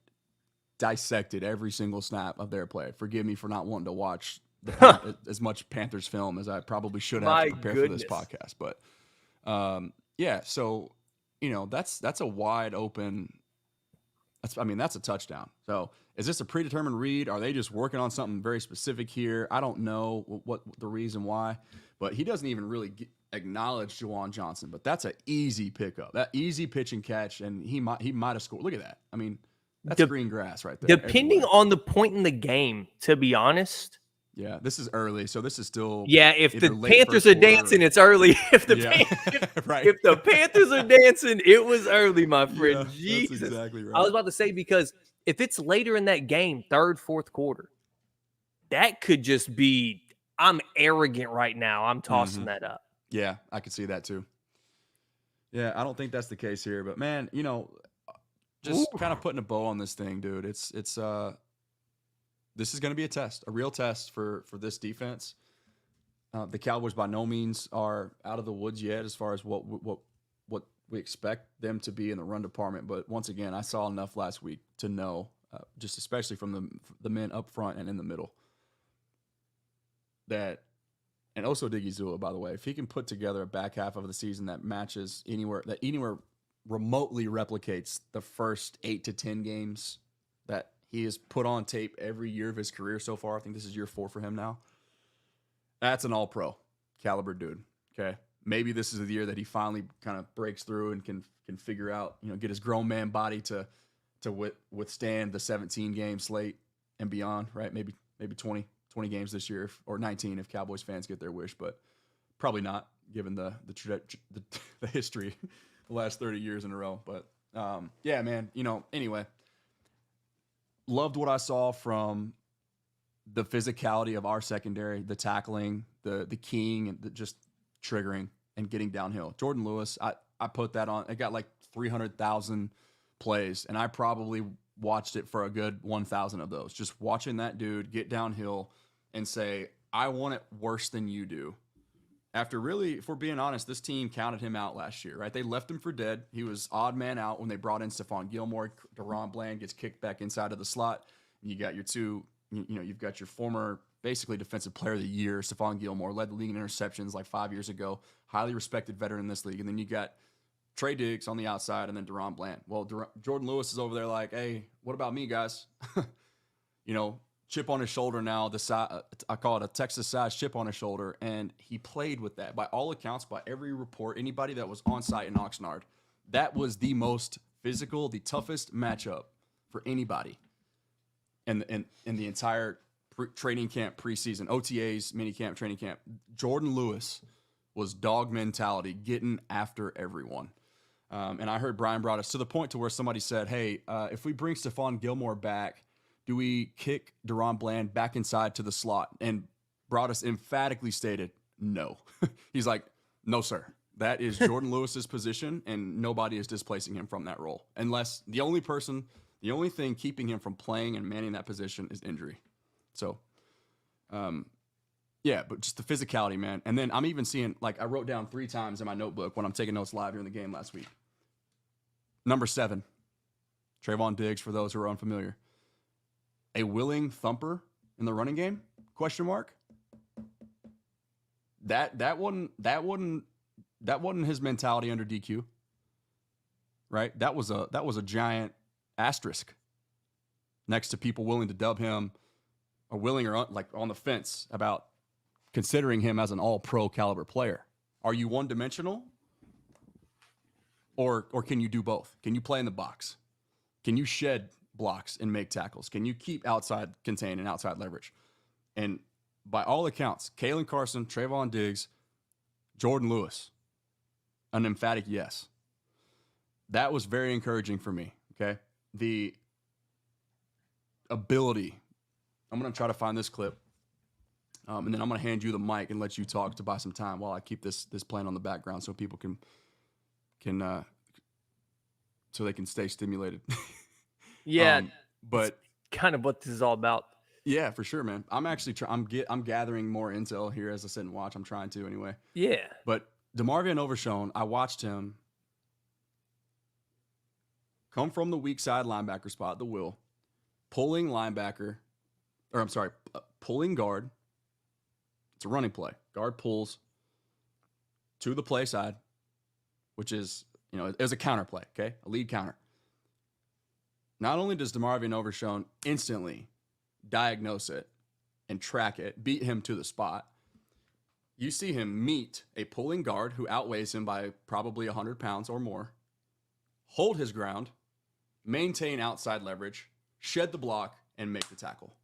dissected every single snap of their play. Forgive me for not wanting to watch as much Panthers film as I probably should have to prepare for this podcast. But so you know that's a wide open. That's a touchdown. So is this a predetermined read? Are they just working on something very specific here? I don't know what the reason why, but he doesn't even really acknowledge Juwan Johnson. But that's an easy pickup, that easy pitch and catch, and he might have scored. Look at that. I mean, that's green grass right there. Depending on the point in the game, to be honest. Yeah, this is early, so this is still. Yeah, if the Panthers are dancing, it's early. If the Panthers are dancing, it was early, my friend. Yeah, Jesus, that's exactly right. I was about to say, because if it's later in that game, 3rd, 4th quarter, that could just be. I'm arrogant right now. I'm tossing that up. Yeah, I could see that too. Yeah, I don't think that's the case here, but man, you know, just kind of putting a bow on this thing, dude. It's this is going to be a test, a real test for this defense. The Cowboys by no means are out of the woods yet as far as what we expect them to be in the run department. But once again, I saw enough last week to know, just especially from the men up front and in the middle, that, and also Diggy Zula, by the way, if he can put together a back half of the season that matches anywhere remotely replicates the first 8 to 10 games that he has put on tape every year of his career so far. I think this is year 4 for him now. That's an all-pro caliber dude, okay? Maybe this is the year that he finally kind of breaks through and can figure out, you know, get his grown man body to withstand the 17-game slate and beyond, right? Maybe 20 games this year, or 19 if Cowboys fans get their wish, but probably not given the history the last 30 years in a row. But, yeah, man, you know, anyway. loved what I saw from the physicality of our secondary, the tackling, the keying, and just triggering and getting downhill. Jordan Lewis, I put that on. It got like 300,000 plays, and I probably watched it for a good 1,000 of those. Just watching that dude get downhill and say, I want it worse than you do. After really, if we're being honest, this team counted him out last year, right? They left him for dead. He was odd man out when they brought in Stephon Gilmore. DaRon Bland gets kicked back inside of the slot. You got your two, you've got your former, basically defensive player of the year, Stephon Gilmore, led the league in interceptions like 5 years ago. Highly respected veteran in this league. And then you got Trey Diggs on the outside and then DaRon Bland. Well, Jordan Lewis is over there like, hey, what about me, guys? Chip on his shoulder now. I call it a Texas-sized chip on his shoulder, and he played with that. By all accounts, by every report, anybody that was on site in Oxnard, that was the most physical, the toughest matchup for anybody in the entire training camp preseason, OTAs, minicamp, training camp. Jordan Lewis was dog mentality, getting after everyone. And I heard Brian brought us to the point to where somebody said, hey, if we bring Stephon Gilmore back, do we kick DaRon Bland back inside to the slot? And Broadus emphatically stated, no. He's like, no, sir. That is Jordan Lewis's position, and nobody is displacing him from that role. Unless the only thing keeping him from playing and manning that position is injury. So, yeah, but just the physicality, man. And then I'm even seeing, like, I wrote down 3 times in my notebook when I'm taking notes live during the game last week. Number 7, Trayvon Diggs, for those who are unfamiliar. A willing thumper in the running game? Question mark. That wasn't his mentality under DQ. Right? That was a giant asterisk next to people willing to dub him or willing or like on the fence about considering him as an all-pro caliber player. Are you one-dimensional? Or can you do both? Can you play in the box? Can you shed blocks and make tackles? Can you keep outside contain and outside leverage? And by all accounts, Kalen Carson, Trayvon Diggs, Jordan Lewis, an emphatic yes. That was very encouraging for me, okay? The ability. I'm going to try to find this clip, and then I'm going to hand you the mic and let you talk to buy some time while I keep this playing on the background so people can so they can stay stimulated. Yeah, but kind of what this is all about. Yeah, for sure, man. I'm actually I'm gathering more intel here as I sit and watch. I'm trying to anyway. Yeah. But DeMarvion Overshown, I watched him come from the weak side linebacker spot, the will, pulling guard. It's a running play. Guard pulls to the play side, which is, it was a counter play, okay? A lead counter. Not only does DeMarvion Overshown instantly diagnose it and track it, beat him to the spot, you see him meet a pulling guard who outweighs him by probably 100 pounds or more, hold his ground, maintain outside leverage, shed the block, and make the tackle.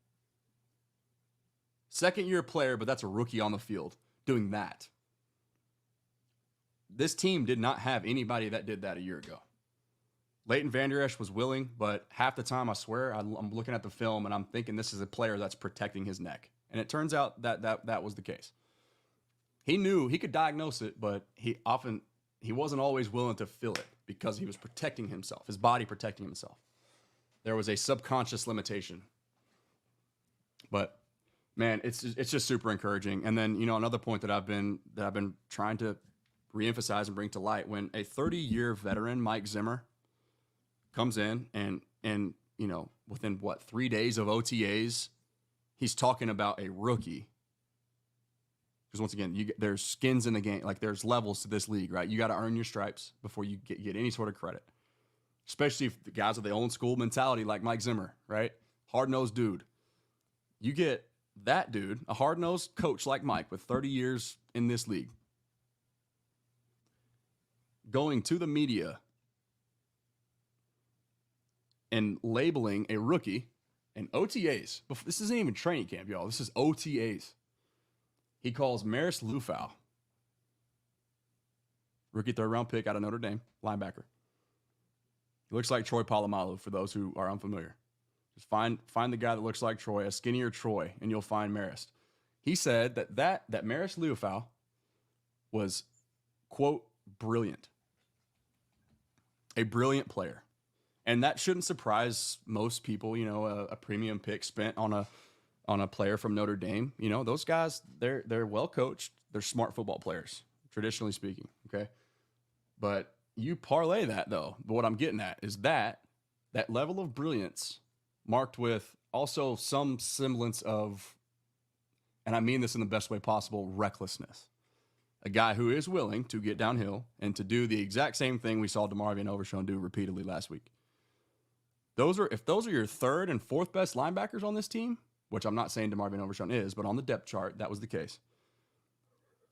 Second-year player, but that's a rookie on the field doing that. This team did not have anybody that did that a year ago. Leighton Vander Esch was willing, but half the time, I swear, I'm looking at the film and I'm thinking this is a player that's protecting his neck. And it turns out that was the case. He knew he could diagnose it, but he wasn't always willing to feel it because he was protecting himself, his body protecting himself. There was a subconscious limitation. But man, it's just super encouraging. And then, another point that I've been trying to reemphasize and bring to light, when a 30-year veteran, Mike Zimmer, comes in and within 3 days of OTAs, he's talking about a rookie. Because once again, there's skins in the game. Like, there's levels to this league, right? You got to earn your stripes before you get any sort of credit. Especially if the guys with the old school mentality like Mike Zimmer, right? Hard-nosed dude. You get that dude, a hard-nosed coach like Mike with 30 years in this league, going to the media and labeling a rookie and OTAs. This isn't even training camp, y'all. This is OTAs. He calls Maris Lufau, rookie 3rd-round pick out of Notre Dame, linebacker. He looks like Troy Polamalu for those who are unfamiliar. Just find the guy that looks like Troy, a skinnier Troy, and you'll find Marist. He said that Marist Liufau was, quote, brilliant. A brilliant player. And that shouldn't surprise most people, you know, a premium pick spent on a player from Notre Dame. You know, those guys, they're well coached. They're smart football players, traditionally speaking, okay? But you parlay that, though. But what I'm getting at is that level of brilliance marked with also some semblance of, and I mean this in the best way possible, recklessness. A guy who is willing to get downhill and to do the exact same thing we saw DeMarvion Overshown do repeatedly last week. If those are your third and fourth best linebackers on this team, which I'm not saying DeMarvion Overshown is, but on the depth chart, that was the case.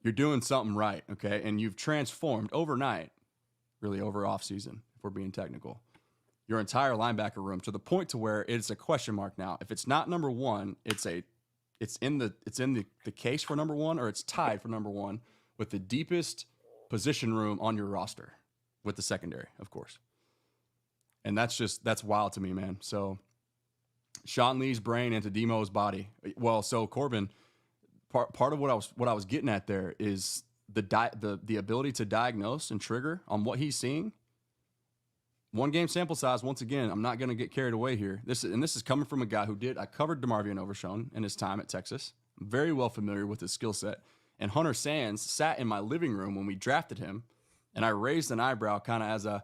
You're doing something right, okay? And you've transformed overnight, really over offseason, if we're being technical, your entire linebacker room to the point to where it's a question mark now. If it's not number one, it's in the case for number one, or it's tied for number one with the deepest position room on your roster with the secondary, of course. And that's wild to me, man. So Sean Lee's brain into Demo's body. Well, so Corbin, part of what I was getting at there is the ability to diagnose and trigger on what he's seeing. One game sample size. Once again, I'm not going to get carried away here. This is coming from a guy who I covered DeMarvion Overshown in his time at Texas. I'm very well familiar with his skill set. And Hunter Sands sat in my living room when we drafted him, and I raised an eyebrow kind of as a,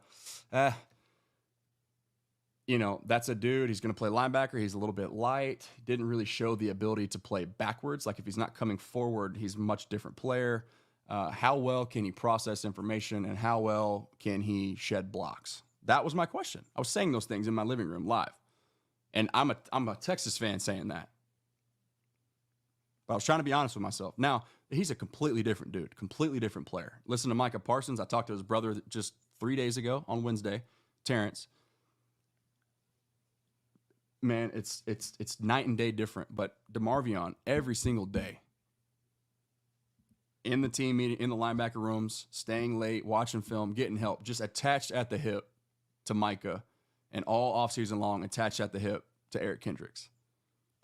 that's a dude. He's going to play linebacker. He's a little bit light. Didn't really show the ability to play backwards. Like if he's not coming forward, he's a much different player. How well can he process information, and how well can he shed blocks? That was my question. I was saying those things in my living room live. And I'm a Texas fan saying that. But I was trying to be honest with myself. Now, he's a completely different dude, completely different player. Listen to Micah Parsons. I talked to his brother just 3 days ago on Wednesday, Terrence. Man, it's night and day different. But DeMarvion, every single day, in the team meeting, in the linebacker rooms, staying late, watching film, getting help, just attached at the hip to Micah, and all offseason long attached at the hip to Eric Kendricks.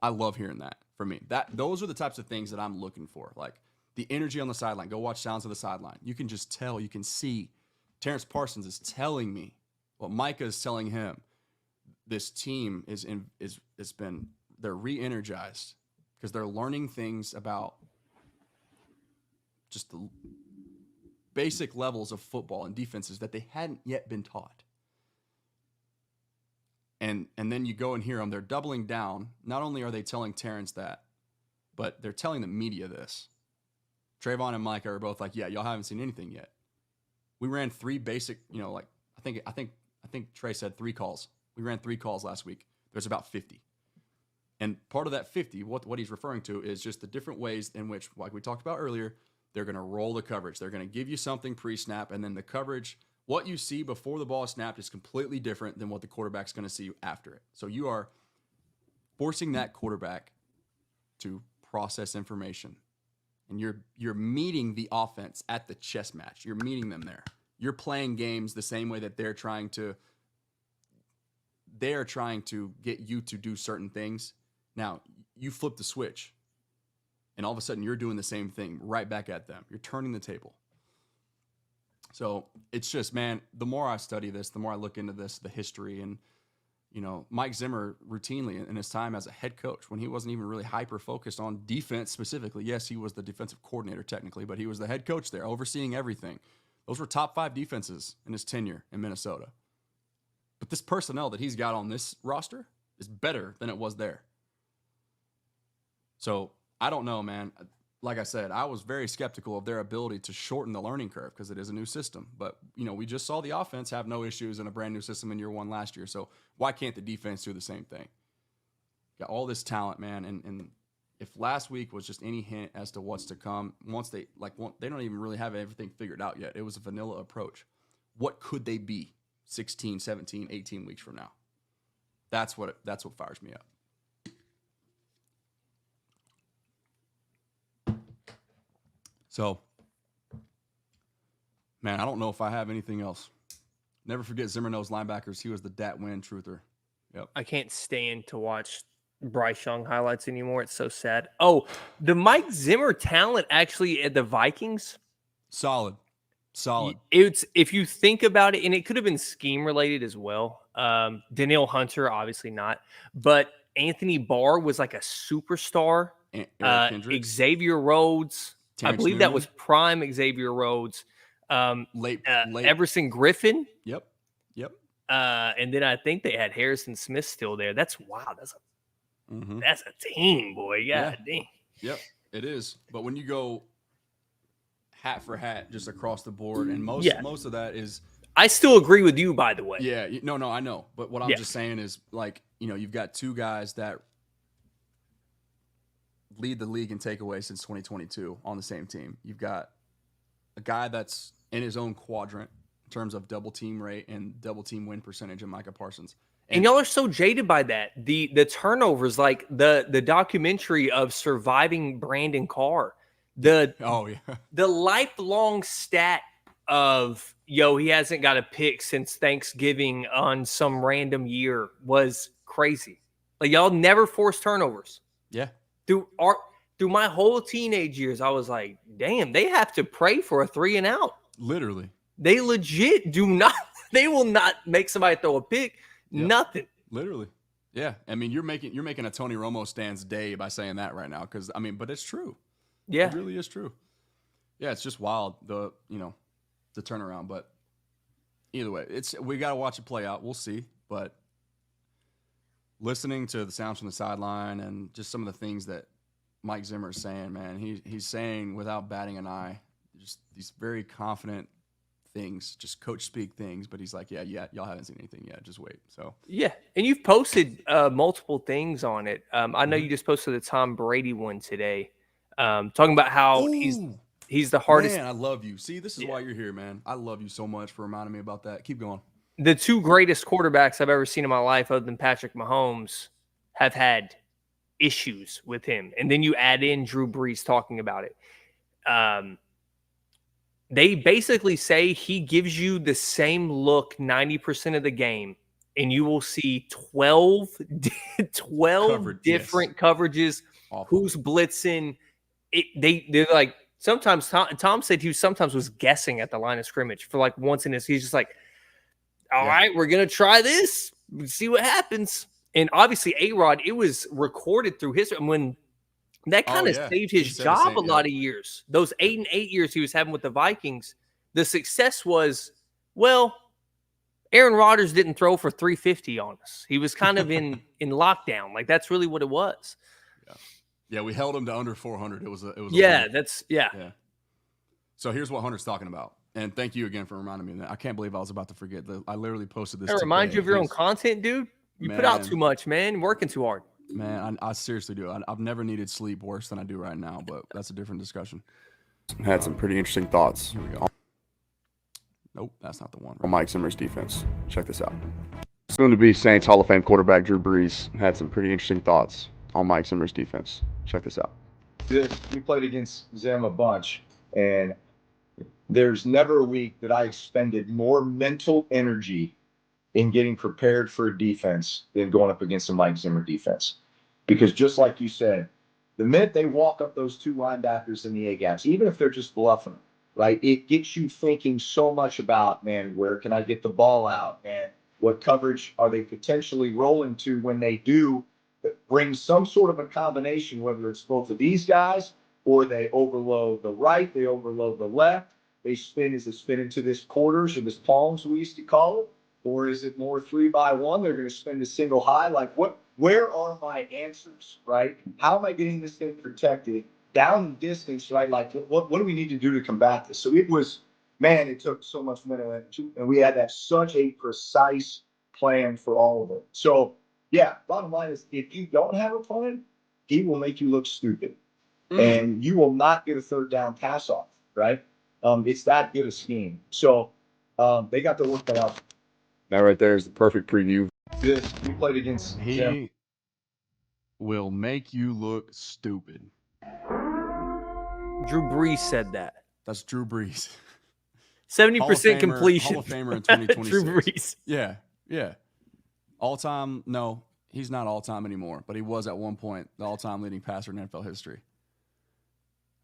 I love hearing that from me. Those are the types of things that I'm looking for. Like the energy on the sideline. Go watch Sounds of the Sideline. You can just tell, you can see. Terrence Parsons is telling me what Micah is telling him. This team they're re-energized because they're learning things about just the basic levels of football and defenses that they hadn't yet been taught. And then you go and hear them. They're doubling down. Not only are they telling Terrence that, but they're telling the media this. Trayvon and Micah are both like, yeah, y'all haven't seen anything yet. We ran 3 basic, I think Trey said 3 calls. We ran 3 calls last week. There's about 50. And part of that 50, what he's referring to is just the different ways in which, like we talked about earlier, they're going to roll the coverage. They're going to give you something pre-snap, and then the coverage, what you see before the ball is snapped is completely different than what the quarterback's going to see after it. So you are forcing that quarterback to process information. And you're meeting the offense at the chess match. You're meeting them there. You're playing games the same way that they're trying to get you to do certain things. Now, you flip the switch, and all of a sudden you're doing the same thing right back at them. You're turning the table. So it's just, man, the more I study this, the more I look into this, the history, and, Mike Zimmer routinely in his time as a head coach, when he wasn't even really hyper-focused on defense specifically. Yes, he was the defensive coordinator technically, but he was the head coach there, overseeing everything. Those were top 5 defenses in his tenure in Minnesota. But this personnel that he's got on this roster is better than it was there. So I don't know, man. Like I said, I was very skeptical of their ability to shorten the learning curve because it is a new system. But, we just saw the offense have no issues in a brand new system in year 1 last year. So why can't the defense do the same thing? Got all this talent, man. And if last week was just any hint as to what's to come, they don't even really have everything figured out yet. It was a vanilla approach. What could they be 16, 17, 18 weeks from now? That's what fires me up. So, man, I don't know if I have anything else. Never forget Zimmer knows linebackers. He was the Dat Win truther Yep. I can't stand to watch Bryce Young highlights anymore. It's so sad. Oh, the Mike Zimmer talent actually at the Vikings. Solid. It's, if you think about it, and it could have been scheme related as well. Danielle Hunter, obviously not, but Anthony Barr was like a superstar. Xavier Rhodes, Terrence I believe Newman. that was prime Xavier Rhodes. Late. Everson Griffin. Yep. And then I think they had Harrison Smith still there. That's wow. That's a team, boy. God dang. Yep, it is. But when you go hat for hat, just across the board, and most of that is. I still agree with you, by the way. Yeah. No, I know. But what I'm just saying is, like, you've got two guys that lead the league in takeaways since 2022 on the same team. You've got a guy that's in his own quadrant in terms of double team rate and double team win percentage in Micah Parsons. And y'all are so jaded by that. The turnovers, like the documentary of Surviving Brandon Carr, the lifelong stat of he hasn't got a pick since Thanksgiving on some random year was crazy. Like, y'all never forced turnovers. Yeah. Through my whole teenage years, I was like, damn, they have to pray for a 3 and out. Literally. They legit do not. They will not make somebody throw a pick. Yep. Nothing. Literally. Yeah. I mean, you're making a Tony Romo stands day by saying that right now, because but it's true. Yeah. It really is true. Yeah, it's just wild the turnaround, but either way, we got to watch it play out. We'll see, but listening to the sounds from the sideline and just some of the things that Mike Zimmer is saying, man, he's saying without batting an eye, just these very confident things, just coach speak things, but he's like, yeah, y'all haven't seen anything yet. Just wait. So yeah, and you've posted multiple things on it. I know you just posted the Tom Brady one today, talking about how he's the hardest. Man, I love you. See, this is why you're here, man. I love you so much for reminding me about that. Keep going. The two greatest quarterbacks I've ever seen in my life, other than Patrick Mahomes, have had issues with him, and then you add in Drew Brees talking about it. They basically say he gives you the same look 90% of the game, and you will see 12 different coverages. Awful. Who's blitzing? They're like, sometimes Tom said he sometimes was guessing at the line of scrimmage for like once in his. He's just like, all right, we're gonna try this, see what happens. And obviously, A-Rod, it was recorded through history. When that kind of saved his job a lot of years. Those 8-8 years he was having with the Vikings, the success was, well, Aaron Rodgers didn't throw for 350 on us. He was kind of in lockdown. Like, that's really what it was. Yeah, we held him to under 400. It was yeah. So here's what Hunter's talking about. And thank you again for reminding me of that. I can't believe I was about to forget. I literally posted this. I remind you of your own content, dude. You put out too much, man. You're working too hard. Man, I seriously do. I've never needed sleep worse than I do right now, but that's a different discussion. Had some pretty interesting thoughts. Here we go. Nope, that's not the one. On Mike Zimmer's defense. Check this out. Soon to be Saints Hall of Fame quarterback Drew Brees had some pretty interesting thoughts on Mike Zimmer's defense. Check this out. We played against Zim a bunch, and there's never a week that I expended more mental energy in getting prepared for a defense than going up against the Mike Zimmer defense. Because just like you said, the minute they walk up those two linebackers in the A-gaps, even if they're just bluffing, right, it gets you thinking so much about, man, where can I get the ball out? And what coverage are they potentially rolling to when they do bring some sort of a combination, whether it's both of these guys or they overload the right, they overload the left, they spin, is it spin into this quarters or this palms we used to call it? Or is it more 3-by-1? They're going to spend a single high. Like, where are my answers, right? How am I getting this thing protected down in distance, right? Like, what do we need to do to combat this? So it was, man, it took so much mental energy. And we had to have such a precise plan for all of it. So, yeah, bottom line is, if you don't have a plan, he will make you look stupid. And you will not get a third down pass off, right? It's that good a scheme. So they got to work that out. That right there is the perfect preview. We played against He will make you look stupid. Drew Brees said that. That's Drew Brees. 70% completion. Hall of Famer in 2026. Drew Brees. Yeah. All-time, no, he's not all-time anymore, but he was at one point the all-time leading passer in NFL history.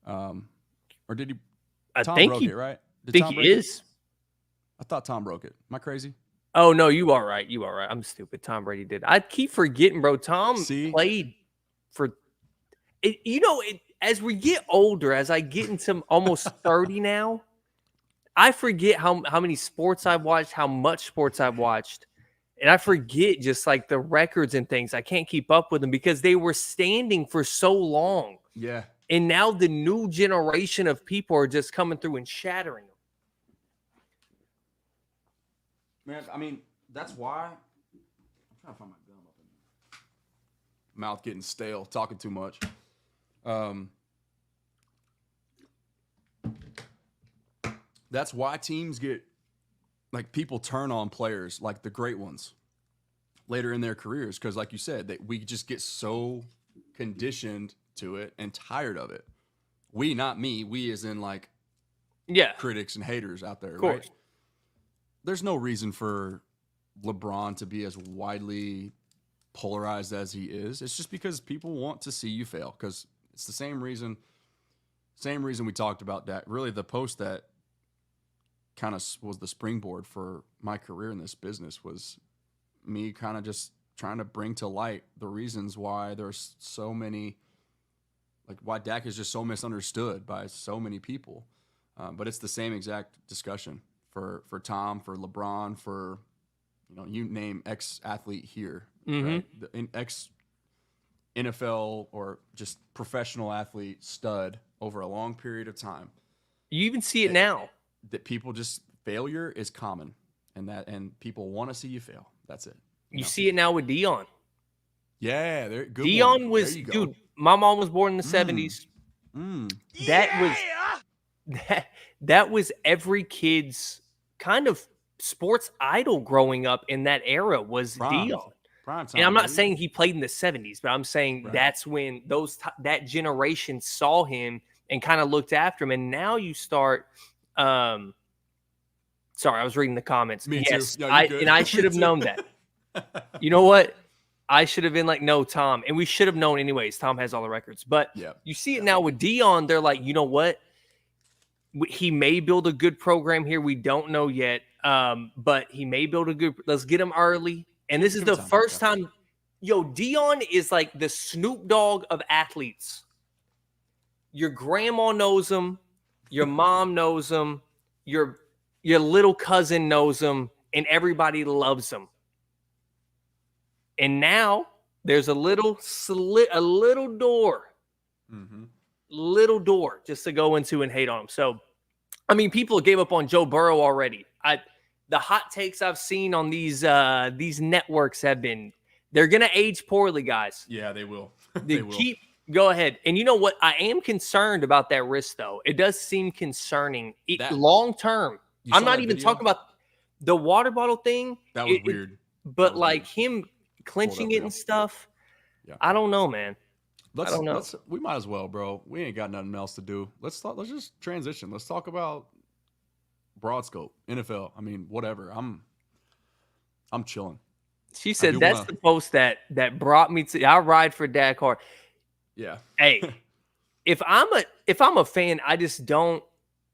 Or did he? Tom broke it, right? I think he is. I thought Tom broke it. Am I crazy? Oh, no, you are right. You are right. I'm stupid. Tom Brady did. I keep forgetting, bro. Tom played for it. As we get older, as I get into almost 30 now, I forget how many sports I've watched, how much sports I've watched. And I forget just like the records and things. I can't keep up with them because they were standing for so long. Yeah. And now the new generation of people are just coming through and shattering them. Man, I mean, that's why. I'm trying to find my gum up in there. Mouth getting stale, talking too much. That's why teams get, like, people turn on players like the great ones later in their careers because, like you said, we just get so conditioned to it and tired of it. We, not me. We as in, like, critics and haters out there, right? There's no reason for LeBron to be as widely polarized as he is. It's just because people want to see you fail because it's the same reason we talked about that. Really, the post that kind of was the springboard for my career in this business was me kind of just trying to bring to light the reasons why there's so many, like why Dak is just so misunderstood by so many people. But it's the same exact discussion for Tom, for LeBron, for, you name ex-athlete here, right? The ex-NFL or just professional athlete stud over a long period of time. You even see it now. That people just, failure is common, and people want to see you fail. That's it. You see it now with Dion. Yeah, good. Dion was, dude. My mom was born in the 70s. That was every kid's kind of sports idol growing up in that era was Dion. Prime time, and I'm not saying he played in the 70s, but I'm saying that's when that generation saw him and kind of looked after him. And now you start. Sorry, I was reading the comments. Me yes, too. I should have known that. You know what? I should have been like, no, Tom. And we should have known anyways. Tom has all the records. But you see it now with Dion. They're like, you know what? He may build a good program here. We don't know yet. But he may build a good. Let's get him early. And this is the first time. Dion is like the Snoop Dogg of athletes. Your grandma knows him. Your mom knows him. Your little cousin knows him. And everybody loves him. And now there's a little door. Little door just to go into and hate on him. So, I mean, people gave up on Joe Burrow already. The hot takes I've seen on these networks have been, they're going to age poorly, guys. Yeah, they will. They will. Go ahead. And you know what? I am concerned about that risk, though. It does seem concerning. Long term. I'm not even talking about the water bottle thing. That was weird. But like him clenching it and stuff. Yeah. I don't know, man. I don't know. We might as well, bro. We ain't got nothing else to do. Let's just transition. Let's talk about broad scope, NFL. I mean, whatever. I'm chilling. She said that's the post that brought me to. I ride for Dak hard. Yeah. Hey, if I'm a fan, I just don't.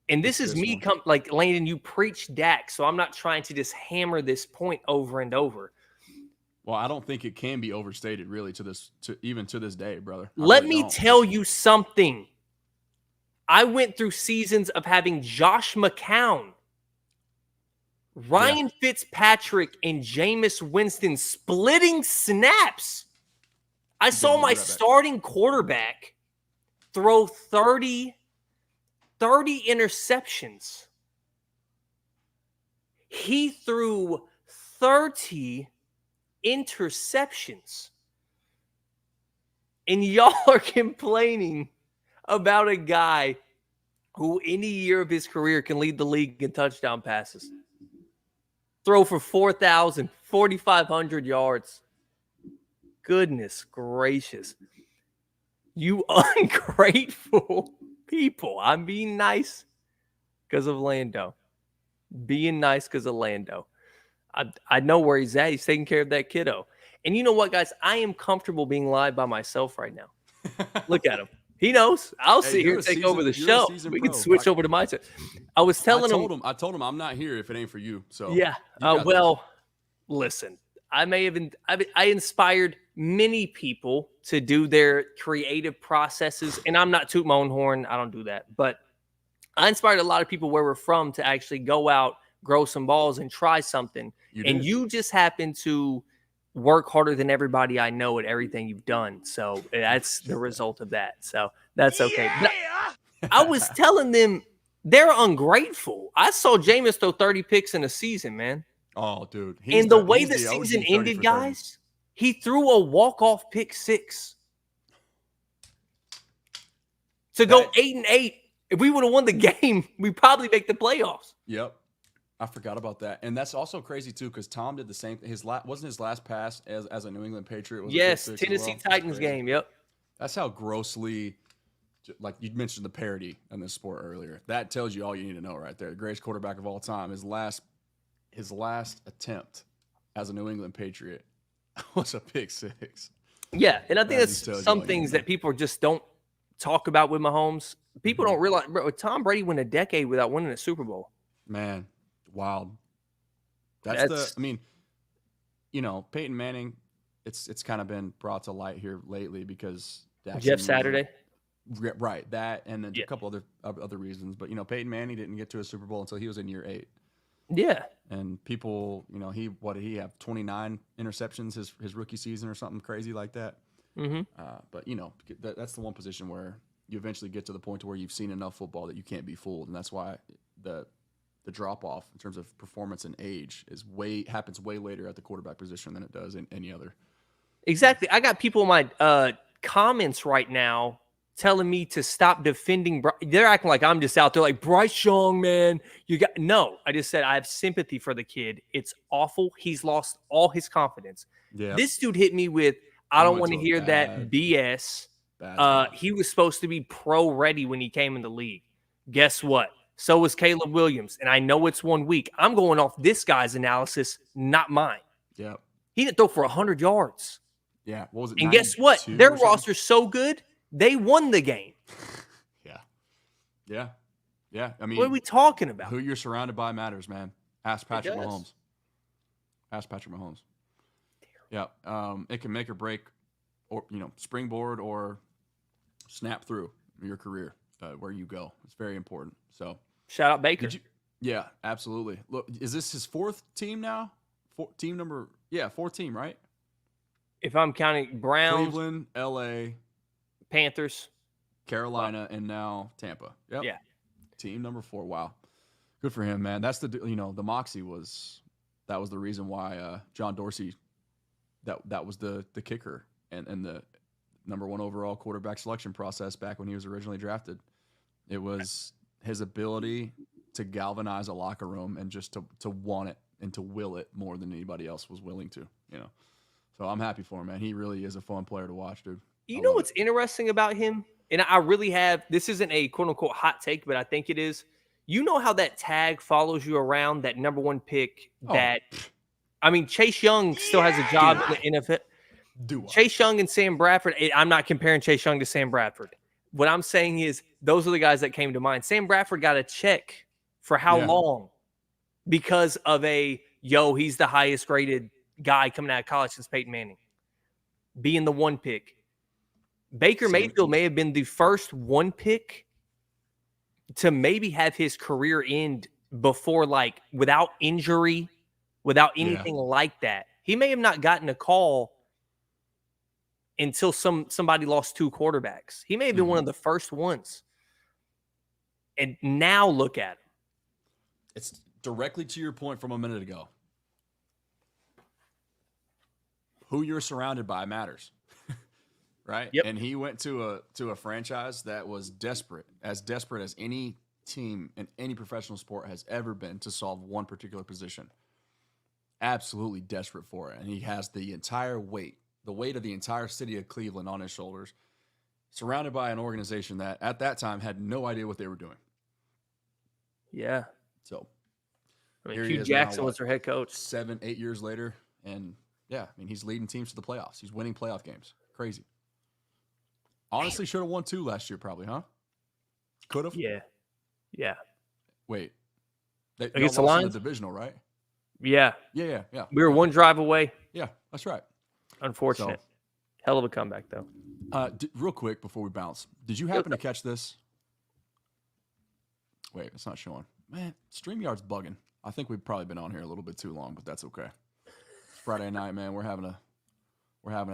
And this is me like Landon. You preach Dak, so I'm not trying to just hammer this point over and over. Well, I don't think it can be overstated, really, even to this day, brother. Let me tell you something. I went through seasons of having Josh McCown, Ryan Fitzpatrick, and Jameis Winston splitting snaps. I saw my starting quarterback throw 30 interceptions. He threw 30 interceptions. And y'all are complaining about a guy who any year of his career can lead the league in touchdown passes. Throw for 4,000, 4,500 yards. Goodness gracious. You ungrateful people. I'm being nice because of Lando. Being nice because of Lando. I know where he's at. He's taking care of that kiddo. And you know what, guys? I am comfortable being live by myself right now. Look at him. He knows. I'll sit here and take over the show. We can switch over to my turn. I was telling him. I told him I'm not here if it ain't for you. So yeah. Well, listen. I inspired many people to do their creative processes, and I'm not tooting my own horn. I don't do that, but I inspired a lot of people where we're from to actually go out, grow some balls, and try something. You just happen to work harder than everybody I know at everything you've done. So that's the result of that. So that's okay. Yeah! I was telling them they're ungrateful. I saw Jameis throw 30 picks in a season, man. Oh, dude. And the way the season ended, guys, he threw a walk-off pick 6 to go 8-8. If we would have won the game, we probably make the playoffs. Yep. I forgot about that. And that's also crazy, too, because Tom did the same thing. Wasn't his last pass as a New England Patriot? Was yes, Tennessee Titans game, yep. That's how grossly, like you mentioned the parity in this sport earlier. That tells you all you need to know right there. The greatest quarterback of all time. His last attempt as a New England Patriot was a pick 6. Yeah, and I think that's some things that people just don't talk about with Mahomes. People don't realize, bro, Tom Brady went a decade without winning a Super Bowl. Man, wild. I mean, Peyton Manning, it's kind of been brought to light here lately because Jeff Saturday. Right, that and then a couple other reasons. But, Peyton Manning didn't get to a Super Bowl until he was in year 8. Yeah. And people, what did he have? 29 interceptions his rookie season or something crazy like that. Mm-hmm. But, that's the one position where you eventually get to the point to where you've seen enough football that you can't be fooled. And that's why the drop-off in terms of performance and age happens way later at the quarterback position than it does in any other. Exactly. I got people in my comments right now telling me to stop defending. They're acting like I'm just out there like, Bryce Young, man. No, I just said I have sympathy for the kid. It's awful. He's lost all his confidence. Yeah. This dude hit me with, I don't want to hear that BS. He was supposed to be pro ready when he came in the league. Guess what? So was Caleb Williams. And I know it's 1 week. I'm going off this guy's analysis, not mine. Yeah. He didn't throw for 100 yards. Yeah. What was it? And guess what? Their roster's so good, they won the game. Yeah. Yeah. I mean, what are we talking about? Who you're surrounded by matters, man. Ask Patrick Mahomes. Yeah. It can make or break, or springboard or snap through your career where you go. It's very important. So shout out Baker. Yeah, absolutely. Look, is this his 4th team now? Fourth team, right? If I'm counting Browns, Cleveland, LA, Panthers, Carolina, and now Tampa. Yep. Yeah. Team number 4. Wow. Good for him, man. That's the moxie that was the reason why John Dorsey, that was the kicker and the number 1 overall quarterback selection process back when he was originally drafted. It was his ability to galvanize a locker room and just to want it and to will it more than anybody else was willing to, So I'm happy for him, man. He really is a fun player to watch, dude. You know what's interesting about him? And I really this isn't a quote-unquote hot take, but I think it is. You know how that tag follows you around, that number 1 pick Chase Young still has a job in the NFL. Chase Young and Sam Bradford, I'm not comparing Chase Young to Sam Bradford. What I'm saying is those are the guys that came to mind. Sam Bradford got a check for how long? Because of he's the highest graded guy coming out of college since Peyton Manning. Being the 1 pick. Baker Mayfield may have been the first 1 pick to maybe have his career end before, without injury, without anything like that. He may have not gotten a call until somebody lost 2 quarterbacks. He may have been one of the first ones. And now look at him. It's directly to your point from a minute ago. Who you're surrounded by matters. Right? Yep. And he went to a franchise that was desperate as any team in any professional sport has ever been to solve one particular position. Absolutely desperate for it. And he has the weight of the entire city of Cleveland on his shoulders, surrounded by an organization that at that time had no idea what they were doing. Yeah. So I mean, Hugh Jackson was their head coach 7-8 years later, and yeah, I mean he's leading teams to the playoffs. He's winning playoff games. Crazy. Honestly, should have won 2 last year, probably, huh? Could have. Yeah. Wait, against the Lions, Lions, the divisional, right? Yeah. Yeah. We were 1 drive away. Yeah, that's right. Unfortunate. Hell of a comeback, though. Real quick before we bounce, did you happen to catch this? Wait, it's not showing. Man, StreamYard's bugging. I think we've probably been on here a little bit too long, but that's okay. It's Friday night, man. We're having a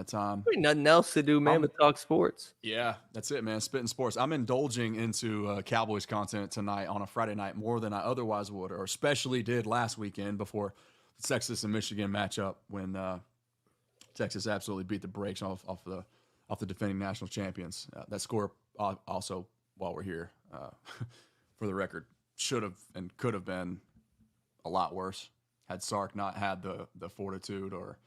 time. Ain't nothing else to do, man, but talk sports. Yeah, that's it, man. Spitting sports. I'm indulging into Cowboys content tonight on a Friday night more than I otherwise would, or especially did last weekend before the Texas and Michigan matchup when Texas absolutely beat the brakes off the defending national champions. That score also, while we're here, for the record, should have and could have been a lot worse had Sark not had the fortitude or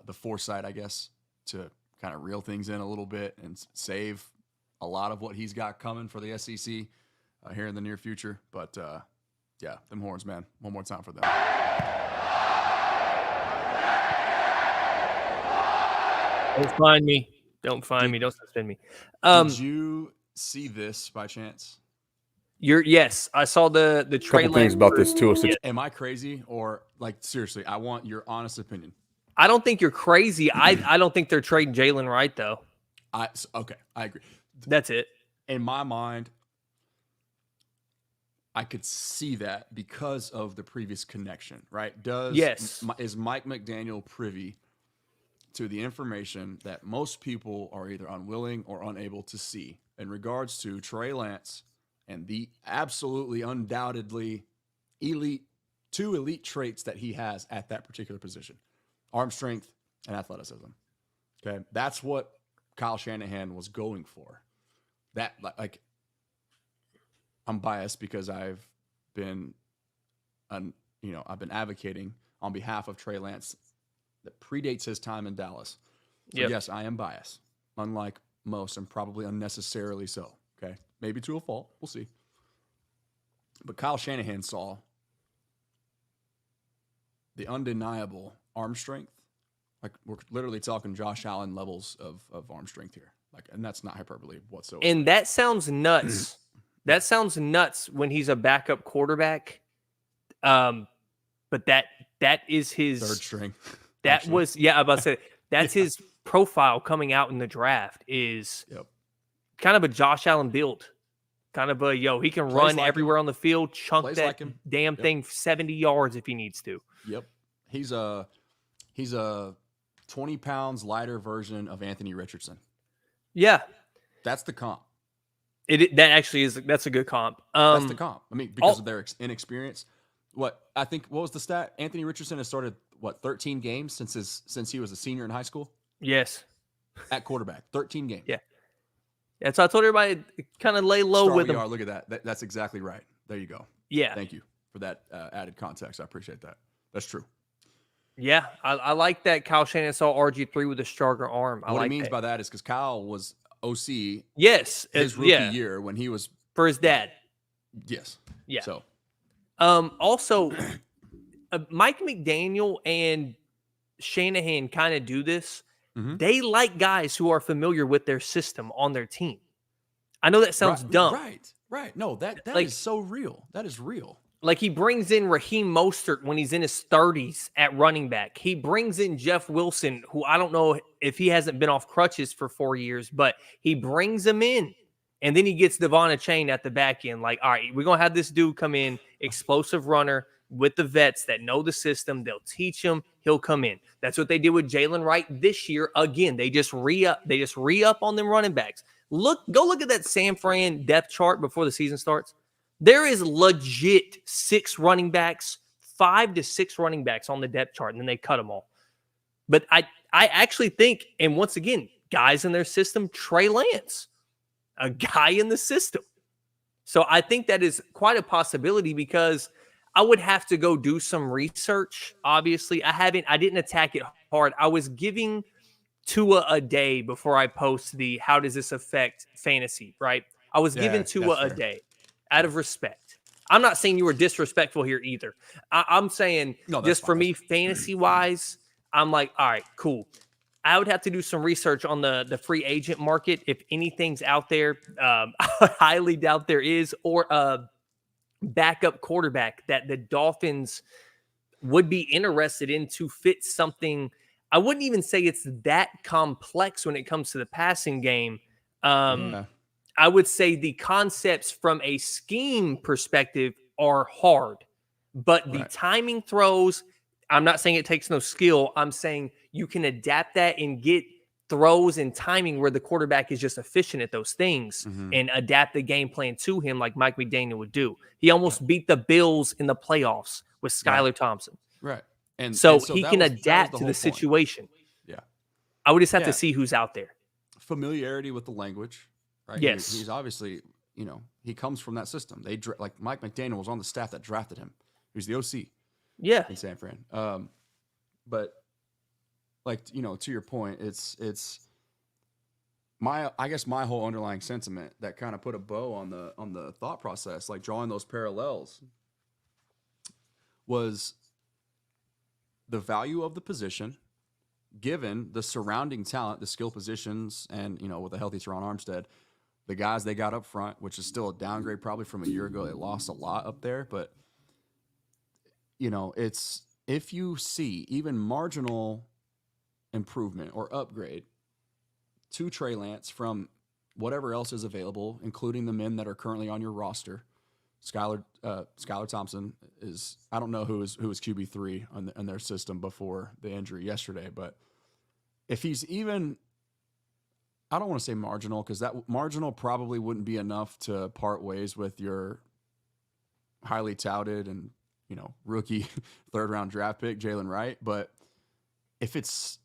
the foresight, I guess, to kind of reel things in a little bit and save a lot of what he's got coming for the SEC here in the near future. But yeah, them horns, man. One more time for them. Don't find me. Don't find me. Don't suspend me. Did you see this by chance? Yes, I saw the Trey Couple things about this too. Am I crazy or like seriously? I want your honest opinion. I don't think you're crazy. I don't think they're trading Jalen Wright though. Okay, I agree. That's it. In my mind, I could see that because of the previous connection, right? Is Mike McDaniel privy to the information that most people are either unwilling or unable to see in regards to Trey Lance and the absolutely undoubtedly two elite traits that he has at that particular position: arm strength and athleticism. Okay, that's what Kyle Shanahan was going for. That, like, I'm biased because I've been advocating on behalf of Trey Lance that predates his time in Dallas. So yes, I am biased, unlike most, and probably unnecessarily so. Okay, maybe to a fault. We'll see. But Kyle Shanahan saw the undeniable arm strength. Like, we're literally talking Josh Allen levels of arm strength here. Like, and that's not hyperbole whatsoever. And that sounds nuts. That sounds nuts when he's a backup quarterback. But that is his third string. That actually. was I'm about to say that's his profile coming out in the draft is kind of a Josh Allen build. Kind of a he can run everywhere on the field, chunk that damn thing 70 yards if he needs to. Yep. He's a 20 pounds lighter version of Anthony Richardson. Yeah. That's the comp. That's a good comp. That's the comp. I mean, because of their inexperience. What was the stat? Anthony Richardson has started 13 games since he was a senior in high school? Yes. At quarterback, 13 games. Yeah. Yeah, so I told everybody kind of lay low with him. Look at that. That's exactly right. There you go. Yeah. Thank you for that added context. I appreciate that. That's true. Yeah, I like that Kyle Shanahan saw RG3 with a stronger arm. What he means by that is because Kyle was OC. Yes. His rookie year when he was. For his dad. Yes. Yeah. So. Also, Mike McDaniel and Shanahan kind of do this. Mm-hmm. They like guys who are familiar with their system on their team. I know that sounds dumb. Right. No, that is so real. That is real. Like, he brings in Raheem Mostert when he's in his 30s at running back. He brings in Jeff Wilson, who I don't know if he hasn't been off crutches for 4 years, but he brings him in. And then he gets Devon Chain at the back end. Like, all right, we're going to have this dude come in, explosive runner with the vets that know the system. They'll teach him. He'll come in. That's what they did with Jalen Wright this year. Again, they just re-up. They just re-up on them running backs. Go look at that San Fran depth chart before the season starts. There is legit 6 running backs, 5 to 6 running backs on the depth chart, and then they cut them all. But I actually think, and once again, guys in their system, Trey Lance, a guy in the system. So I think that is quite a possibility because I would have to go do some research. Obviously, I didn't attack it hard. I was giving Tua a day before I post the how does this affect fantasy, right? I was giving Tua a day out of respect. I'm not saying you were disrespectful here either. I'm saying just for me, fantasy-wise, I'm like, all right, cool. I would have to do some research on the free agent market. If anything's out there, I highly doubt there is, or a backup quarterback that the Dolphins would be interested in to fit something. I wouldn't even say it's that complex when it comes to the passing game. I would say the concepts from a scheme perspective are hard, but the timing throws, I'm not saying it takes no skill. I'm saying you can adapt that and get throws and timing where the quarterback is just efficient at those things and adapt the game plan to him like Mike McDaniel would do. He almost beat the Bills in the playoffs with Skylar Thompson. Right. And so he can adapt to the situation. Yeah. I would just have to see who's out there. Familiarity with the language, right? Yes. He's obviously, he comes from that system. Like Mike McDaniel was on the staff that drafted him. He was the OC. Yeah. In San Fran. But like, to your point, it's I guess my whole underlying sentiment that kind of put a bow on the thought process, like drawing those parallels, was the value of the position given the surrounding talent, the skill positions, and with a healthy Teron Armstead, the guys they got up front, which is still a downgrade probably from a year ago. They lost a lot up there, but it's, if you see even marginal improvement or upgrade to Trey Lance from whatever else is available, including the men that are currently on your roster. Skylar Thompson is, I don't know who was QB3 on their system before the injury yesterday, but if he's even, I don't want to say marginal, because that marginal probably wouldn't be enough to part ways with your highly touted and rookie third-round draft pick, Jalen Wright. But if it's,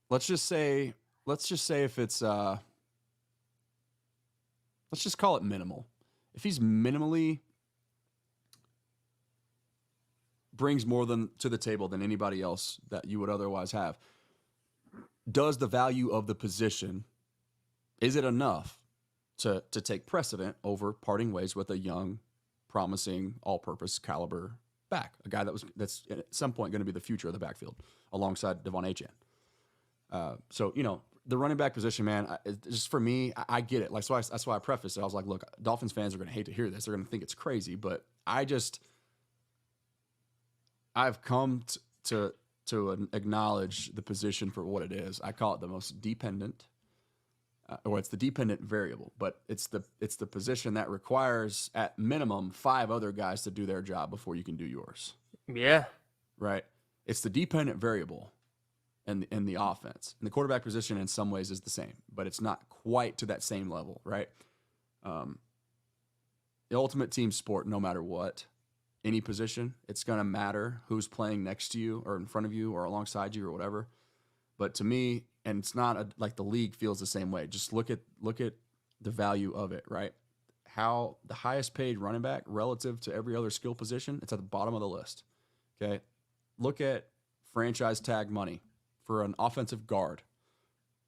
let's just say if it's, let's just call it minimal. If he's minimally brings more to the table than anybody else that you would otherwise have, does the value of the position, is it enough to take precedent over parting ways with a young, promising, all-purpose caliber back, a guy that's at some point going to be the future of the backfield alongside Devon Achane? So the running back position, man, just for me, I get it. Like, so that's why I prefaced it. I was like, look, Dolphins fans are going to hate to hear this. They're going to think it's crazy, but I've come to acknowledge the position for what it is. I call it the most dependent, or it's the dependent variable, but it's the position that requires at minimum 5 other guys to do their job before you can do yours. Yeah. Right. It's the dependent variable in the offense. And the quarterback position in some ways is the same, but it's not quite to that same level, right? The ultimate team sport, no matter what, any position, it's going to matter who's playing next to you or in front of you or alongside you or whatever. But to me, and it's not like the league feels the same way. Just look at the value of it, right? How the highest paid running back relative to every other skill position, it's at the bottom of the list. Okay. Look at franchise tag money for an offensive guard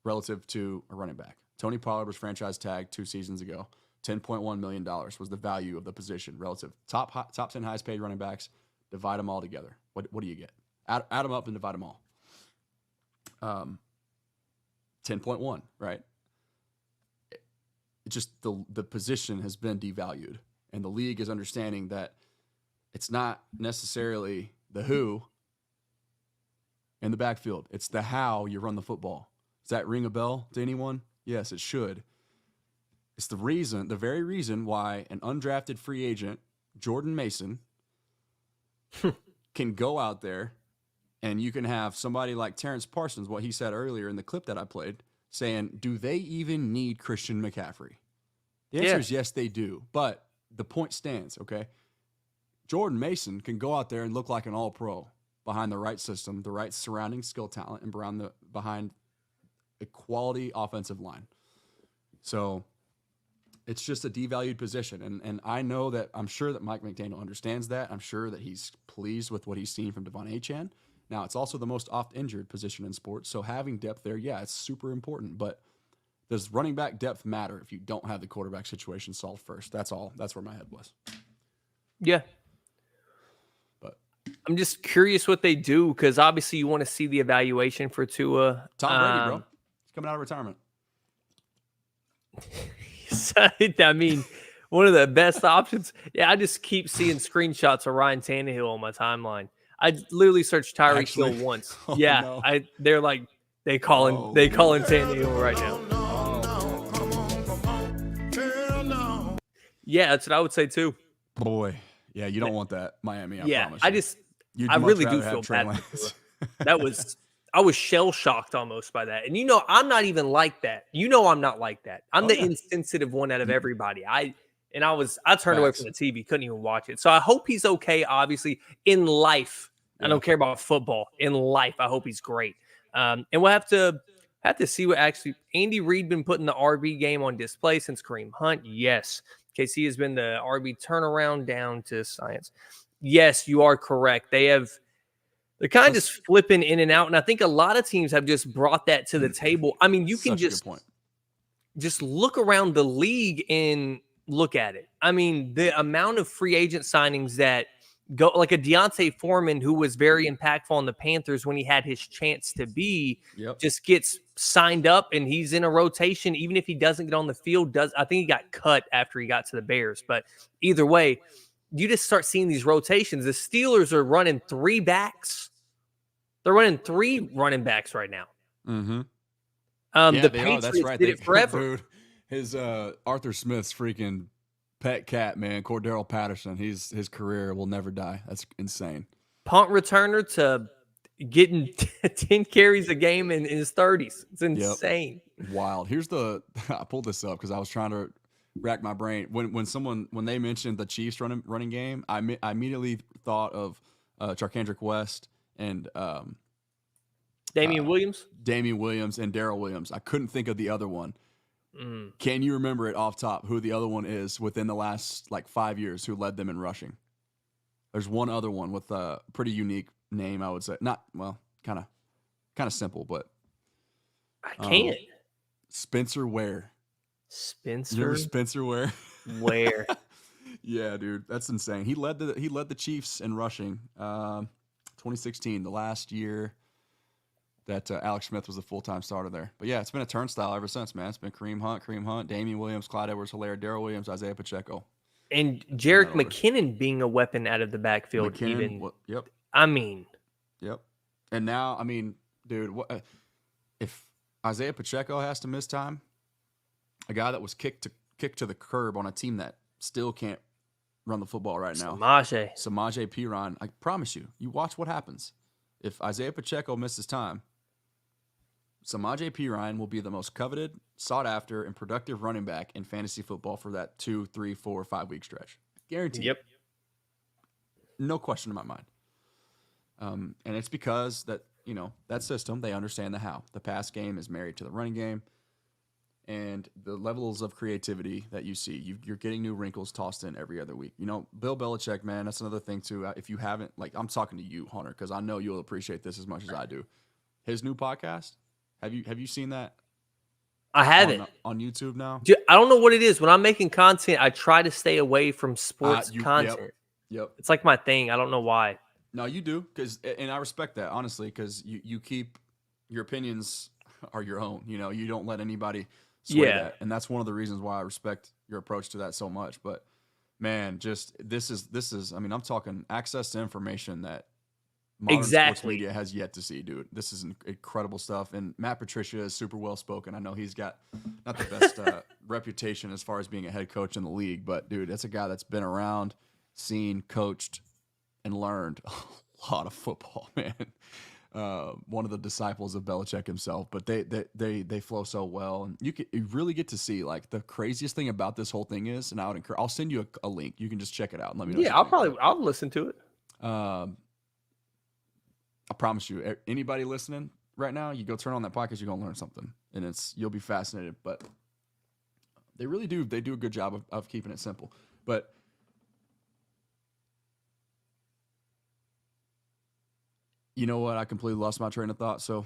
relative to a running back. Tony Pollard was franchise tagged 2 seasons ago. $10.1 million was the value of the position relative. Top 10 highest paid running backs, divide them all together. What do you get? Add them up and divide them all. 10.1, right? It just the position has been devalued, and the league is understanding that it's not necessarily the who in the backfield. It's the how you run the football. Does that ring a bell to anyone? Yes, it should. It's the very reason why an undrafted free agent, Jordan Mason, can go out there and you can have somebody like Terrence Parsons, what he said earlier in the clip that I played, saying, do they even need Christian McCaffrey? The answer is yes, they do. But the point stands, okay? Jordan Mason can go out there and look like an all-pro behind the right system, the right surrounding skill talent, and behind a quality offensive line. So it's just a devalued position. And I know that, I'm sure that Mike McDaniel understands that. I'm sure that he's pleased with what he's seen from Devon Achane. Now, it's also the most oft injured position in sports. So having depth there, yeah, it's super important. But Does running back depth matter if you don't have the quarterback situation solved first? That's all. That's where my head was. Yeah. But I'm just curious what they do because obviously you want to see the evaluation for Tua. Tom Brady, bro. He's coming out of retirement. I mean, one of the best options. Yeah, I just keep seeing screenshots of Ryan Tannehill on my timeline. I literally searched Tyreek Hill once. Yeah, no. they're like they calling Tannehill right now. Yeah, that's what I would say too. Boy, yeah, you don't want that, Miami. I promise. I really do feel bad. I was shell shocked almost by that. And I'm not even like that. I'm not like that. I'm the insensitive one out of everybody. I turned away from the TV, couldn't even watch it. So I hope he's okay. Obviously, in life, I don't care about football. In life, I hope he's great. And we'll have to see what actually Andy Reid been putting the RB game on display since Kareem Hunt. Yes, KC has been the RB turnaround down to science. Yes, you are correct. They're kind of just flipping in and out, and I think a lot of teams have just brought that to the table. I mean, you can just look around the league and look at it. I mean, the amount of free agent signings that go, like a Deontay Foreman, who was very impactful on the Panthers when he had his chance to be, just gets signed up and he's in a rotation, even if he doesn't get on the field. I think he got cut after he got to the Bears, but either way, you just start seeing these rotations. The Steelers are running 3 backs. They're running 3 running backs right now. Mm-hmm. The Patriots did it forever. Dude, his Arthur Smith's freaking pet cat, man, Cordero Patterson. His career will never die. That's insane. Punt returner to getting 10 carries a game in his 30s. It's insane. Yep. Wild. I pulled this up because I was trying to rack my brain. When they mentioned the Chiefs running game, I immediately thought of Charkandrick West and Damian Williams and Darrell Williams. I couldn't think of the other one. Can you remember it off top who the other one is within the last 5 years who led them in rushing? There's one other one with a pretty unique name, I would say. Not kind of simple, but I can't. Spencer Ware. Spencer. You remember Spencer Ware? Ware. Yeah, dude, that's insane. He led the Chiefs in rushing. 2016, the last year that Alex Smith was the full-time starter there. But yeah, it's been a turnstile ever since, man. It's been Kareem Hunt, Damian Williams, Clyde Edwards-Helaire, Darrell Williams, Isaiah Pacheco. And Jerick McKinnon being a weapon out of the backfield. Yep. I mean. Yep. And now, I mean, dude, if Isaiah Pacheco has to miss time, a guy that was kicked to the curb on a team that still can't run the football right now. Samaje Perine. I promise you watch what happens. If Isaiah Pacheco misses time, Samaje Perine will be the most coveted, sought after, and productive running back in fantasy football for that 2, 3, 4, 5 week stretch. Guaranteed. Yep. No question in my mind. And it's because that system, they understand the how. The pass game is married to the running game. And the levels of creativity that you see, you're getting new wrinkles tossed in every other week. Bill Belichick, man, that's another thing too. If you haven't, I'm talking to you, Hunter, because I know you'll appreciate this as much as I do. His new podcast, have you seen that? I haven't. On YouTube now? I don't know what it is. When I'm making content, I try to stay away from sports content. Yep. It's like my thing. I don't know why. No, you do, and I respect that, honestly, because you keep your opinions are your own. You don't let anybody sway that. And that's one of the reasons why I respect your approach to that so much. But man, just this is I mean, I'm talking access to information that modern sports media has yet to see, dude. This is incredible stuff. And Matt Patricia is super well spoken. I know he's got not the best reputation as far as being a head coach in the league, but dude, that's a guy that's been around, seen, coached, and learned a lot of football, man. One of the disciples of Belichick himself, but they flow so well, and you really get to see the craziest thing about this whole thing is, and I'll send you a link. You can just check it out and let me know. Yeah, I'll listen to it. I promise you, anybody listening right now, you go turn on that podcast, you're gonna learn something, and you'll be fascinated. But they really do. They do a good job of keeping it simple, but. You know what? I completely lost my train of thought. So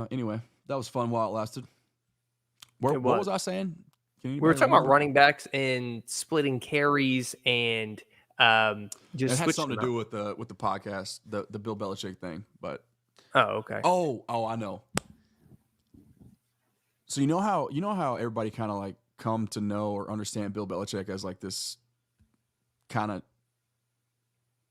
anyway, that was fun while it lasted. What was I saying? We were talking about running backs and splitting carries and just. It had something to do with the podcast, the Bill Belichick thing. But okay. Oh, I know. So you know how everybody kind of like come to know or understand Bill Belichick as like this kind of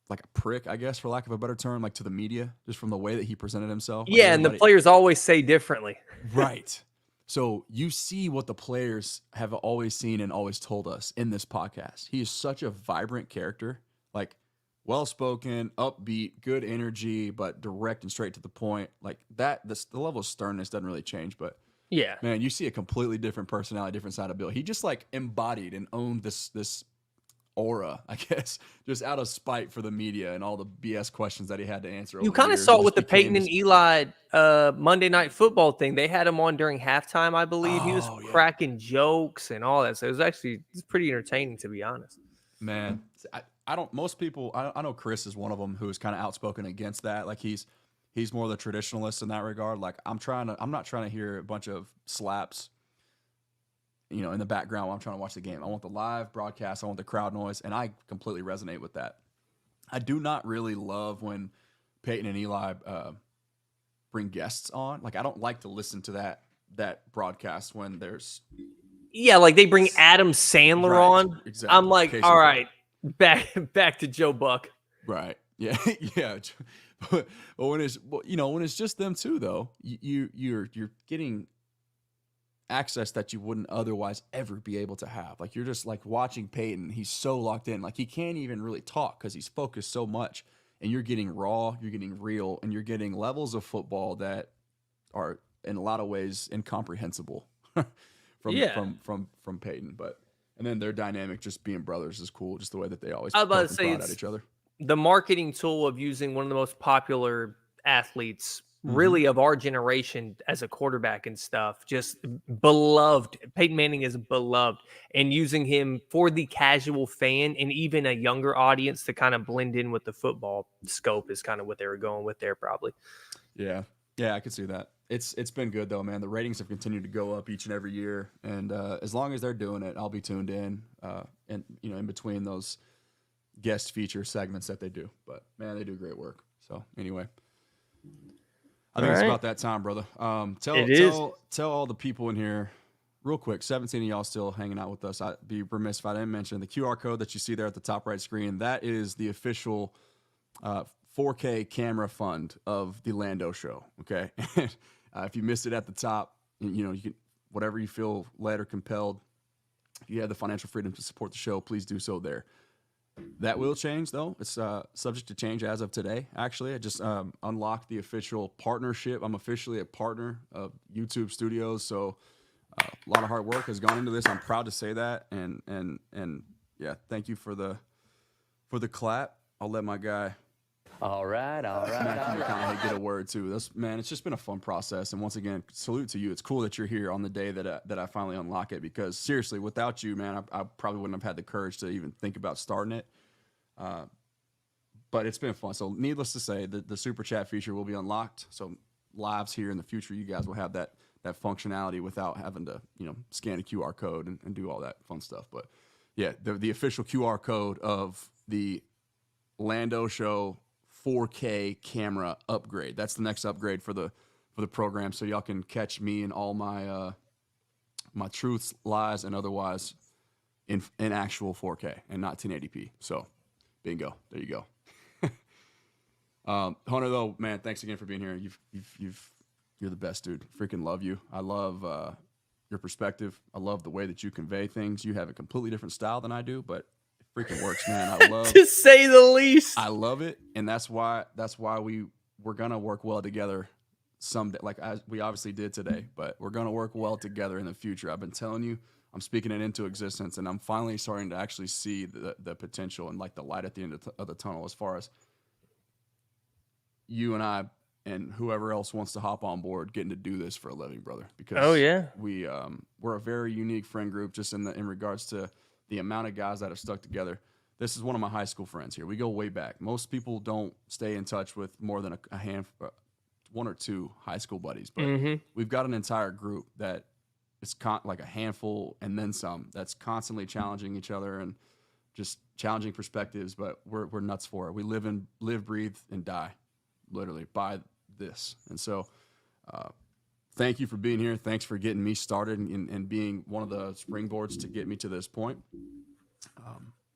like a prick, I guess, for lack of a better term, like to the media, just from the way that he presented himself. Yeah, and the players always say differently. Right. So you see what the players have always seen and always told us in this podcast. He is such a vibrant character, like well-spoken, upbeat, good energy, but direct and straight to the point. Like that, the level of sternness doesn't really change, but yeah, man, you see a completely different personality, different side of Bill. He just like embodied and owned this aura, I guess, just out of spite for the media and all the BS questions that he had to answer. You kind of saw it with the Peyton and Eli Monday Night Football thing. They had him on during halftime, I believe. He was cracking jokes and all that. So it's pretty entertaining, to be honest. Man, I don't. Most people, I know Chris is one of them who's kind of outspoken against that. Like he's more the traditionalist in that regard. Like I'm not trying to hear a bunch of slaps, in the background while I'm trying to watch the game. I want the live broadcast. I want the crowd noise, and I completely resonate with that. I do not really love when Peyton and Eli bring guests on. Like I don't like to listen to that broadcast when there's like they bring Adam Sandler on. Exactly. I'm like, all right, back to Joe Buck. Right. Yeah. Yeah. But when it's just them two, though, you're getting access that you wouldn't otherwise ever be able to have. Like you're just like watching Peyton. He's so locked in. Like he can't even really talk because he's focused so much. And you're getting raw, you're getting real, and you're getting levels of football that are in a lot of ways incomprehensible from Peyton. And then their dynamic, just being brothers, is cool. Just the way that they always poke and prod at each other. The marketing tool of using one of the most popular athletes really of our generation as a quarterback and stuff, just beloved. Peyton Manning is beloved, and using him for the casual fan and even a younger audience to kind of blend in with the football scope is kind of what they were going with there probably. Yeah, I could see that. It's been good though, man. The ratings have continued to go up each and every year, and as long as they're doing it, I'll be tuned in. And in between those guest feature segments that they do, but man, they do great work. So anyway, I think it's about that time, brother. Tell all the people in here real quick. 17 of y'all still hanging out with us. I'd be remiss if I didn't mention the QR code that you see there at the top right screen. That is the official 4K camera fund of the Lando show. Okay. If you missed it at the top, you can, whatever you feel led or compelled, if you have the financial freedom to support the show, please do so there. That will change, though. It's subject to change as of today, actually. I just unlocked the official partnership. I'm officially a partner of YouTube Studios, so a lot of hard work has gone into this. I'm proud to say that, and yeah, thank you for the clap. I'll let my guy All right. kind of get a word, too. It's just been a fun process, and once again, salute to you. It's cool that you're here on the day that I finally unlock it, because seriously, without you, man, I probably wouldn't have had the courage to even think about starting it. But it's been fun. So needless to say, the super chat feature will be unlocked. So lives here in the future, you guys will have that functionality without having to scan a QR code and do all that fun stuff. But yeah, the official QR code of the Lando Show 4K camera upgrade. That's the next upgrade for the program, so y'all can catch me and all my my truths, lies, and otherwise in actual 4K and not 1080p. So bingo, there you go. Hunter, though, man, thanks again for being here. You're the best, dude. Freaking love you. I love your perspective. I love the way that you convey things. You have a completely different style than I do, but freaking works, man. I love to say the least. I love it, and that's why we're gonna work well together someday. Like we obviously did today, but we're gonna work well together in the future. I've been telling you, I'm speaking it into existence, and I'm finally starting to actually see the potential and like the light at the end of the tunnel as far as you and I and whoever else wants to hop on board getting to do this for a living, brother. Because we're a very unique friend group just in regards to the amount of guys that have stuck together. This is one of my high school friends here. We go way back. Most people don't stay in touch with more than one or two high school buddies, but we've got an entire group that it's like a handful and then some that's constantly challenging each other and just challenging perspectives. But we're nuts for it. We live, breathe, and die, literally, by this. And so, thank you for being here. Thanks for getting me started and being one of the springboards to get me to this point.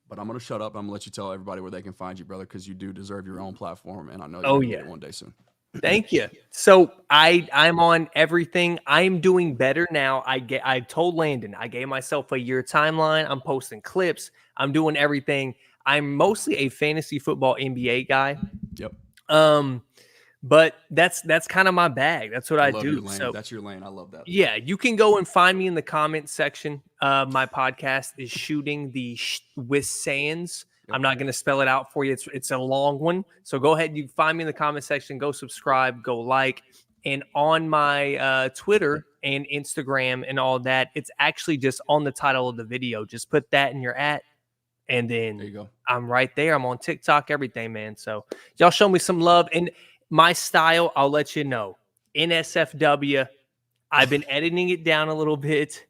But I'm going to shut up. I'm going to let you tell everybody where they can find you, brother, because you do deserve your own platform, and I know you're going to get it one day soon. Thank you. So I'm on everything. I'm doing better now. I told Landon, I gave myself a year timeline. I'm posting clips. I'm doing everything. I'm mostly a fantasy football NBA guy. Yep. But that's kind of my bag. That's what I do. So that's your lane. I love that. Yeah, you can go and find me in the comments section. My podcast is Shooting the with Sands. Yep. I'm not going to spell it out for you. It's a long one. So go ahead. You find me in the comment section. Go subscribe. Go like. And on my Twitter and Instagram and all that, it's actually just on the title of the video. Just put that in your @ and then there you go. I'm right there. I'm on TikTok, everything, man. So y'all show me some love. And my style, I'll let you know. NSFW, I've been editing it down a little bit,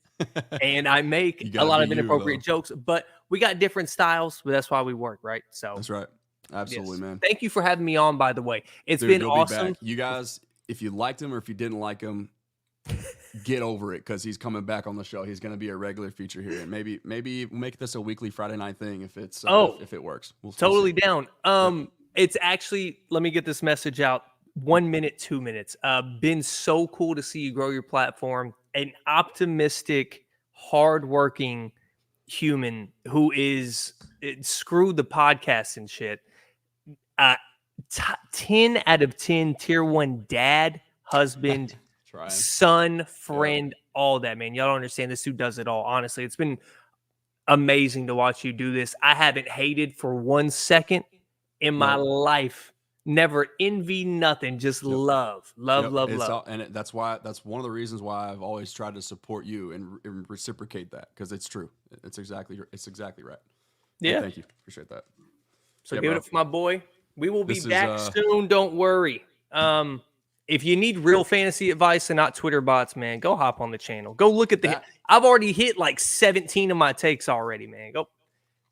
and I make a lot of inappropriate jokes, but we got different styles, but that's why we work, right? So that's right. Absolutely, man. Thank you for having me on, by the way. It's been awesome. You guys, if you liked him or if you didn't like him, get over it because he's coming back on the show. He's going to be a regular feature here, and maybe we'll make this a weekly Friday night thing if it's if it works. We'll totally down. It's actually, let me get this message out. 1 minute, 2 minutes. Been so cool to see you grow your platform. An optimistic, hardworking human who is screw the podcast and shit. 10 out of 10 tier 1 dad, husband, son, friend, all that, man. Y'all don't understand. This dude does it all. Honestly, it's been amazing to watch you do this. I haven't hated for 1 second in my life. Never envy, nothing. Just love. And that's one of the reasons why I've always tried to support you and reciprocate that because it's true. It's exactly right. Yeah. Thank you. Appreciate that. So give it up for my boy. We will be back soon. Don't worry. If you need real fantasy advice and not Twitter bots, man, go hop on the channel. Go look at I've already hit like 17 of my takes already, man. Go.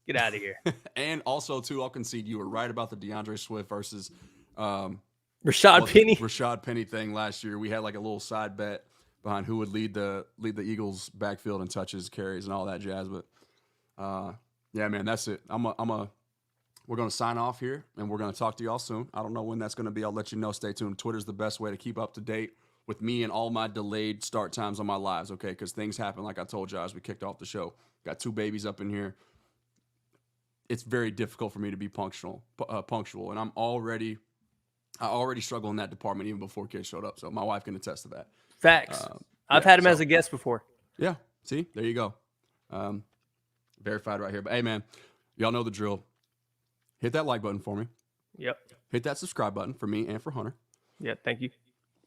Get out of here. And also, too, I'll concede you were right about the DeAndre Swift versus Rashad Penny thing last year. We had like a little side bet behind who would lead the Eagles backfield and touches, carries, and all that jazz. But yeah, man, that's it. We're gonna sign off here, and we're gonna talk to y'all soon. I don't know when that's gonna be. I'll let you know. Stay tuned. Twitter's the best way to keep up to date with me and all my delayed start times on my lives. Okay, because things happen. Like I told you, as we kicked off the show, got 2 babies up in here. It's very difficult for me to be punctual, and I already struggle in that department even before kids showed up. So my wife can attest to that. Facts. I've had him as a guest before. Yeah. See, there you go. Verified right here. But hey, man, y'all know the drill. Hit that like button for me. Yep. Hit that subscribe button for me and for Hunter. Yeah. Thank you.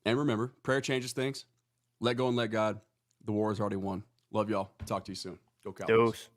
And remember, prayer changes things. Let go and let God. The war is already won. Love y'all. Talk to you soon. Go Cowboys. Dose.